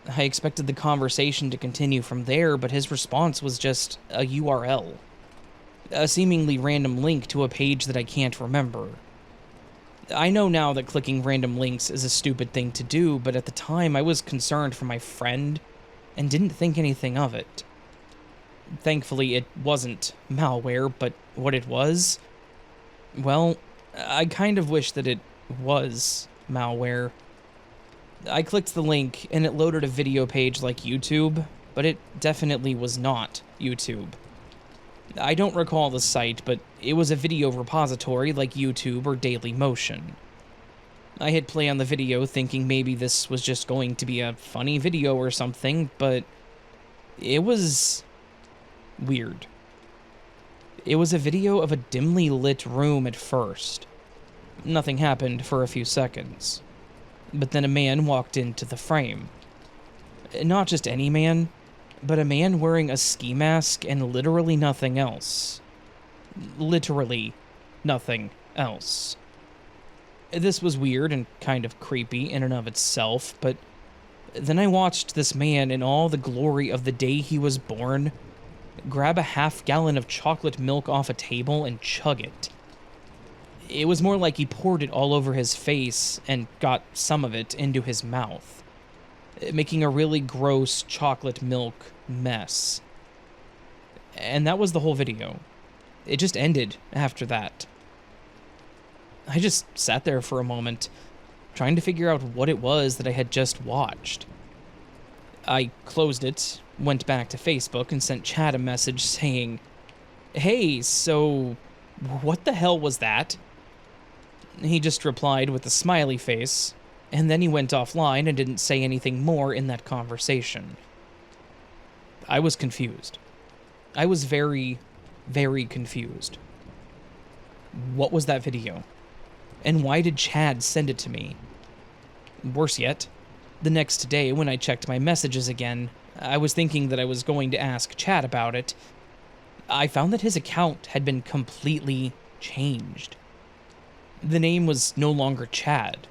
I expected the conversation to continue from there, but his response was just a URL. A seemingly random link to a page that I can't remember. I know now that clicking random links is a stupid thing to do, but at the time I was concerned for my friend and didn't think anything of it. Thankfully, it wasn't malware, but what it was, well, I kind of wish that it was malware. I clicked the link and it loaded a video page like YouTube, but it definitely was not YouTube. I don't recall the site, but it was a video repository like YouTube or Dailymotion. I hit play on the video thinking maybe this was just going to be a funny video or something, but it was weird. It was a video of a dimly lit room at first. Nothing happened for a few seconds. But then a man walked into the frame. Not just any man, but a man wearing a ski mask and literally nothing else. Literally nothing else. This was weird and kind of creepy in and of itself, but then I watched this man in all the glory of the day he was born grab a half-gallon of chocolate milk off a table and chug it. It was more like he poured it all over his face and got some of it into his mouth, making a really gross chocolate milk mess. And that was the whole video. It just ended after that. I just sat there for a moment, trying to figure out what it was that I had just watched. I closed it, went back to Facebook, and sent Chad a message saying, "Hey, so what the hell was that?" He just replied with a smiley face, and then he went offline and didn't say anything more in that conversation. I was confused. I was very, very confused. What was that video? And why did Chad send it to me? Worse yet, the next day when I checked my messages again, I was thinking that I was going to ask Chad about it. I found that his account had been completely changed. The name was no longer Chad.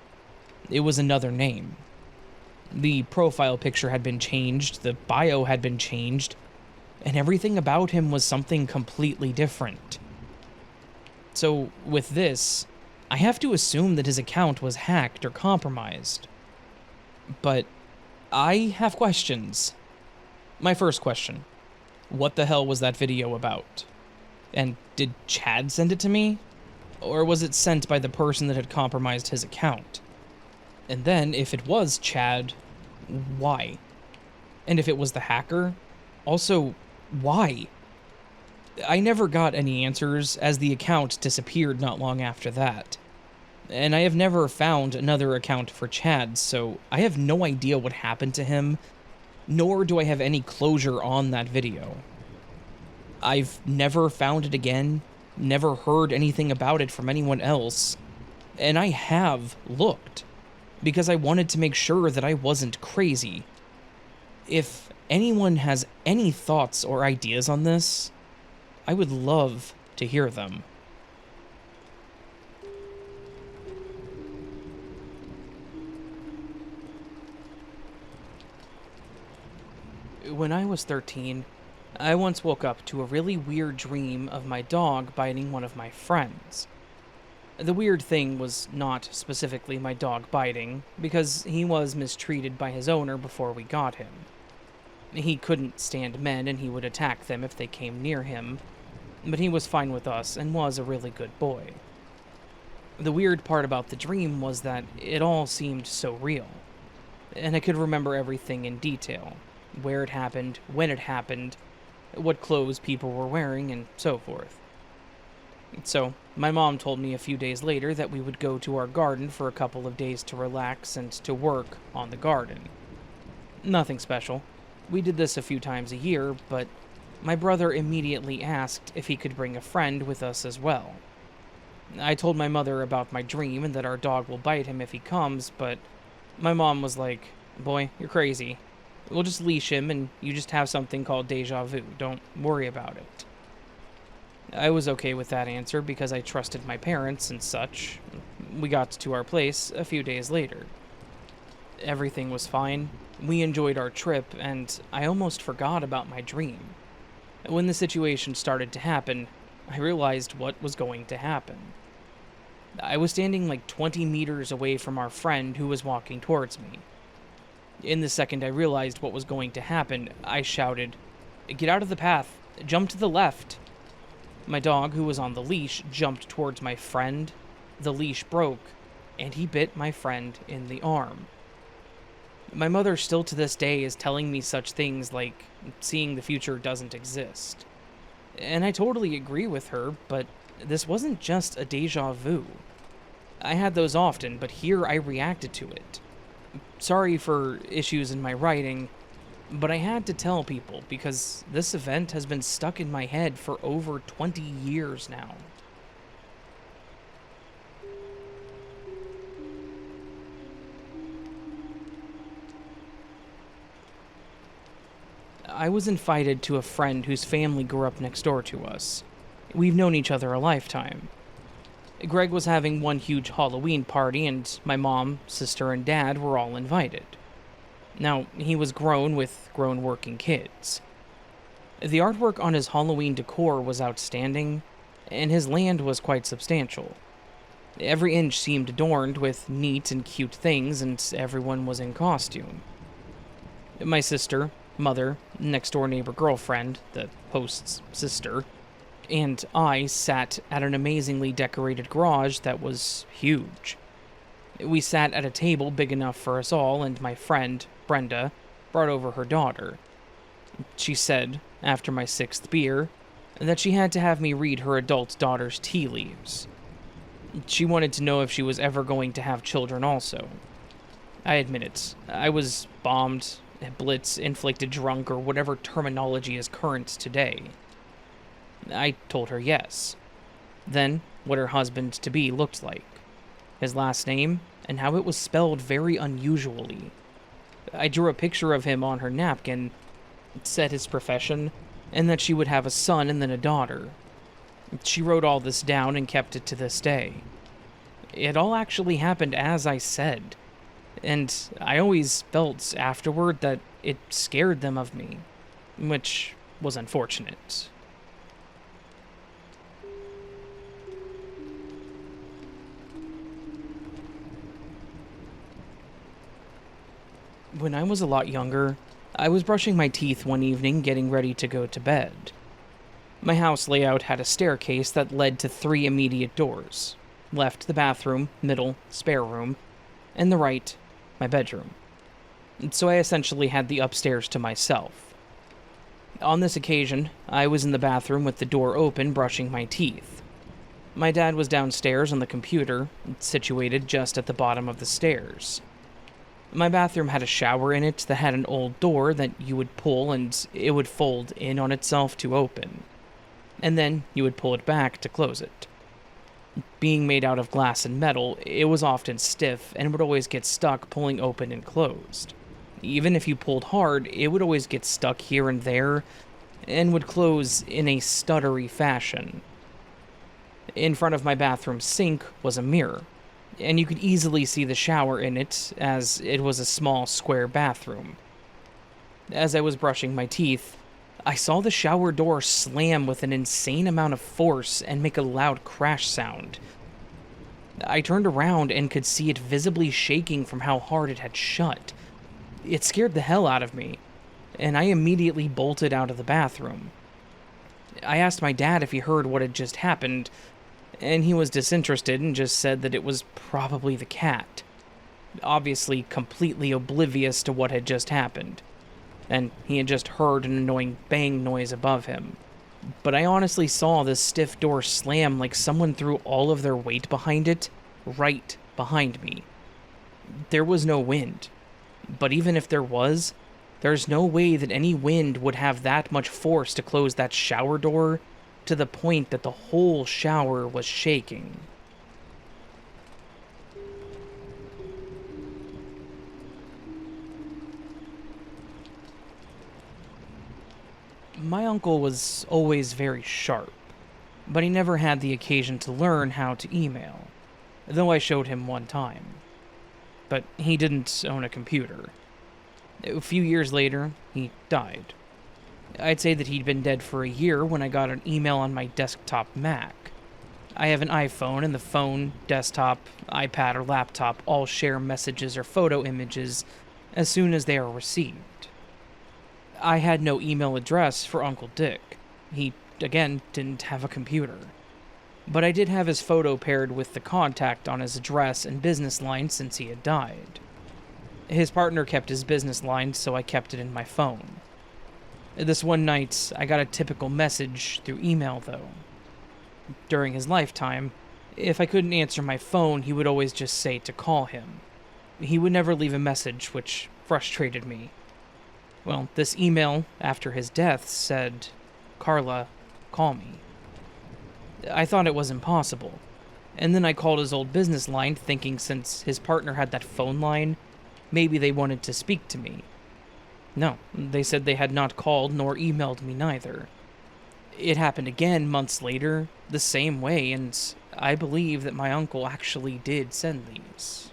It was another name. The profile picture had been changed, the bio had been changed, and everything about him was something completely different. So, with this, I have to assume that his account was hacked or compromised. But I have questions. My first question: what the hell was that video about? And did Chad send it to me? Or was it sent by the person that had compromised his account? And then, if it was Chad, why? And if it was the hacker, also, why? I never got any answers, as the account disappeared not long after that. And I have never found another account for Chad, so I have no idea what happened to him, nor do I have any closure on that video. I've never found it again, never heard anything about it from anyone else, and I have looked, because I wanted to make sure that I wasn't crazy. If anyone has any thoughts or ideas on this, I would love to hear them. When I was 13, I once woke up to a really weird dream of my dog biting one of my friends. The weird thing was not specifically my dog biting, because he was mistreated by his owner before we got him. He couldn't stand men and he would attack them if they came near him, but he was fine with us and was a really good boy. The weird part about the dream was that it all seemed so real, and I could remember everything in detail: where it happened, when it happened, what clothes people were wearing, and so forth. So, my mom told me a few days later that we would go to our garden for a couple of days to relax and to work on the garden. Nothing special. We did this a few times a year, but my brother immediately asked if he could bring a friend with us as well. I told my mother about my dream and that our dog will bite him if he comes, but my mom was like, "Boy, you're crazy. We'll just leash him and you just have something called deja vu. Don't worry about it." I was okay with that answer because I trusted my parents and such. We got to our place a few days later. everything was fine. We enjoyed our trip, and I almost forgot about my dream. When the situation started to happen, I realized what was going to happen. I was standing like 20 meters away from our friend who was walking towards me. In the second I realized what was going to happen, I shouted, "Get out of the path! Jump to the left!" My dog, who was on the leash, jumped towards my friend. The leash broke, and he bit my friend in the arm. My mother still to this day is telling me such things like seeing the future doesn't exist. And I totally agree with her, but this wasn't just a deja vu. I had those often, but here I reacted to it. Sorry for issues in my writing, but I had to tell people because this event has been stuck in my head for over 20 years now. I was invited to a friend whose family grew up next door to us. We've known each other a lifetime. Greg was having one huge Halloween party, and my mom, sister, and dad were all invited. Now, he was grown with grown working kids. The artwork on his Halloween decor was outstanding, and his land was quite substantial. Every inch seemed adorned with neat and cute things, and everyone was in costume. My sister, mother, next door neighbor girlfriend, the host's sister, and I sat at an amazingly decorated garage that was huge. We sat at a table big enough for us all, and my friend, Brenda, brought over her daughter. She said, after my 6th beer, that she had to have me read her adult daughter's tea leaves. She wanted to know if she was ever going to have children also. I admit it, I was bombed, blitz, inflicted drunk, or whatever terminology is current today. I told her yes. Then, what her husband-to-be looked like. His last name, and how it was spelled very unusually. I drew a picture of him on her napkin, said his profession, and that she would have a son and then a daughter. She wrote all this down and kept it to this day. It all actually happened as I said, and I always felt afterward that it scared them of me, which was unfortunate. When I was a lot younger, I was brushing my teeth one evening getting ready to go to bed. My house layout had a staircase that led to 3 immediate doors. Left, the bathroom, middle, spare room, and the right, my bedroom. So I essentially had the upstairs to myself. On this occasion, I was in the bathroom with the door open brushing my teeth. My dad was downstairs on the computer, situated just at the bottom of the stairs. My bathroom had a shower in it that had an old door that you would pull and it would fold in on itself to open. And then you would pull it back to close it. Being made out of glass and metal, it was often stiff and would always get stuck pulling open and closed. Even if you pulled hard, it would always get stuck here and there and would close in a stuttery fashion. In front of my bathroom sink was a mirror, and you could easily see the shower in it, as it was a small square bathroom. As I was brushing my teeth, I saw the shower door slam with an insane amount of force and make a loud crash sound. I turned around and could see it visibly shaking from how hard it had shut. It scared the hell out of me, and I immediately bolted out of the bathroom. I asked my dad if he heard what had just happened, and he was disinterested and just said that it was probably the cat. Obviously completely oblivious to what had just happened, and he had just heard an annoying bang noise above him. But I honestly saw this stiff door slam like someone threw all of their weight behind it, right behind me. There was no wind, but even if there was, there's no way that any wind would have that much force to close that shower door to the point that the whole shower was shaking. My uncle was always very sharp, but he never had the occasion to learn how to email, though I showed him one time. but he didn't own a computer. A few years later, he died. I'd say that he'd been dead for a year when I got an email on my desktop Mac. I have an iPhone, and the phone, desktop, iPad, or laptop all share messages or photo images as soon as they are received. I had no email address for Uncle Dick. He, again, didn't have a computer. But I did have his photo paired with the contact on his address and business line since he had died. His partner kept his business line, so I kept it in my phone. This one night, I got a typical message through email, though. During his lifetime, if I couldn't answer my phone, he would always just say to call him. He would never leave a message, which frustrated me. Well, this email, after his death, said, "Carla, call me." I thought it was impossible, and then I called his old business line, thinking since his partner had that phone line, maybe they wanted to speak to me. No, they said they had not called nor emailed me neither. It happened again months later, the same way, and I believe that my uncle actually did send these.